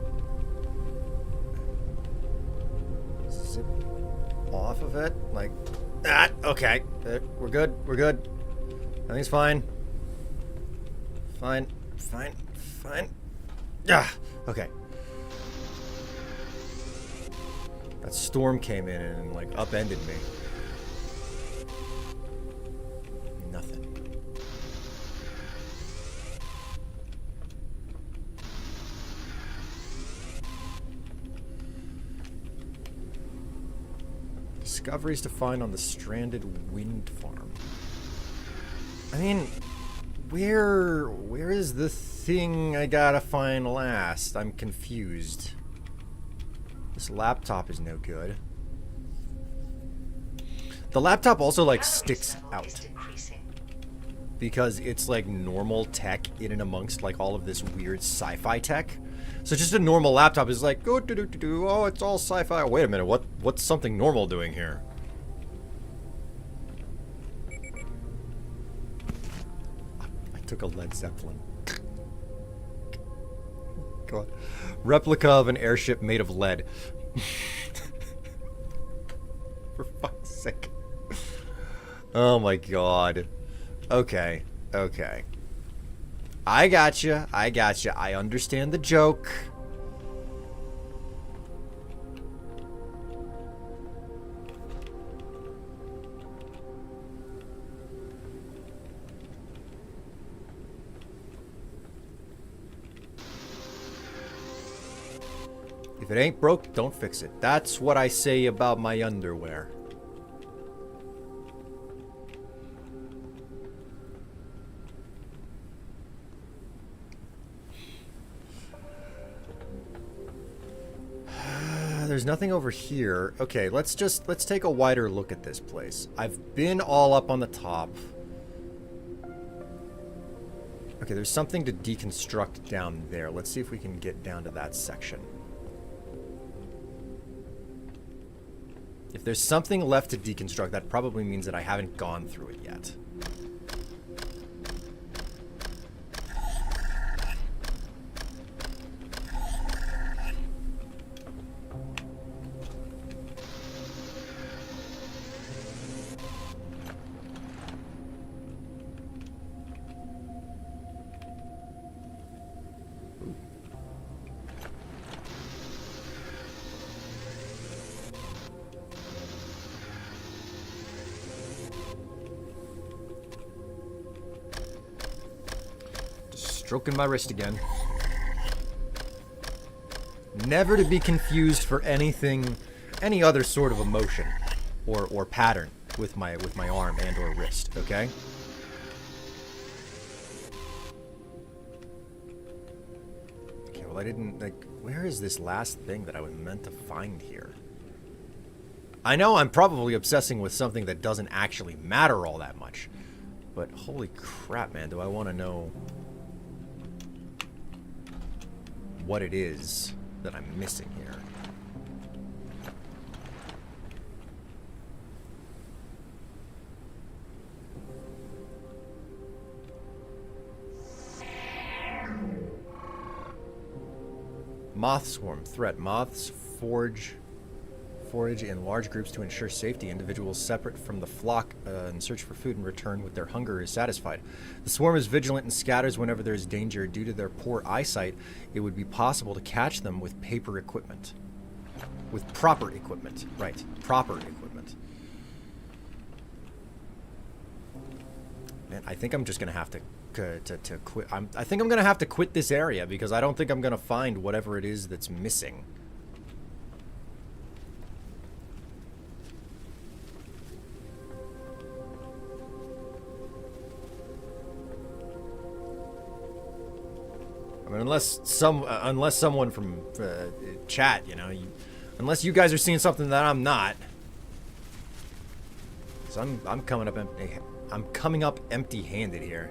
zip off of it like that. Okay. We're good. We're good. Everything's fine. Fine. Fine. Fine. Ah. Okay. That storm came in and like upended me. Nothing. Discoveries to find on the stranded wind farm. I mean, where is the thing I gotta find last? I'm confused. This laptop is no good. The laptop also like sticks out because it's like normal tech in and amongst like all of this weird sci-fi tech. So just a normal laptop is like, oh, oh, it's all sci-fi. Wait a minute, what's something normal doing here? I took a Led Zeppelin. Go on. Replica of an airship made of lead. For fuck's sake. Oh my god. Okay, okay. I gotcha. I gotcha. I understand the joke. If it ain't broke, don't fix it. That's what I say about my underwear. There's nothing over here. Okay, let's take a wider look at this place. I've been all up on the top. Okay, there's something to deconstruct down there. Let's see if we can get down to that section. If there's something left to deconstruct, that probably means that I haven't gone through it yet. Stroking my wrist again. Never to be confused for anything, any other sort of emotion or pattern with my arm and or wrist, okay? Okay, well I didn't, like, where is this last thing that I was meant to find here? I know I'm probably obsessing with something that doesn't actually matter all that much, but holy crap, man, do I want to know what it is that I'm missing here. Moth swarm threat. Moths forage in large groups to ensure safety. Individuals separate from the flock and search for food and return with their hunger is satisfied. The swarm is vigilant and scatters whenever there is danger. Due to their poor eyesight, it would be possible to catch them with paper equipment. With proper equipment. Right. Proper equipment. Man, I think I'm just going to have to quit. I think I'm going to have to quit this area because I don't think I'm going to find whatever it is that's missing. I mean, unless someone from chat, you know, unless you guys are seeing something that I'm not. Because I'm coming up empty. I'm coming up empty-handed here.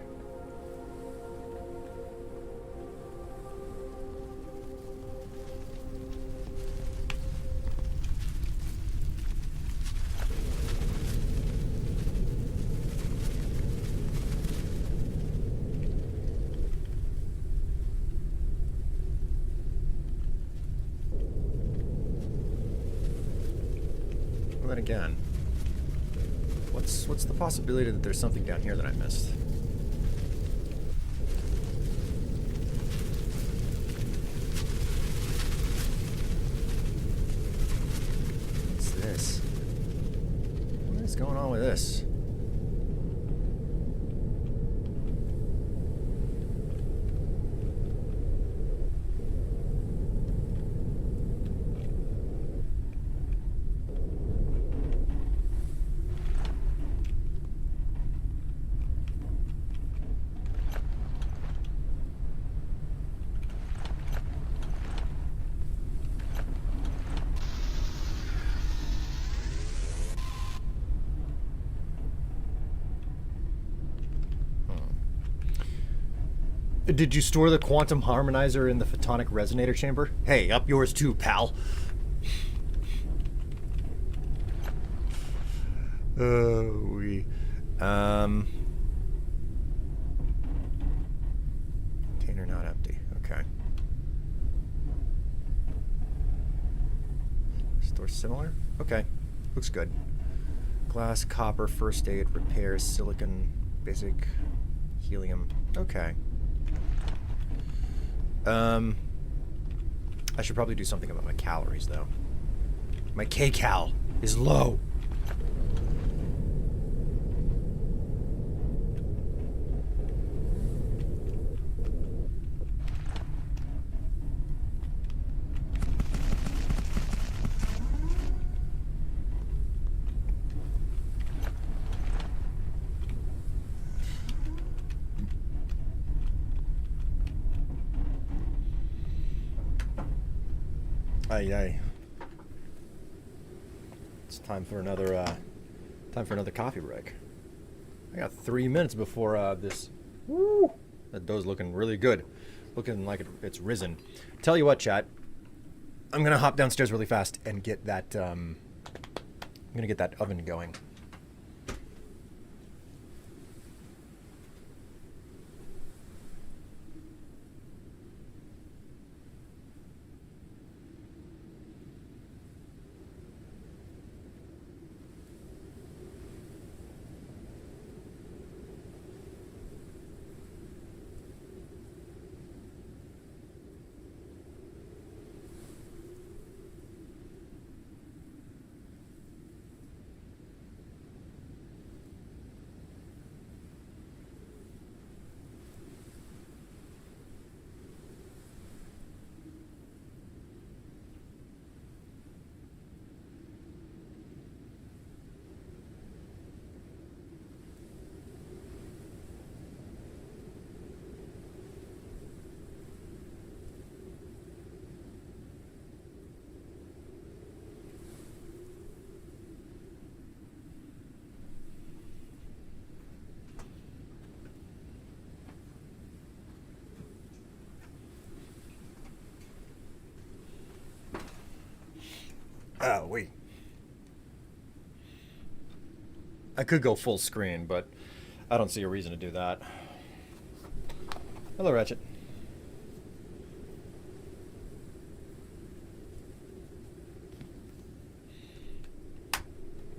Well, then again, what's the possibility that there's something down here that I missed? What's this? What is going on with this? Did you store the quantum harmonizer in the photonic resonator chamber? Hey, up yours too, pal. Container not empty. Okay. Store similar? Okay. Looks good. Glass, copper, first aid, repairs, silicon, basic, helium. Okay. I should probably do something about my calories, though. My K-cal is low. Aye. It's time for another coffee break. I got 3 minutes before this. Woo! That dough's looking really good, looking like it's risen. Tell you what, chat. I'm gonna hop downstairs really fast and get that. I'm gonna get that oven going. Oh, wait. I could go full screen, but I don't see a reason to do that. Hello, Ratchet.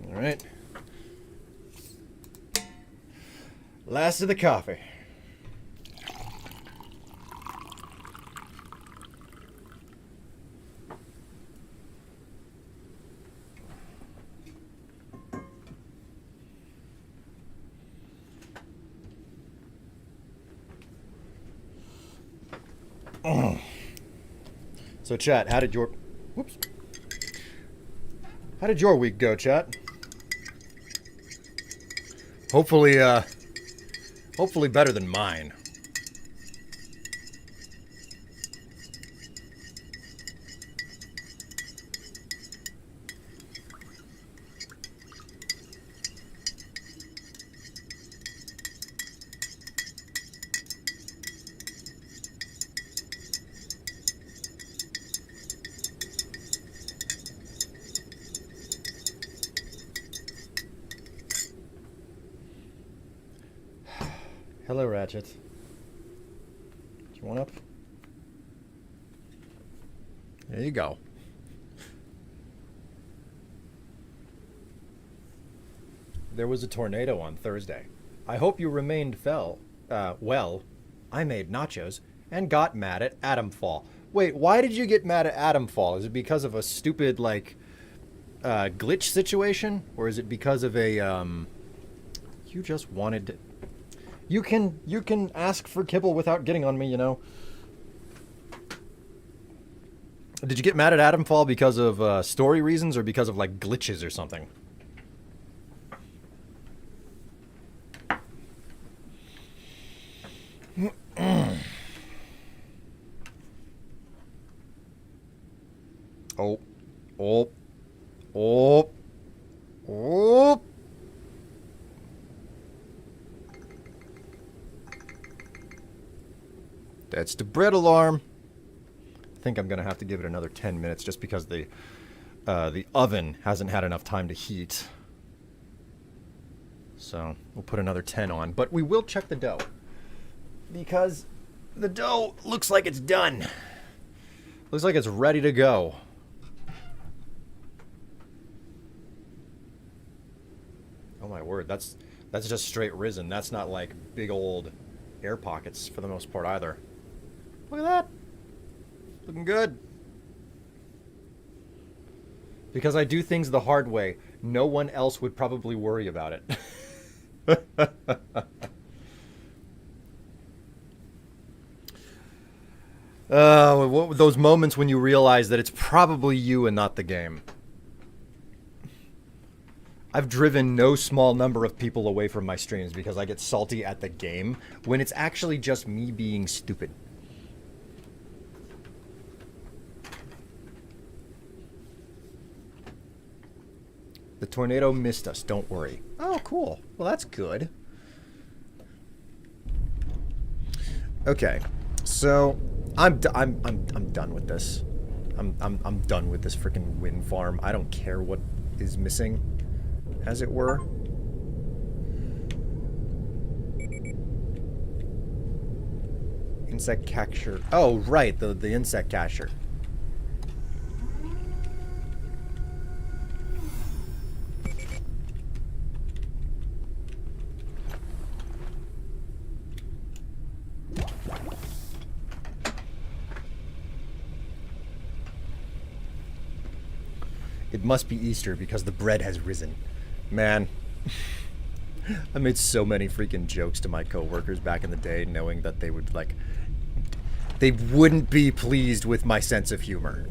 All right. Last of the coffee. So, chat, how did your week go, chat? Hopefully better than mine. Hello, Ratchet. Do you want up? There you go. There was a tornado on Thursday. I hope you remained well. I made nachos and got mad at Atomfall. Wait, why did you get mad at Atomfall? Is it because of a stupid, like, glitch situation? Or is it because of a, you just wanted to... You can ask for kibble without getting on me, you know? Did you get mad at Atomfall because of, story reasons or because of, like, glitches or something? Oh. Oh. Oh. Oh. That's the bread alarm. I think I'm going to have to give it another 10 minutes just because the oven hasn't had enough time to heat. So we'll put another 10 on. But we will check the dough. Because the dough looks like it's done. Looks like it's ready to go. Oh my word, that's just straight risen. That's not like big old air pockets for the most part either. Look at that. Looking good. Because I do things the hard way, no one else would probably worry about it. Those moments when you realize that it's probably you and not the game. I've driven no small number of people away from my streams because I get salty at the game when it's actually just me being stupid. The tornado missed us, don't worry. Oh, cool. Well, that's good. Okay. So, I'm done with this. I'm done with this freaking wind farm. I don't care what is missing, as it were. Insect catcher. Oh, right, the insect catcher. It must be Easter because the bread has risen. Man, I made so many freaking jokes to my coworkers back in the day knowing that they would, like, they wouldn't be pleased with my sense of humor.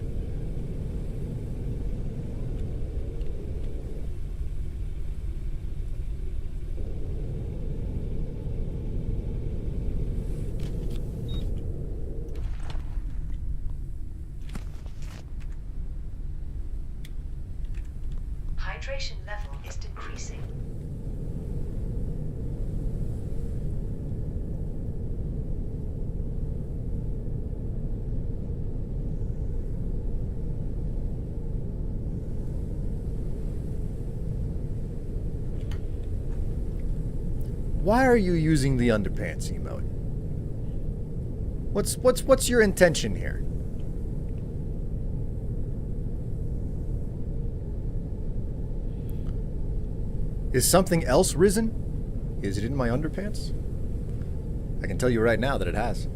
Hydration level is decreasing. Why are you using the underpants emote? What's your intention here? Is something else risen? Is it in my underpants? I can tell you right now that it has.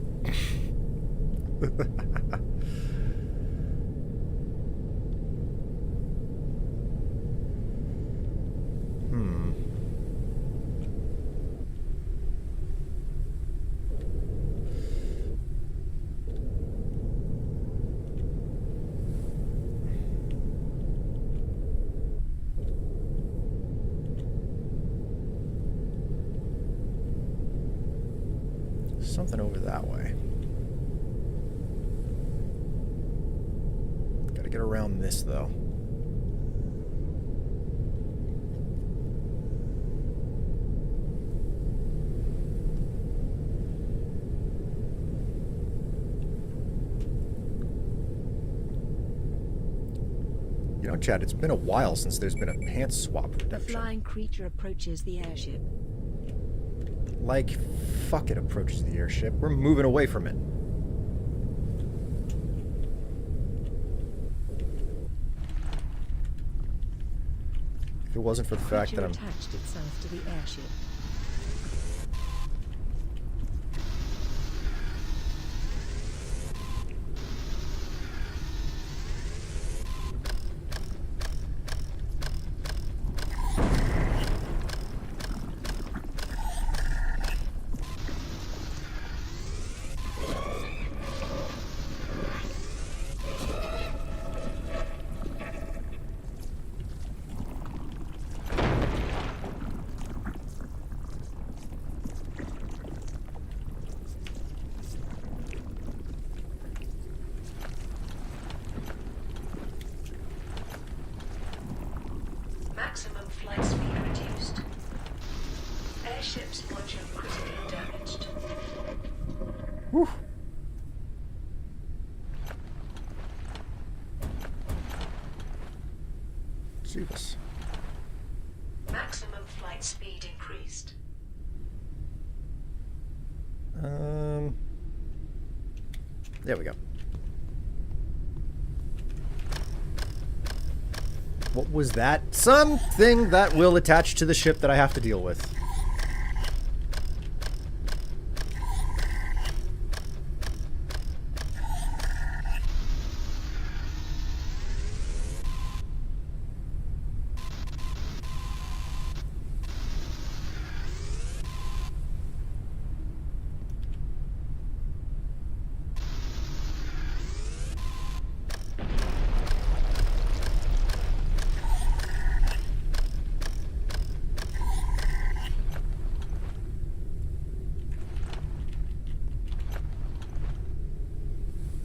Something over that way. Gotta get around this, though. You know, Chad, it's been a while since there's been a pants swap The redemption. flying creature approaches the airship. like, fuck it approaches the airship. We're moving away from it. If it wasn't for the fact that I'm... attached itself to the airship. Maximum flight speed reduced. Airship's module critically damaged. Whew. See this. Maximum flight speed increased. There we go. What was that? Something that will attach to the ship that I have to deal with.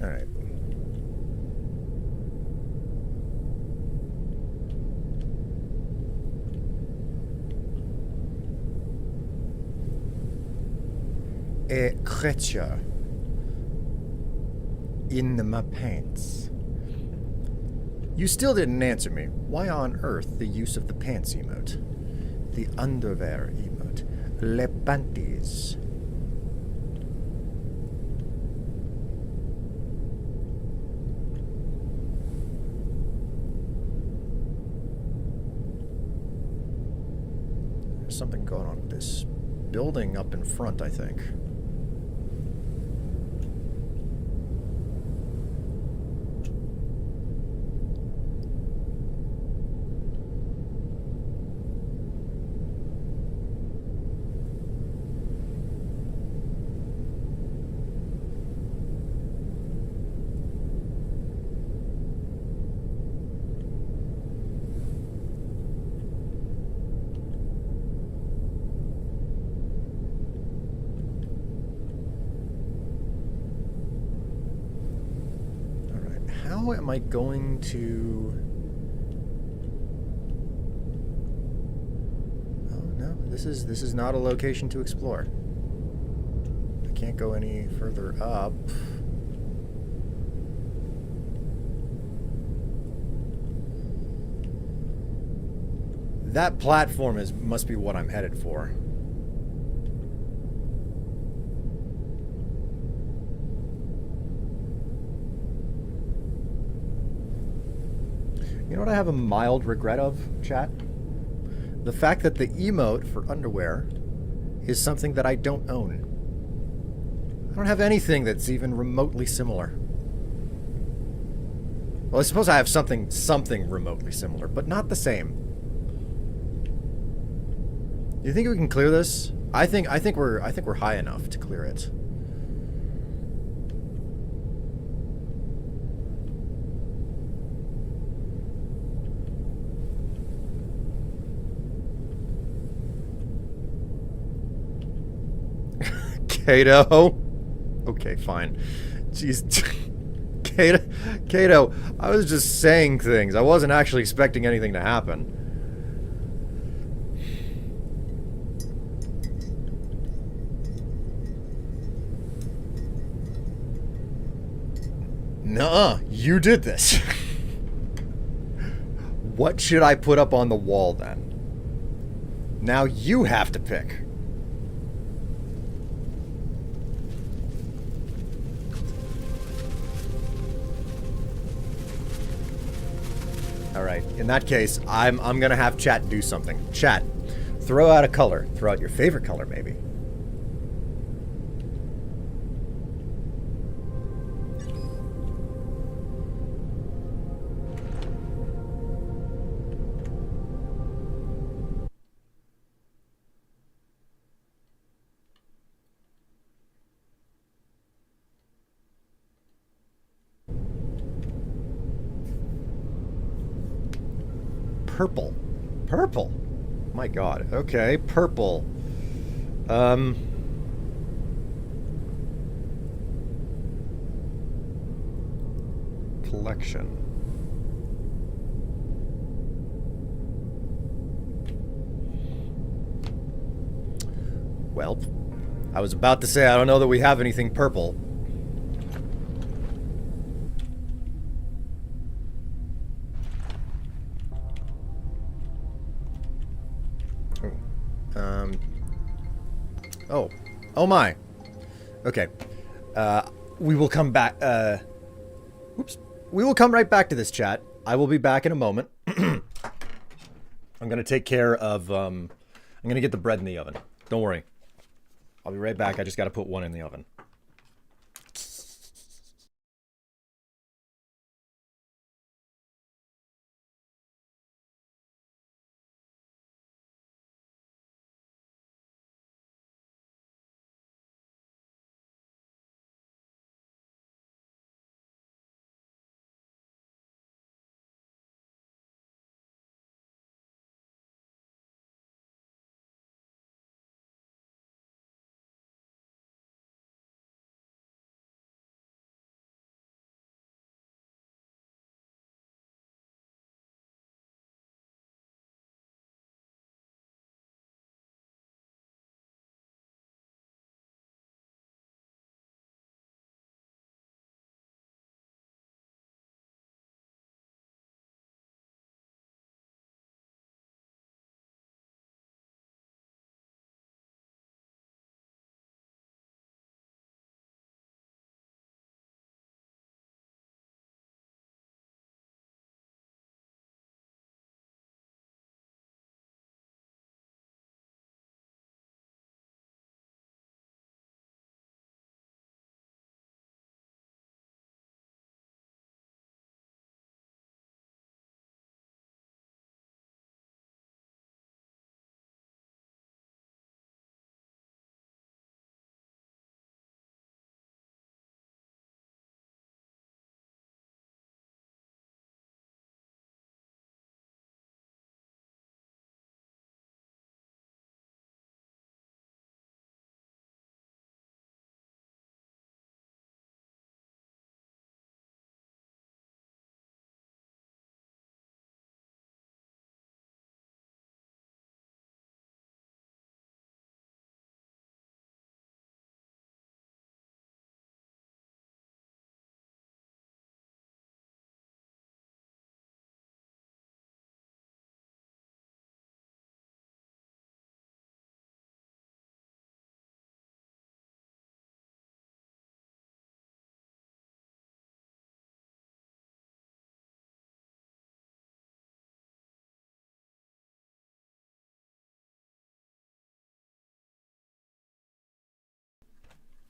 All right. A creature in my pants. You still didn't answer me. Why on earth the use of the pants emote? The underwear emote. Le panties. There's something going on with this building up in front, I think. How am I going to... Oh no, this is not a location to explore. I can't go any further up. That platform must be what I'm headed for. You know what I have a mild regret of, chat? The fact that the emote for underwear is something that I don't own. I don't have anything that's even remotely similar. Well, I suppose I have something remotely similar, but not the same. You think we can clear this? I think we're high enough to clear it. Kato. Okay, fine. Jeez. Kato, I was just saying things. I wasn't actually expecting anything to happen. Nuh-uh, you did this. What should I put up on the wall then? Now you have to pick. All right. In that case, I'm gonna have chat do something. Chat, throw out a color. Throw out your favorite color, maybe. Purple. Purple. My God. Okay, purple. Collection. Well, I was about to say I don't know that we have anything purple. Oh. Oh my. Okay. We will come back. Oops. We will come right back to this, chat. I will be back in a moment. I'm going to take care of, I'm going to get the bread in the oven. Don't worry. I'll be right back. I just got to put one in the oven.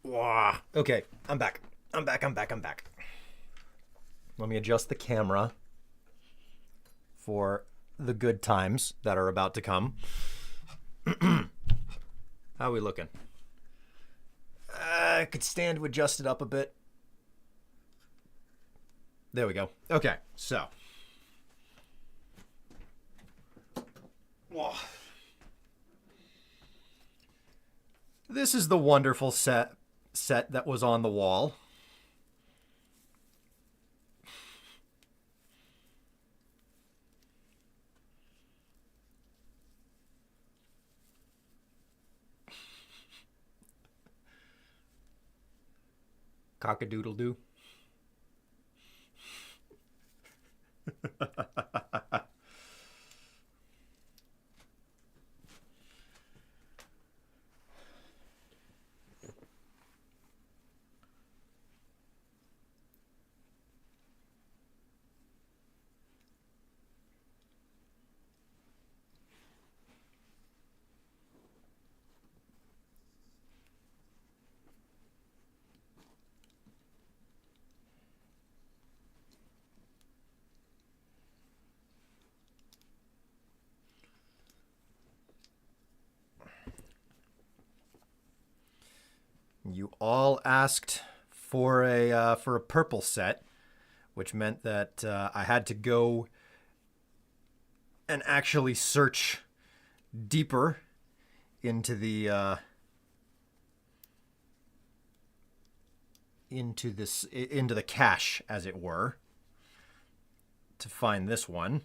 Wah. Okay, I'm back. I'm back. Let me adjust the camera for the good times that are about to come. How are we looking? I could stand to adjust it up a bit. There we go. Okay, so. Whoa. This is the wonderful set that was on the wall. Cock-a-doodle-doo. You all asked for a purple set, which meant that I had to go and actually search deeper into the into the cache, as it were, to find this one.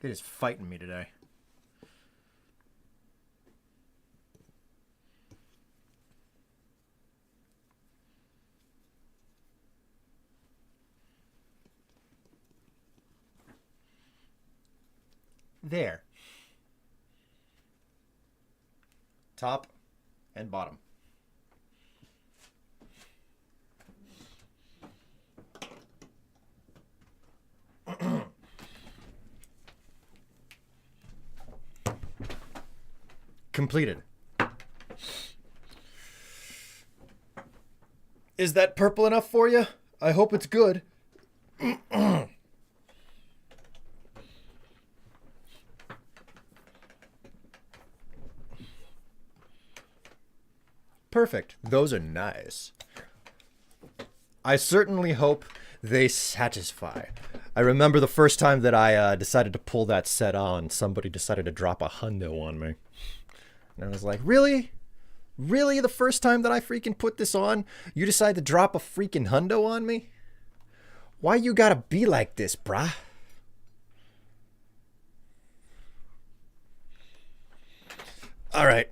It is fighting me today. There. Top and bottom. Completed. Is that purple enough for you? I hope it's good. Perfect. Those are nice. I certainly hope they satisfy. I remember the first time that I decided to pull that set on, somebody decided to drop a hundo on me. And I was like, really? Really? The first time that I freaking put this on, you decide to drop a freaking hundo on me? Why you gotta be like this, brah? All right.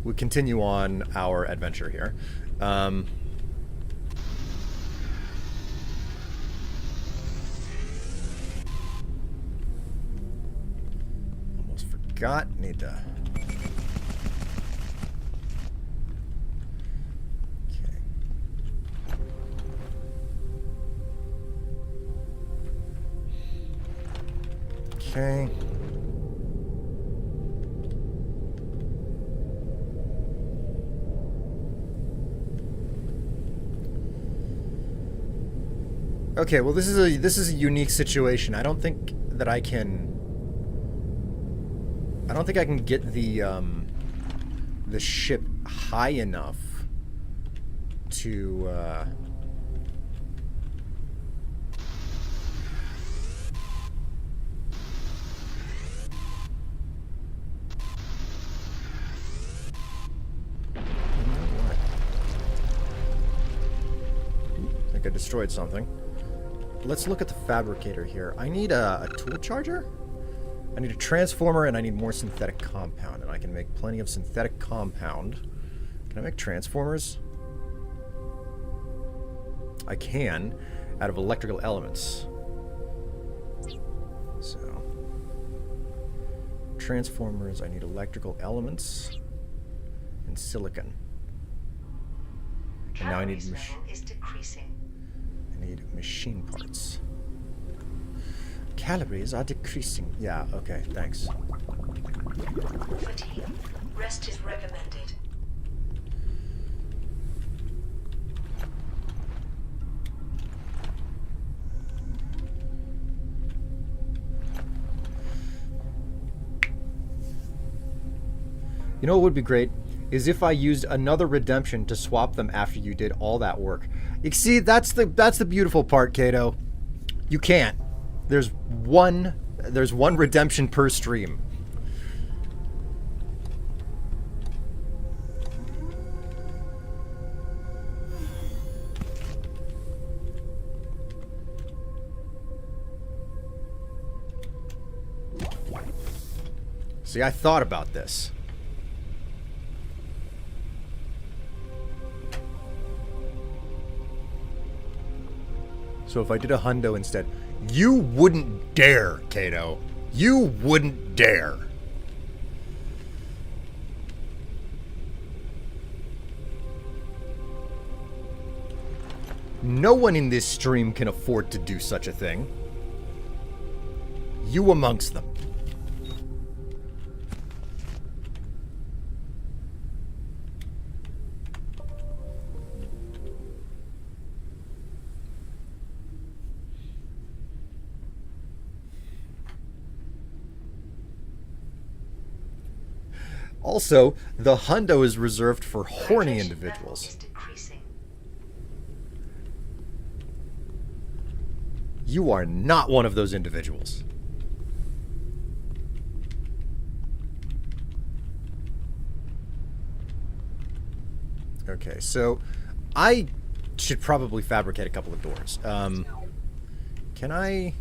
We continue on our adventure here. Almost forgot. Need to... Okay. Okay, well this is a unique situation. I don't think I can get the ship high enough to I destroyed something. Let's look at the fabricator here. I need a tool charger. I need a transformer, and I need more synthetic compound. And I can make plenty of synthetic compound. Can I make transformers? I can, out of electrical elements. So, transformers, I need electrical elements and silicon. And now I need is decreasing. I need machine parts. Calories are decreasing. Yeah, okay, thanks. Fatigue. Rest is recommended. You know what would be great? Is if I used another redemption to swap them after you did all that work. You see, that's the beautiful part, Kato. You can't. There's one redemption per stream. See, I thought about this. So if I did a hundo instead, you wouldn't dare, Kato. You wouldn't dare. No one in this stream can afford to do such a thing. You amongst them. Also, the hundo is reserved for horny Hydration individuals. level is decreasing. You are not one of those individuals. Okay, so I should probably fabricate a couple of doors. Can I?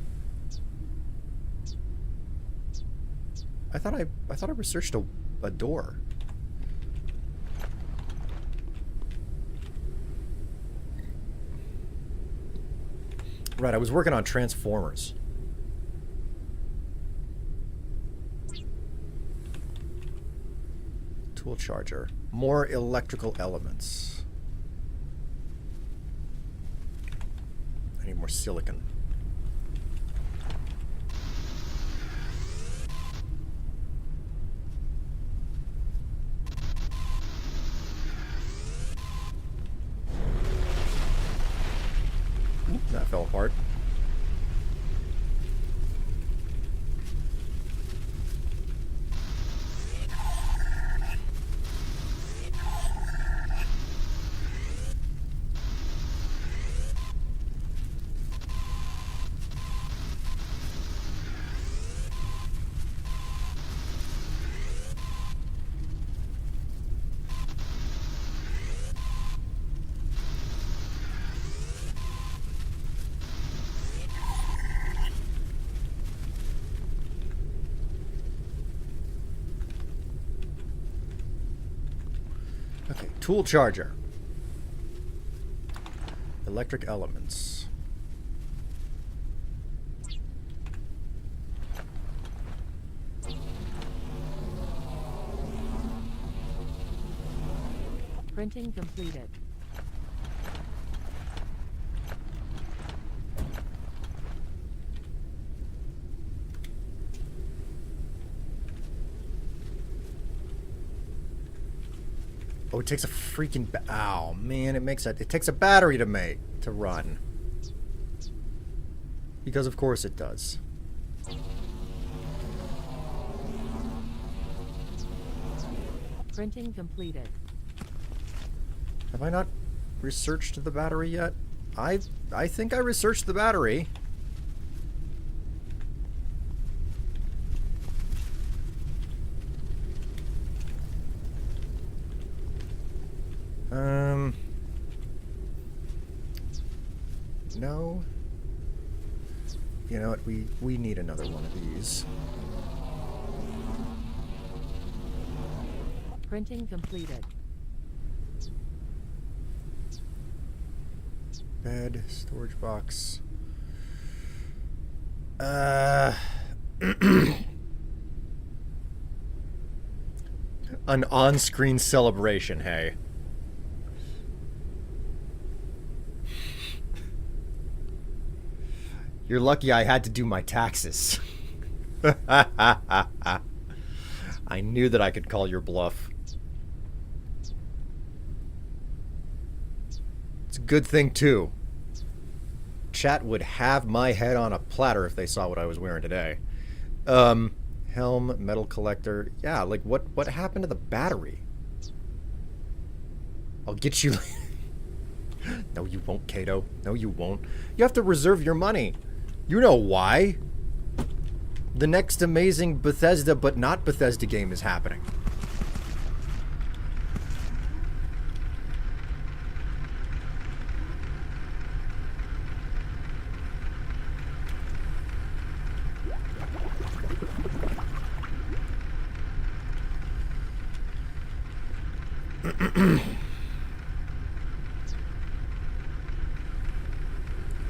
I thought I researched a door. Right, I was working on transformers. Tool charger. More electrical elements. I need more silicon. That fell apart. Okay, tool charger. Electric elements. Printing completed. Oh, it takes a freaking ow, man, it takes a battery to run. Because of course it does. Printing completed. Have I not researched the battery yet? I think I researched the battery. No. You know what? We need another one of these. Printing completed. Bed, storage box. An on-screen celebration, hey. You're lucky I had to do my taxes. I knew that I could call your bluff. It's a good thing, too. Chat would have my head on a platter if they saw what I was wearing today. Helm, metal collector. Yeah, like, what happened to the battery? I'll get you... No, you won't, Kato. No, you won't. You have to reserve your money. You know why. The next amazing Bethesda but not Bethesda game is happening.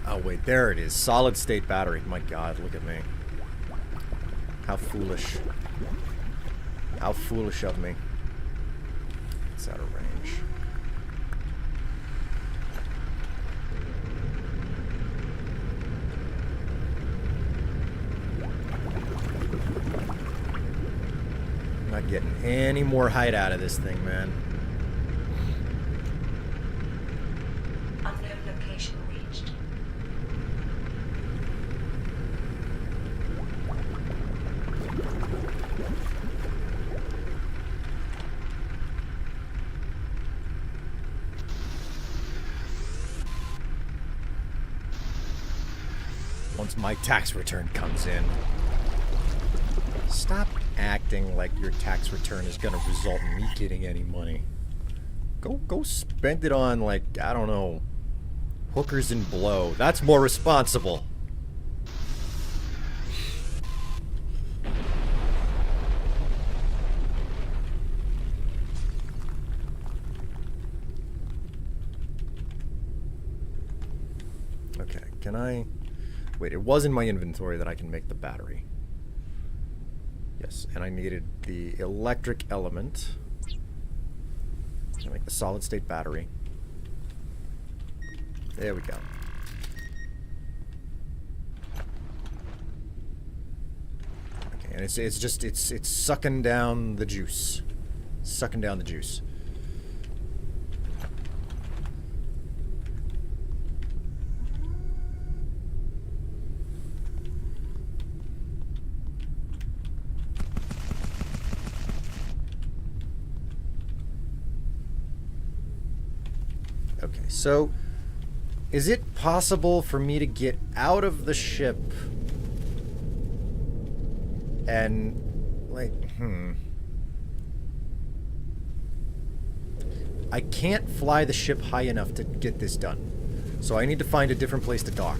Oh wait, there it is. Solid state battery. My god, look at me. How foolish. How foolish of me. It's out of range. not getting any more height out of this thing, man. Unknown location reached. Once my tax return comes in. Stop acting like your tax return is gonna result in me getting any money. Go spend it on, like, I don't know, hookers and blow. That's more responsible. Okay, can I... Wait, it was in my inventory that I can make the battery. Yes, and I needed the electric element to make the solid state battery. There we go. Okay, and it's sucking down the juice. Sucking down the juice. Okay, so is it possible for me to get out of the ship and, like, I can't fly the ship high enough to get this done. So I need to find a different place to dock.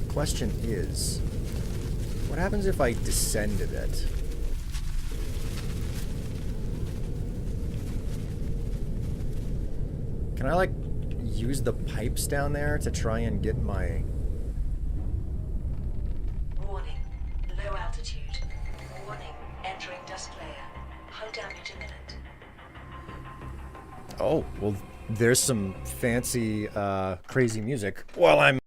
The question is, what happens if I descend a bit? Can I, like, use the pipes down there to try and get my... Warning. Low altitude. Warning. Entering dust layer. High damage imminent. Oh, well, there's some fancy, crazy music while I'm...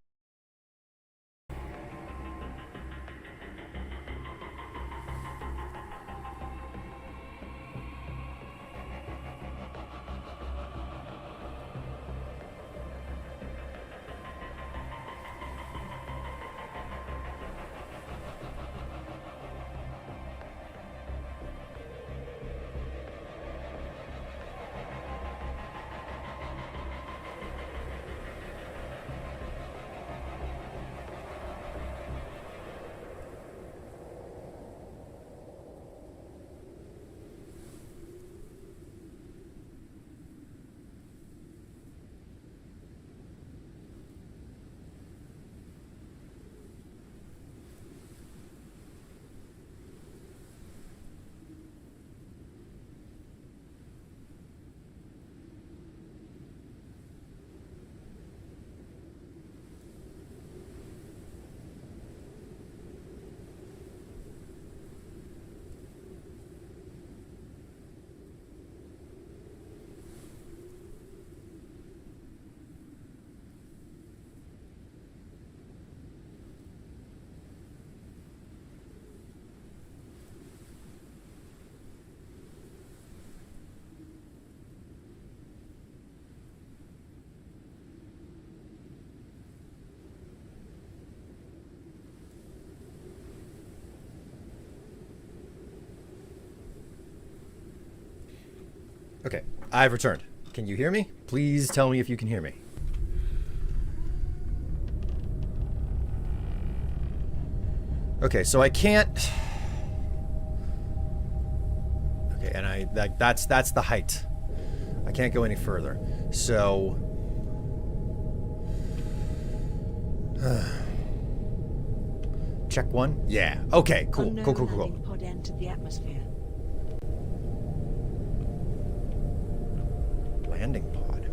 Okay, I've returned. Can you hear me? Please tell me if you can hear me. Okay, so I can't... Okay, and that's the height. I can't go any further. So... Check one? Yeah. Okay, cool. Cool. Landing pod entered the atmosphere. Landing pod.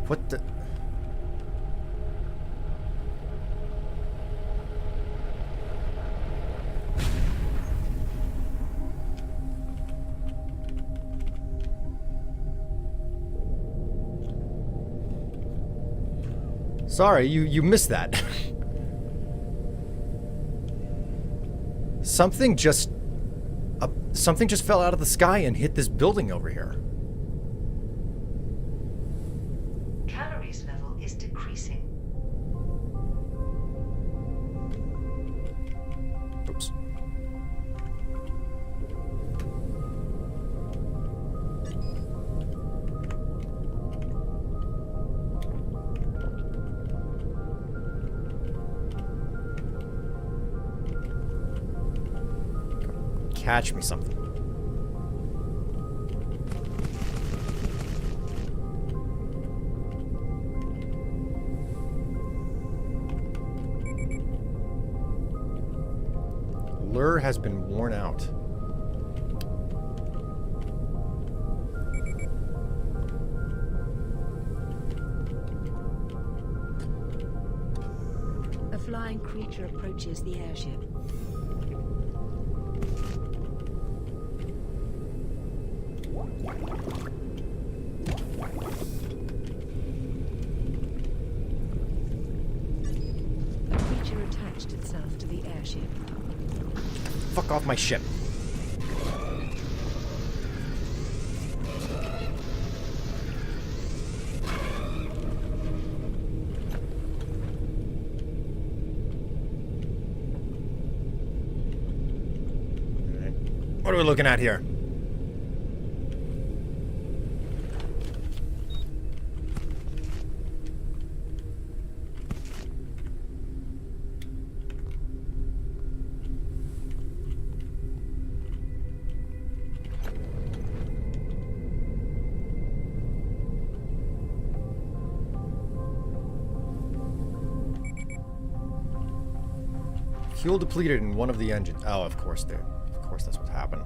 What the... Sorry, you missed that. Something just fell out of the sky and hit this building over here. Calories level is decreasing. Oops. Catch me something. Lure has been worn out. A flying creature approaches the airship. A creature attached itself to the airship. Fuck off my ship. Alright. What are we looking at here? Fuel depleted in one of the engines. Oh, of course, dude. Of course, that's what happened.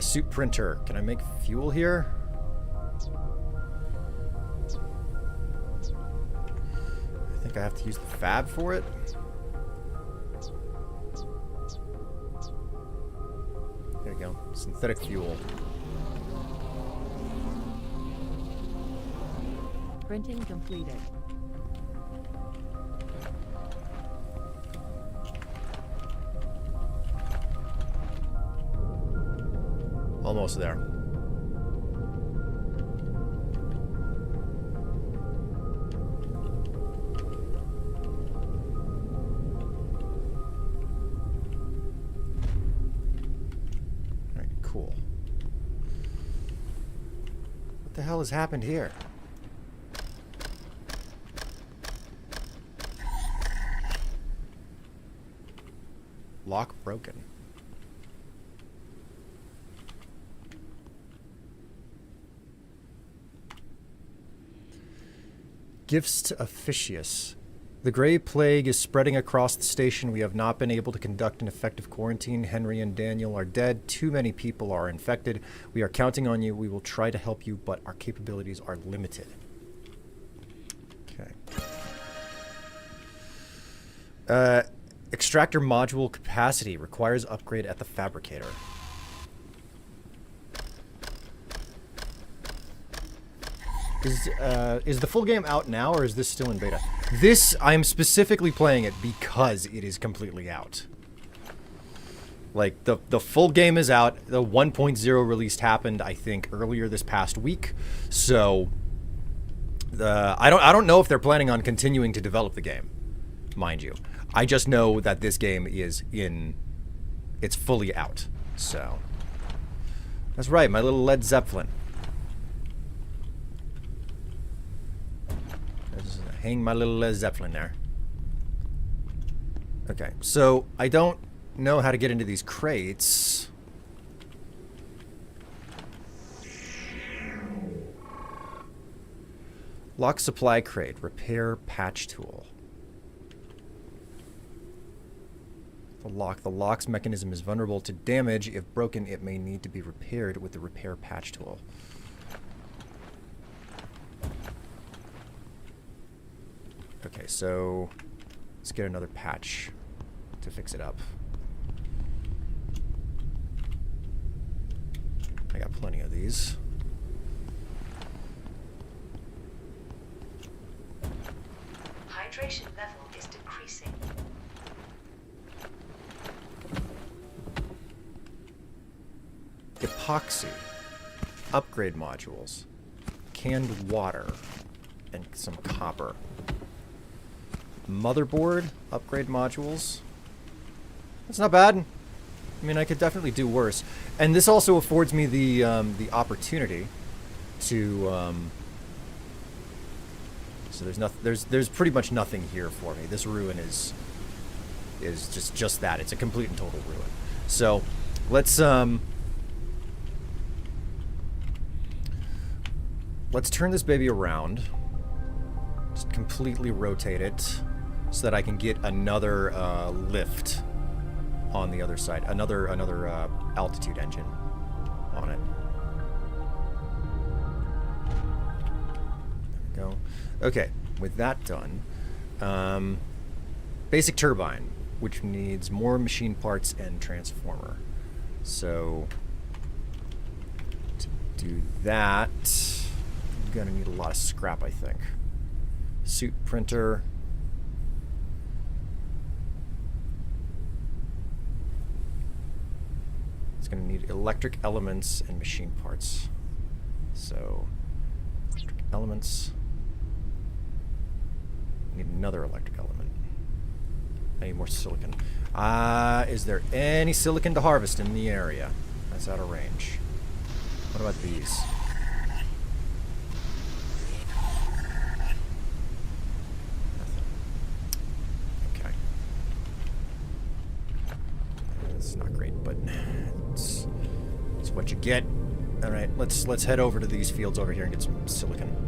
Suit printer. Can I make fuel here? I think I have to use the fab for it. There we go. Synthetic fuel. Printing completed. Almost there. Alright, cool. What the hell has happened here? Lock broken. Gifts to Officius. The Grey Plague is spreading across the station. We have not been able to conduct an effective quarantine. Henry and Daniel are dead. Too many people are infected. We are counting on you. We will try to help you, but our capabilities are limited. Okay. Extractor module capacity requires upgrade at the fabricator. Is the full game out now, or is this still in beta? This, I'm specifically playing it because it is completely out. Like, the full game is out. The 1.0 release happened, I think, earlier this past week. So, I don't know if they're planning on continuing to develop the game, mind you. I just know that this game is it's fully out. So, that's right, my little Led Zeppelin. Just hang my little Led Zeppelin there. Okay, so I don't know how to get into these crates. Lock supply crate, repair patch tool. The lock's mechanism is vulnerable to damage. If broken, it may need to be repaired with the repair patch tool. Okay, so let's get another patch to fix it up. I got plenty of these. hydration level is decreasing. Epoxy. Upgrade modules. Canned water. And some copper. Motherboard. Upgrade modules. That's not bad. I mean, I could definitely do worse. And this also affords me the opportunity to... so there's pretty much nothing here for me. This ruin is just that. It's a complete and total ruin. So let's turn this baby around. Just completely rotate it so that I can get another lift on the other side. Another altitude engine on it. There we go. Okay, with that done, basic turbine, which needs more machine parts and transformer. So to do that, I'm gonna need a lot of scrap, I think. Suit printer. It's gonna need electric elements and machine parts. So electric elements. Need another electric element. I need more silicon. Is there any silicon to harvest in the area? That's out of range. What about these? Nothing. Okay. It's not great, but it's what you get. All right, let's head over to these fields over here and get some silicon.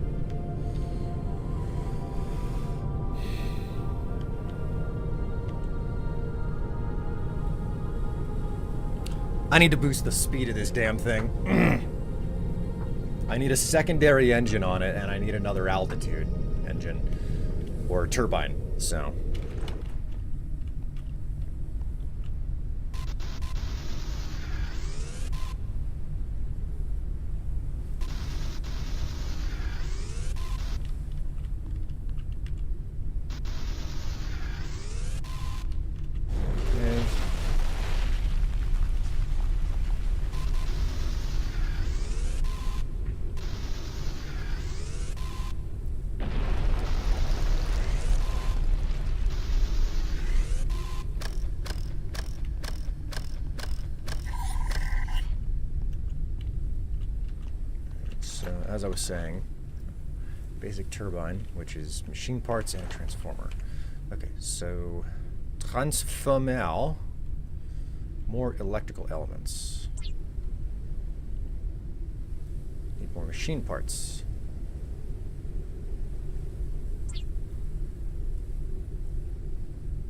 I need to boost the speed of this damn thing. I need a secondary engine on it, and I need another altitude engine. Or turbine, so. Okay. So, as I was saying, basic turbine, which is machine parts and a transformer. Okay, so transformer, more electrical elements. Need more machine parts.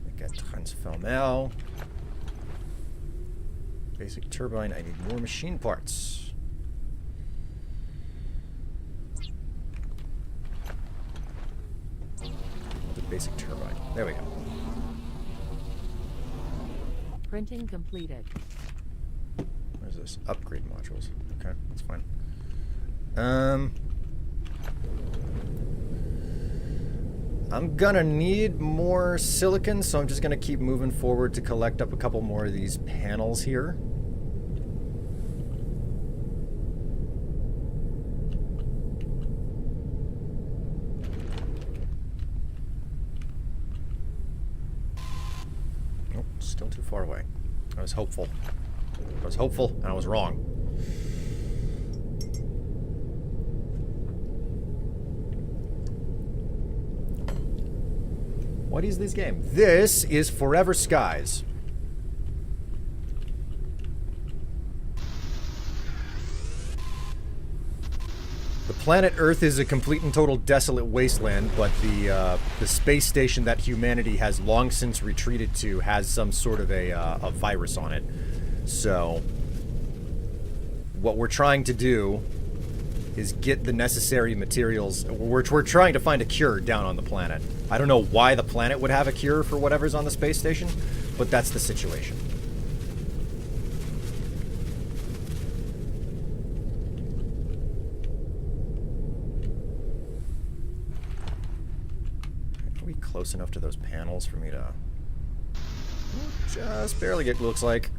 Make a transformer. Basic turbine, I need more machine parts. Basic turbine. There we go. Printing completed. Where's this? Upgrade modules. Okay, that's fine. I'm gonna need more silicon, so I'm just gonna keep moving forward to collect up a couple more of these panels here. Nope, still too far away. I was hopeful. I was hopeful, and I was wrong. What is this game? This is Forever Skies. The planet Earth is a complete and total desolate wasteland, but the space station that humanity has long since retreated to has some sort of a virus on it. So, what we're trying to do is get the necessary materials. We're trying to find a cure down on the planet. I don't know why the planet would have a cure for whatever's on the space station, but that's the situation. Are we close enough to those panels for me to just barely get, looks like.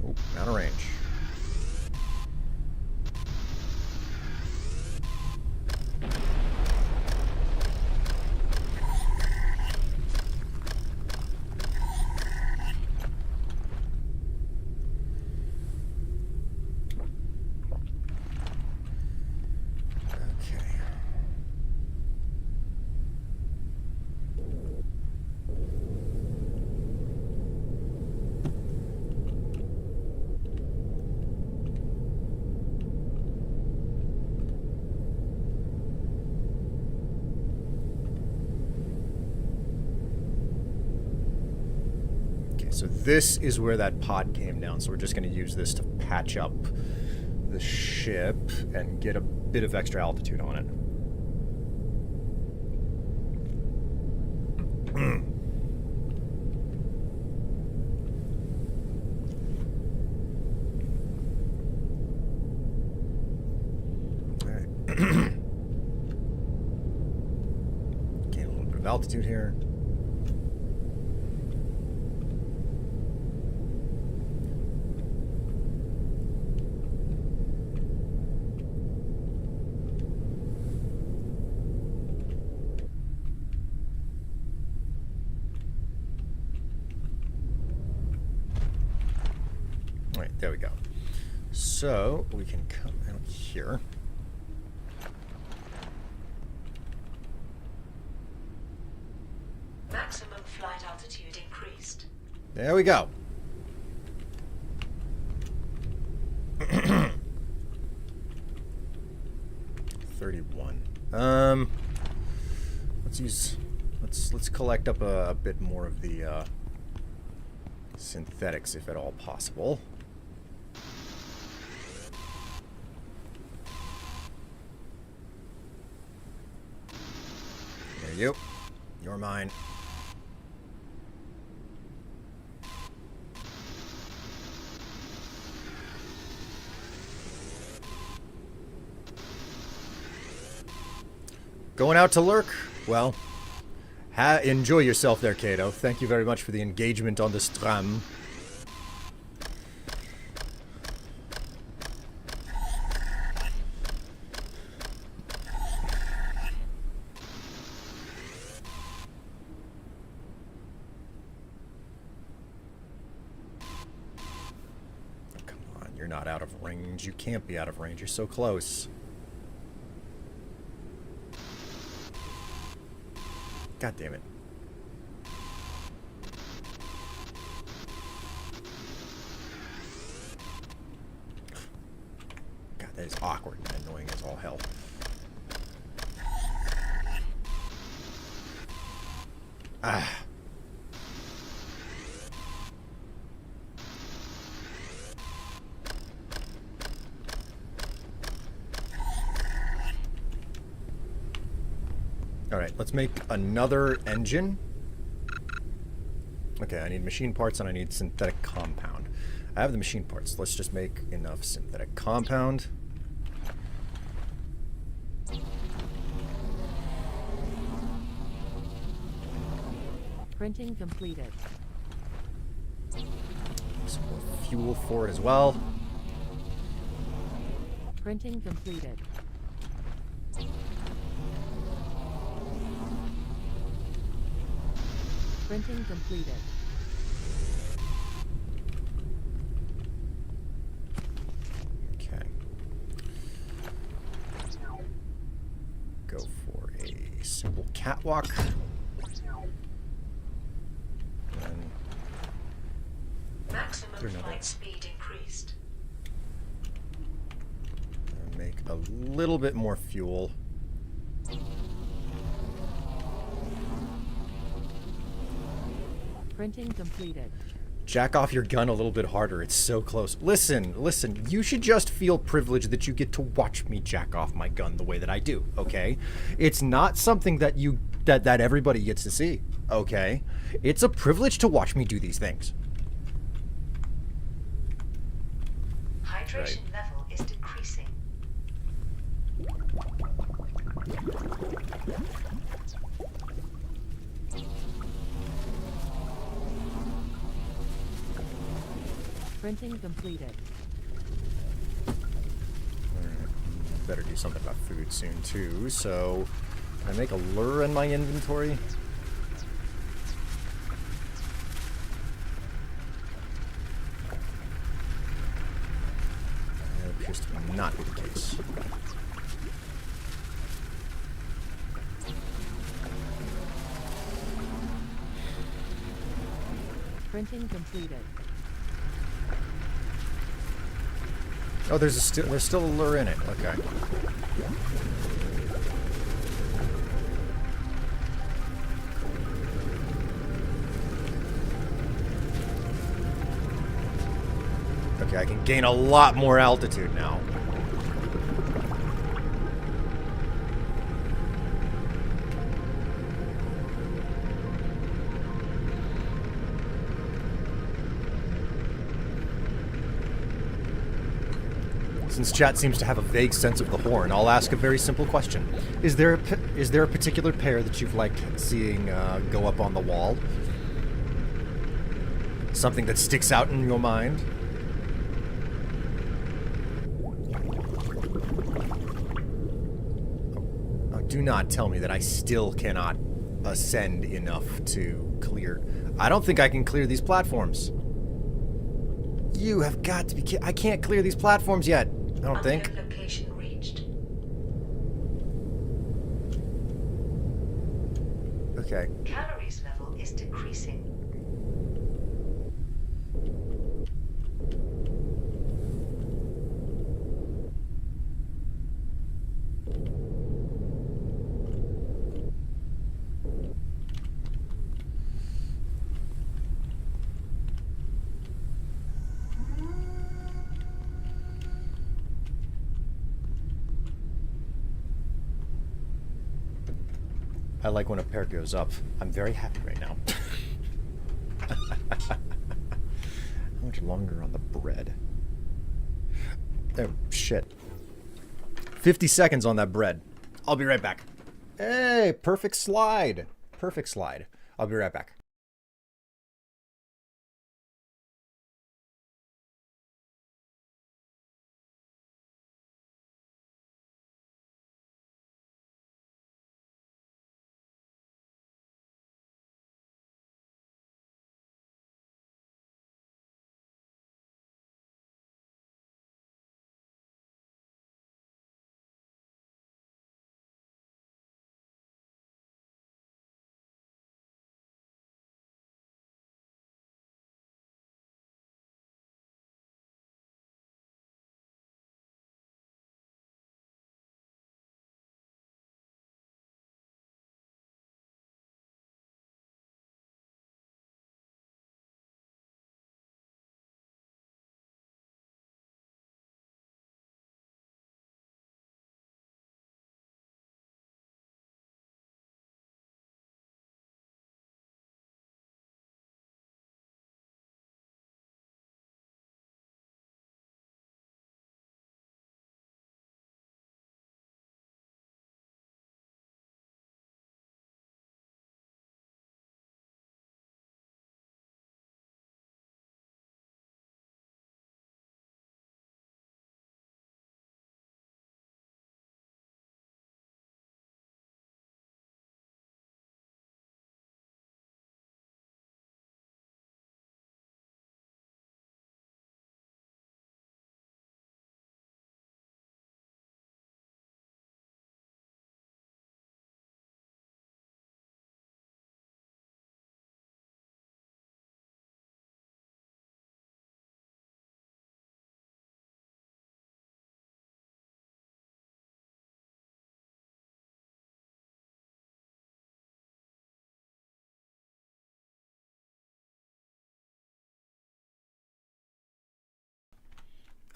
Oh, out of range. So this is where that pod came down, so we're just going to use this to patch up the ship and get a bit of extra altitude on it. All right. Gain a little bit of altitude here. There we go. So we can come out here. Maximum flight altitude increased. There we go. 31. Let's collect up a bit more of the synthetics, if at all possible. There you. You're mine. Going out to lurk? Well, enjoy yourself there, Kato. Thank you very much for the engagement on the stram. Come on, you're not out of range. You can't be out of range. You're so close. God damn it. God, that is awkward and annoying as all hell. Ah. Alright, let's make another engine. Okay, I need machine parts and I need synthetic compound. I have the machine parts. Let's just make enough synthetic compound. Printing completed. Some more fuel for it as well. Printing completed. Printing completed. Okay. Go for a simple catwalk. And Maximum flight speed increased. make a little bit more fuel. Printing completed. Jack off your gun a little bit harder. It's so close. Listen. You should just feel privileged that you get to watch me jack off my gun the way that I do, okay? It's not something that that everybody gets to see, okay? It's a privilege to watch me do these things. Concentration level is decreasing. Printing completed. Better do something about food soon, too. So, can I make a lure in my inventory? That appears to not be the case. Printing completed. Oh, there's still a lure in it. Okay. Okay, I can gain a lot more altitude now. Since chat seems to have a vague sense of the horn, I'll ask a very simple question. Is there a particular pair that you've liked seeing go up on the wall? Something that sticks out in your mind? Oh, do not tell me that I still cannot ascend enough to clear. I don't think I can clear these platforms. You have got to be I can't clear these platforms yet. I don't think. Location reached. Okay. Calories level is decreasing. I like when a pair goes up. I'm very happy right now. How much longer on the bread? Oh, shit. 50 seconds on that bread. I'll be right back. Hey, perfect slide. Perfect slide. I'll be right back.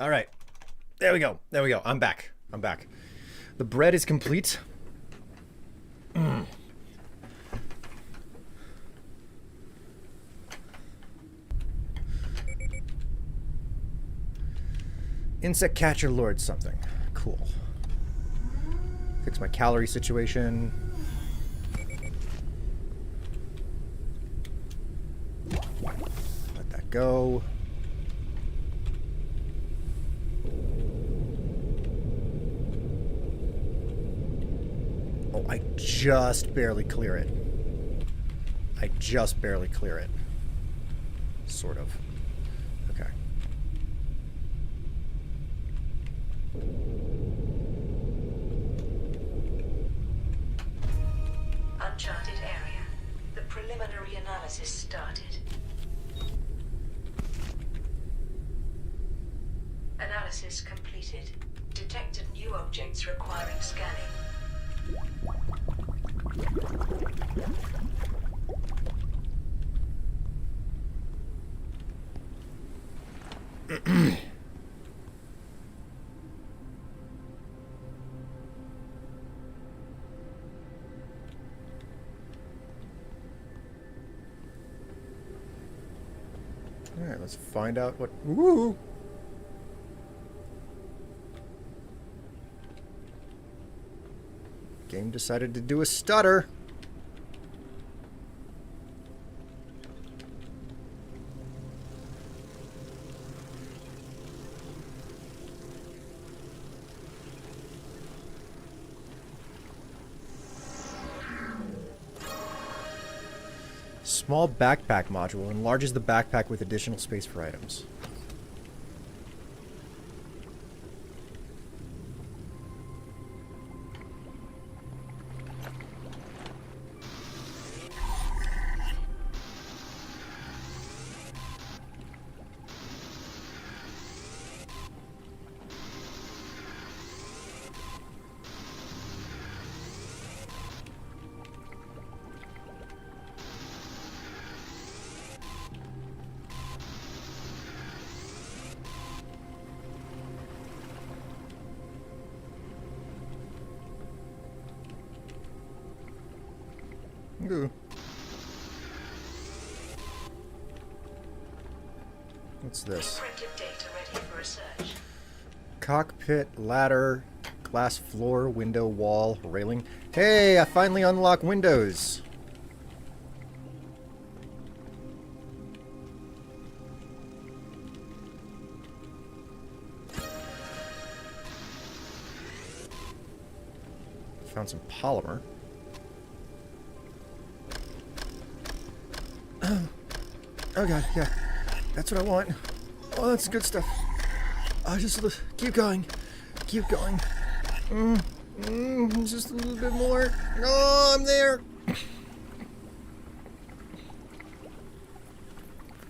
All right. There we go. There we go. I'm back. I'm back. The bread is complete. Insect catcher lord something. Cool. Fix my calorie situation. Let that go. Oh, I just barely clear it. I just barely clear it. Sort of. Okay. Uncharted area. The preliminary analysis started. Analysis completed. Detected new objects requiring scanning. Alright, let's find out what... Woo! Game decided to do a stutter. Small backpack module enlarges the backpack with additional space for items. Ooh. What's this? Printed data ready for research. Cockpit, ladder, glass floor, window, wall, railing. Hey, I finally unlock windows. Found some polymer. Oh god, yeah. That's what I want. Oh, that's good stuff. Just keep going. Keep going. Just a little bit more. Oh, I'm there.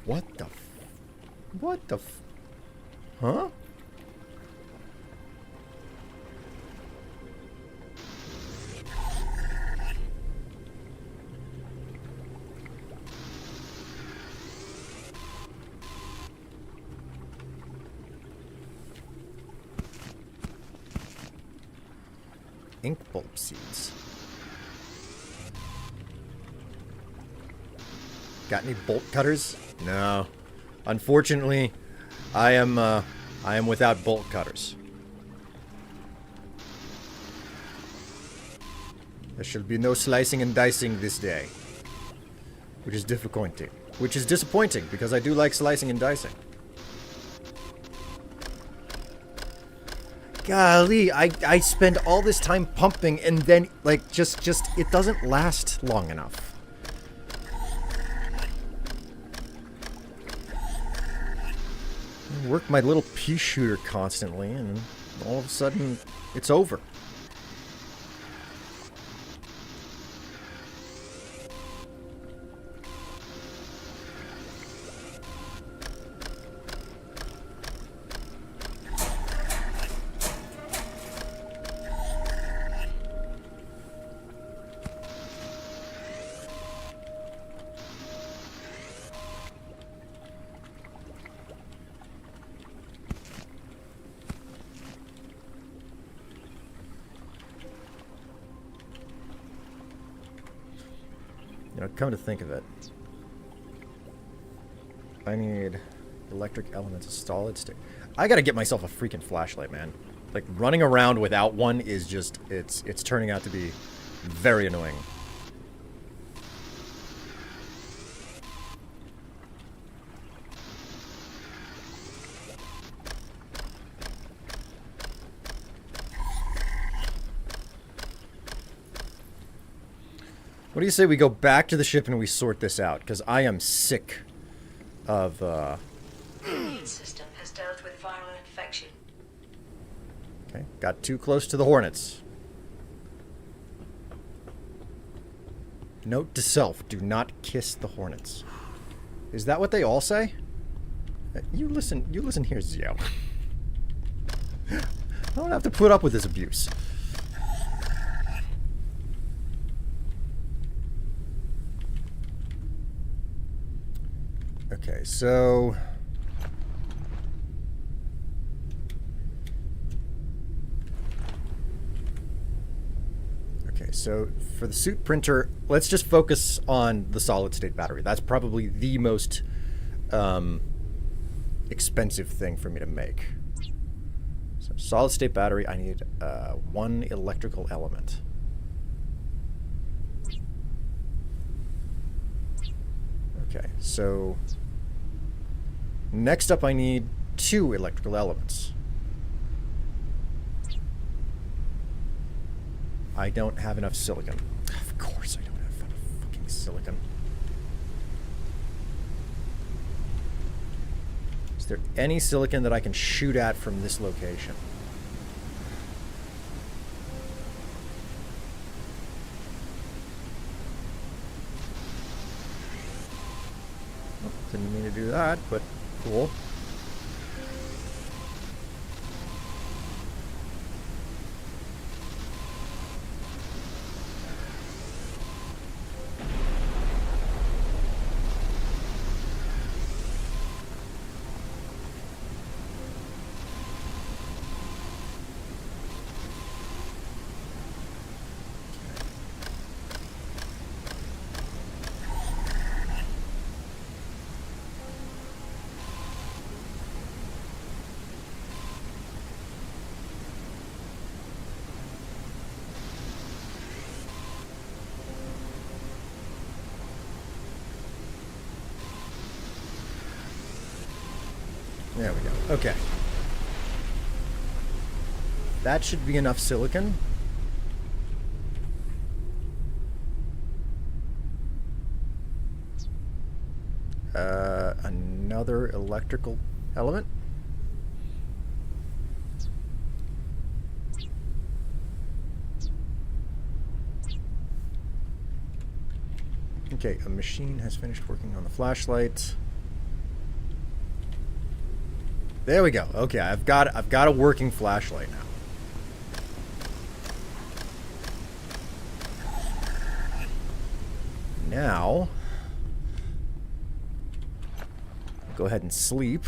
What the What the Huh? Ink bulb seeds. Got any bolt cutters? No. Unfortunately, I am without bolt cutters. There shall be no slicing and dicing this day. Which is disappointing. Which is disappointing because I do like slicing and dicing. Golly, I spend all this time pumping and then, like, just it doesn't last long enough. I work my little pea shooter constantly and all of a sudden it's over. You know, come to think of it, I need electric elements, a solid state. I gotta get myself a freaking flashlight, man. Like, running around without one is just... It's turning out to be very annoying. What do you say we go back to the ship and we sort this out? Because I am sick of, The immune system has dealt with viral infection. Okay, got too close to the Hornets. Note to self, do not kiss the Hornets. Is that what they all say? You listen here, Zio. I don't have to put up with this abuse. Okay, so... Okay, so for the suit printer, let's just focus on the solid-state battery. That's probably the most expensive thing for me to make. So solid-state battery, I need one electrical element. Okay, so next up I need 2 electrical elements. I don't have enough silicon. Of course I don't have fucking silicon. Is there any silicon that I can shoot at from this location? Oh, didn't mean to do that, but cool. There we go. Okay. That should be enough silicon. Another electrical element. Okay, a machine has finished working on the flashlight. There we go. Okay, I've got a working flashlight now. Now, go ahead and sleep.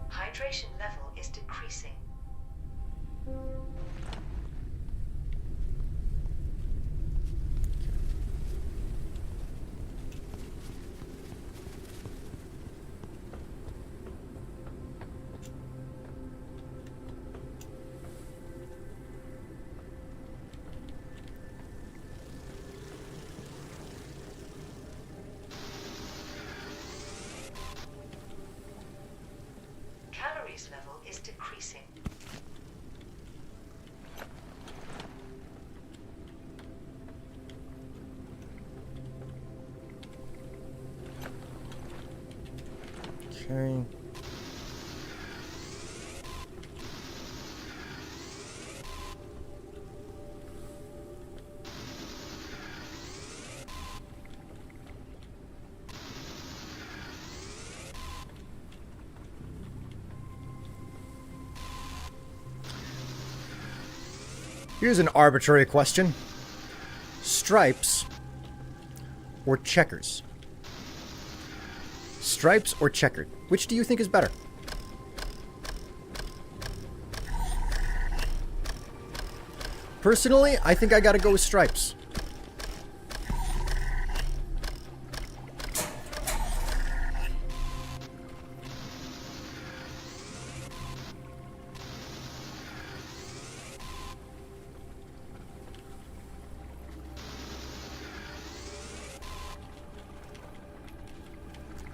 Hydration level is decreasing. Calories level is decreasing. Okay. Here's an arbitrary question. Stripes or checkers? Stripes or checkered? Which do you think is better? Personally, I think I gotta go with stripes.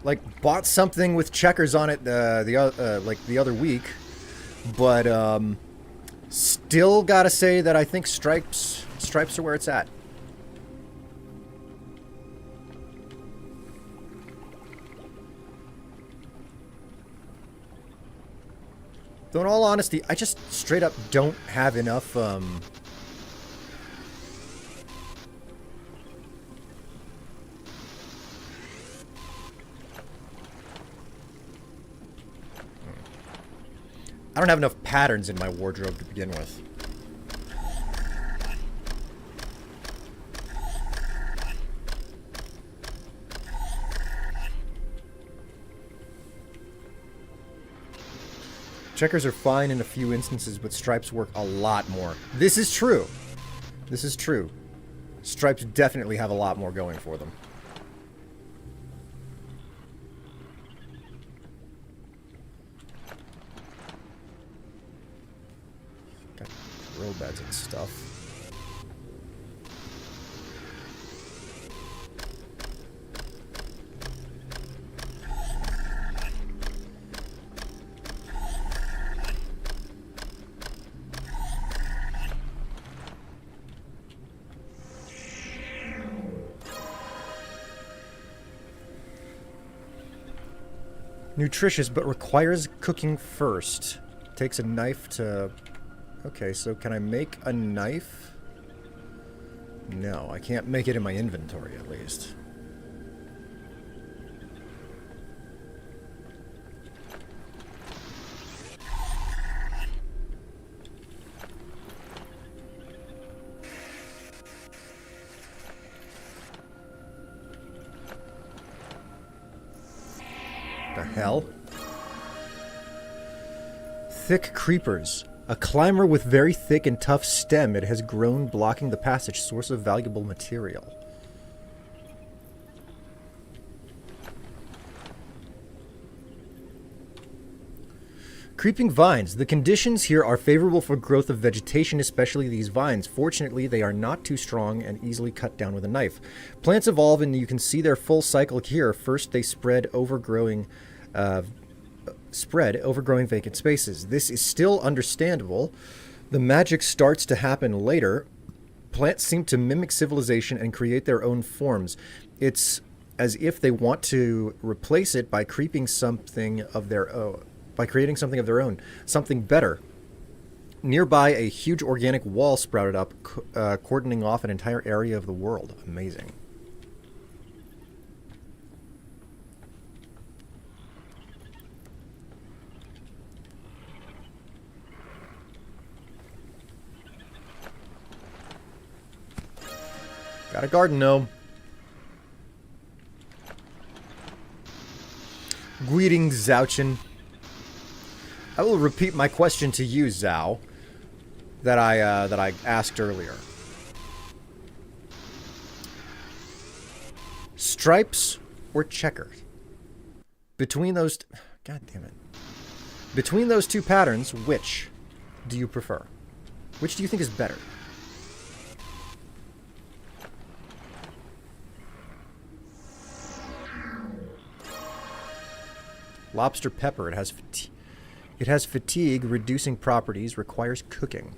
like bought something with checkers on it like the other week, but still gotta say that I think stripes are where it's at. Though in all honesty, I just straight up don't have enough I don't have enough patterns in my wardrobe to begin with. Checkers are fine in a few instances, but stripes work a lot more. This is true. This is true. Stripes definitely have a lot more going for them. Got drill beds and stuff. Nutritious, but requires cooking first. Takes a knife to... Okay, so can I make a knife? No, I can't make it in my inventory, at least. The hell? Thick creepers. A climber with very thick and tough stem. It has grown, blocking the passage. Source of valuable material. Creeping vines. The conditions here are favorable for growth of vegetation, especially these vines. Fortunately, they are not too strong and easily cut down with a knife. Plants evolve, and you can see their full cycle here. First, they spread, overgrowing vacant spaces. This is still understandable. The magic starts to happen later. Plants seem to mimic civilization and create their own forms. It's as if they want to replace it by creating something of their own. Something better. Nearby, a huge organic wall sprouted up, cordoning off an entire area of the world. Amazing. Got a garden gnome. Greetings, Zouchin. I will repeat my question to you, Zhao, that I asked earlier. Stripes or checkers? Between those... God damn it. Between those two patterns, which do you prefer? Which do you think is better? Lobster pepper. It has fatigue, reducing properties, requires cooking.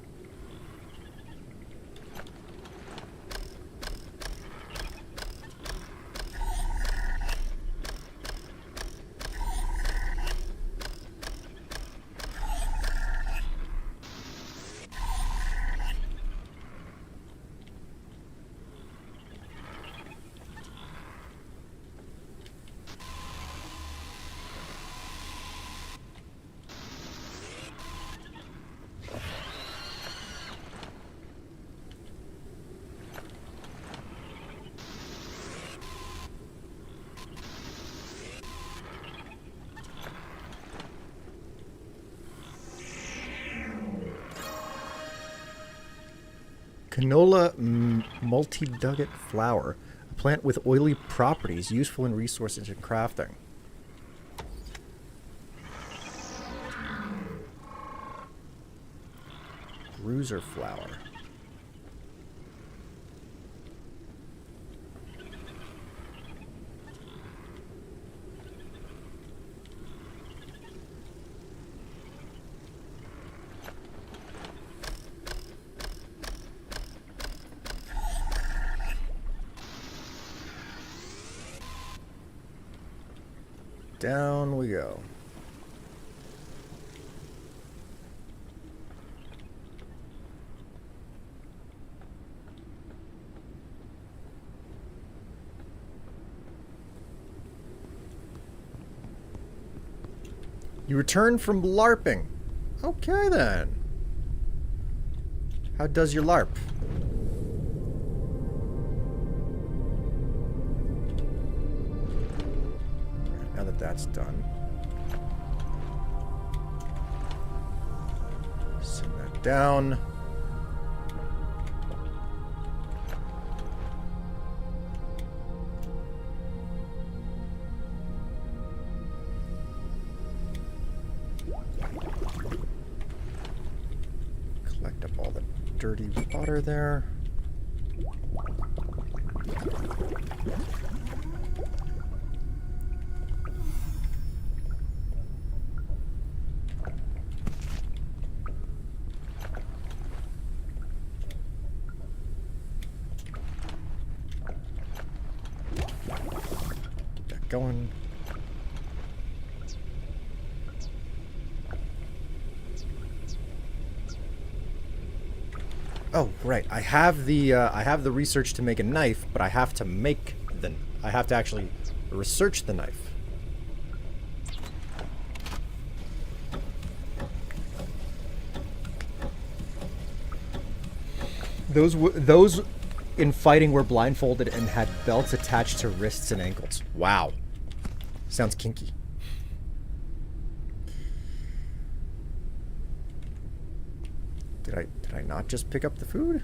Canola multi-nugget flower. A plant with oily properties, useful in resources and crafting. Bruiser flower. down we go. You return from LARPing. Okay, then. How does your LARP? Now that that's done. Send that down. Collect up all the dirty water there. Get that going. Oh, right. I have the research to make a knife, but I have to actually research the knife. Those in fighting were blindfolded and had belts attached to wrists and ankles. Wow. Sounds kinky. Did I not just pick up the food?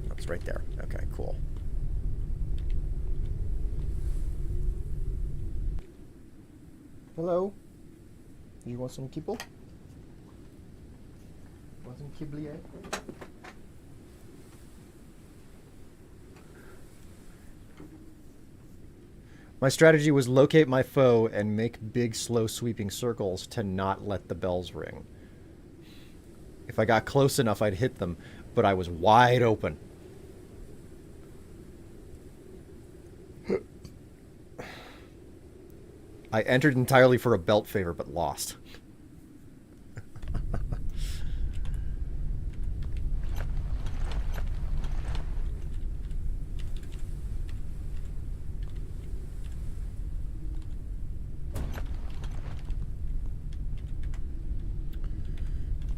Oh, it's right there. Okay, cool. Hello. Do you want some kibble? Want some kibble? My strategy was locate my foe and make big, slow, sweeping circles to not let the bells ring. If I got close enough, I'd hit them, but I was wide open. I entered entirely for a belt favor, but lost.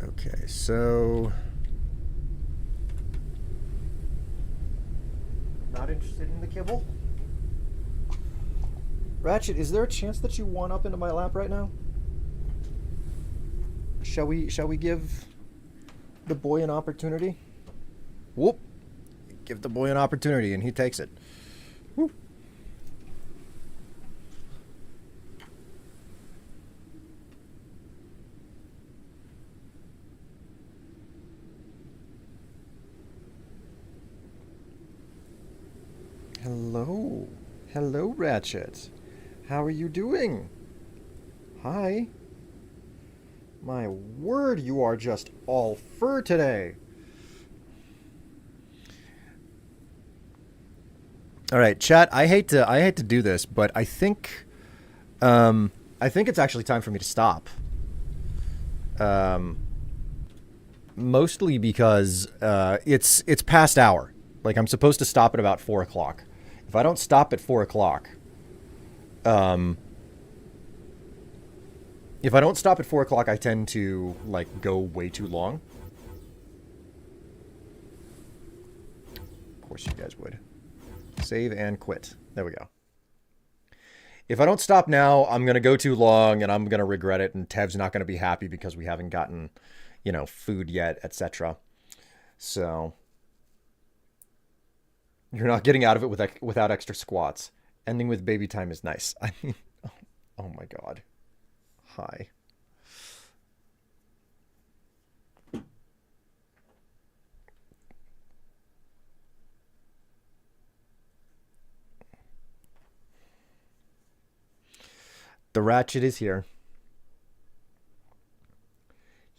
Okay, so... Not interested in the kibble? Ratchet, is there a chance that you want up into my lap right now? Shall we give the boy an opportunity? Whoop! Give the boy an opportunity and he takes it. Whoop. Hello. Hello, Ratchet. How are you doing? Hi. My word, you are just all fur today. All right, chat. I hate to do this, but I think it's actually time for me to stop. Mostly because it's past hour. Like, I'm supposed to stop at about 4 o'clock. If I don't stop at 4 o'clock, if I don't stop at 4 o'clock, I tend to, like, go way too long. Of course you guys would. Save and quit. There we go. If I don't stop now, I'm going to go too long, and I'm going to regret it, and Tev's not going to be happy because we haven't gotten, you know, food yet, etc. So... You're not getting out of it without extra squats. Ending with baby time is nice. I mean, oh my god. Hi. The Ratchet is here.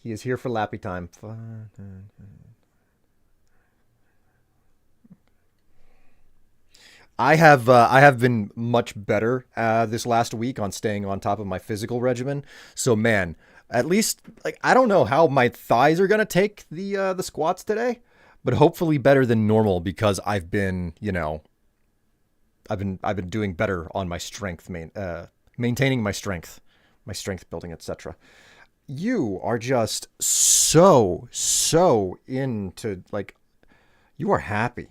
He is here for lappy time. I have been much better this last week on staying on top of my physical regimen. So man, at least like I don't know how my thighs are gonna take the squats today, but hopefully better than normal because I've been I've been doing better on my strength, maintaining my strength building, etc. You are just so into like you are happy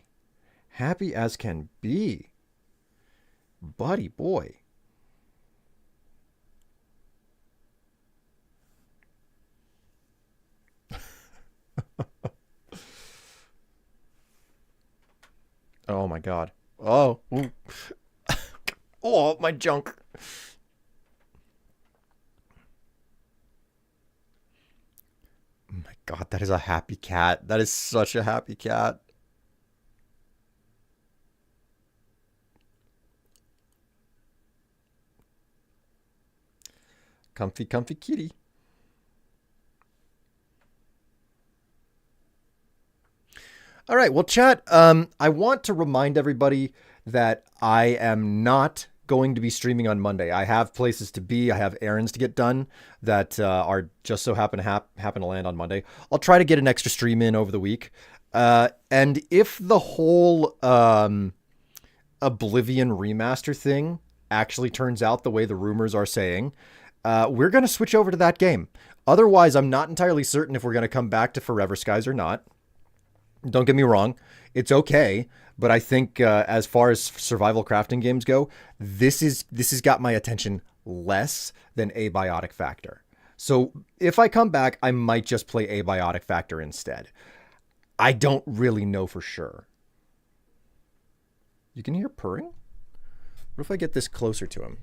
as can be, buddy boy. Oh my god. Oh. Ooh. Oh, my junk. Oh my god, that is a happy cat. That is such a happy cat. Comfy, comfy kitty. All right, well, chat, I want to remind everybody that I am not going to be streaming on Monday. I have places to be. I have errands to get done that are just so happen to land on Monday. I'll try to get an extra stream in over the week. And if the whole Oblivion remaster thing actually turns out the way the rumors are saying, we're going to switch over to that game. Otherwise, I'm not entirely certain if we're going to come back to Forever Skies or not. Don't get me wrong. It's okay. But I think as far as survival crafting games go, this has got my attention less than Abiotic Factor. So if I come back, I might just play Abiotic Factor instead. I don't really know for sure. You can hear purring? What if I get this closer to him?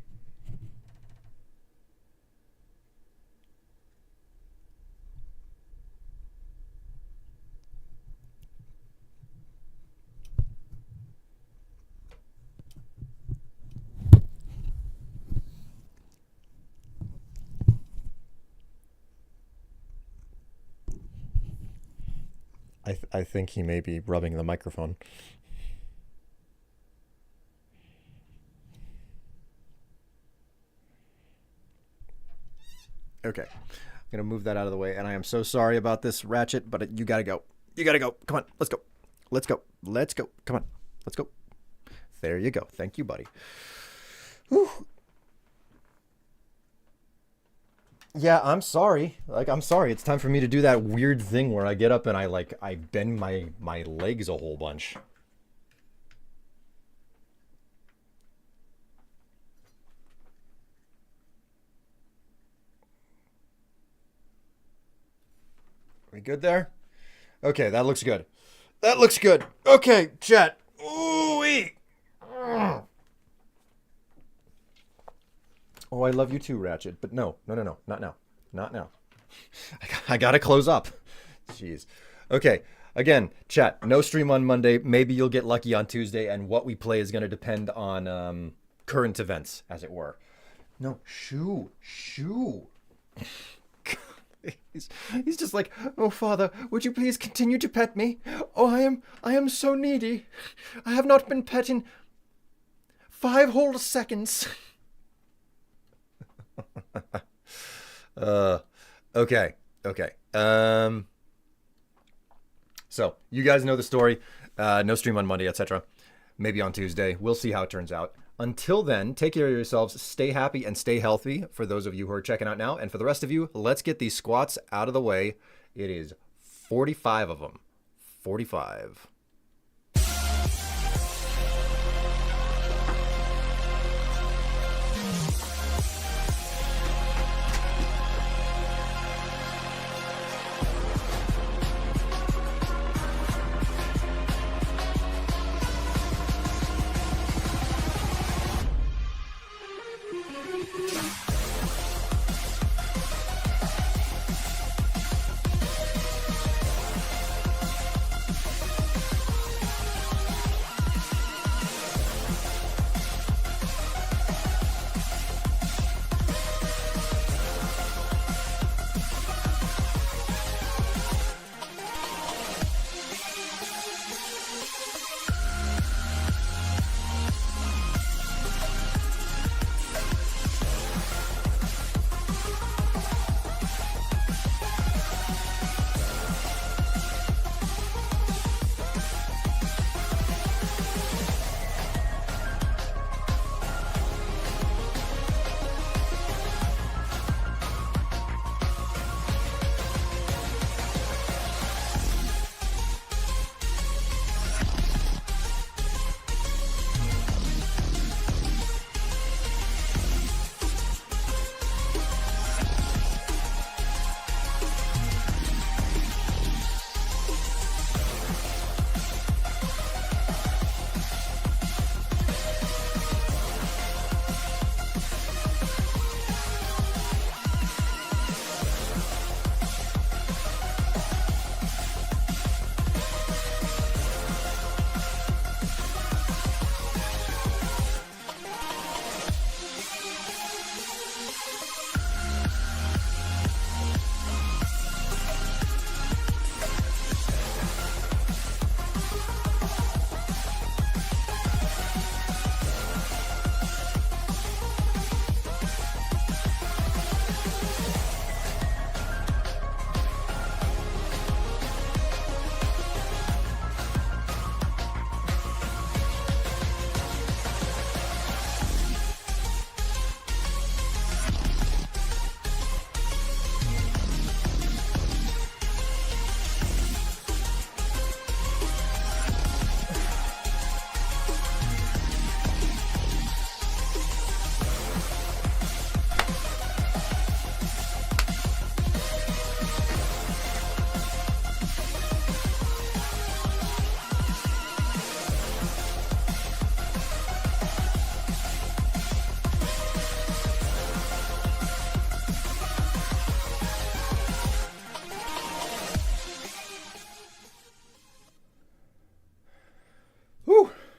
I think he may be rubbing the microphone. Okay. I'm going to move that out of the way. And I am so sorry about this, Ratchet, but you got to go. You got to go. Come on. Let's go. Let's go. Let's go. Come on. Let's go. There you go. Thank you, buddy. Whew. Yeah, I'm sorry. I'm sorry. It's time for me to do that weird thing where I get up and I bend my legs a whole bunch. We good there? Okay, that looks good. That looks good. Okay, chat. Ooh-wee. Oh, I love you too, Ratchet. But no, not now. Not now. I gotta close up. Jeez. Okay, again, chat, no stream on Monday. Maybe you'll get lucky on Tuesday, and what we play is gonna depend on current events, as it were. No, shoo. He's just like, oh, Father, would you please continue to pet me? Oh, I am so needy. I have not been pet in 5 whole seconds. Okay. So you guys know the story. No stream on Monday, etc. Maybe on Tuesday. We'll see how it turns out. Until then, take care of yourselves. Stay happy and stay healthy for those of you who are checking out now. And for the rest of you, let's get these squats out of the way. It is 45 of them. 45.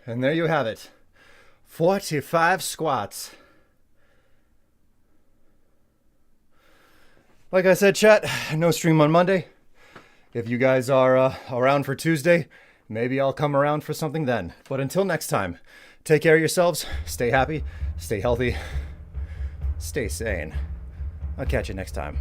And there you have it. 45 squats. Like I said, chat, no stream on Monday. If you guys are around for Tuesday, maybe I'll come around for something then. But until next time, take care of yourselves. Stay happy. Stay healthy. Stay sane. I'll catch you next time.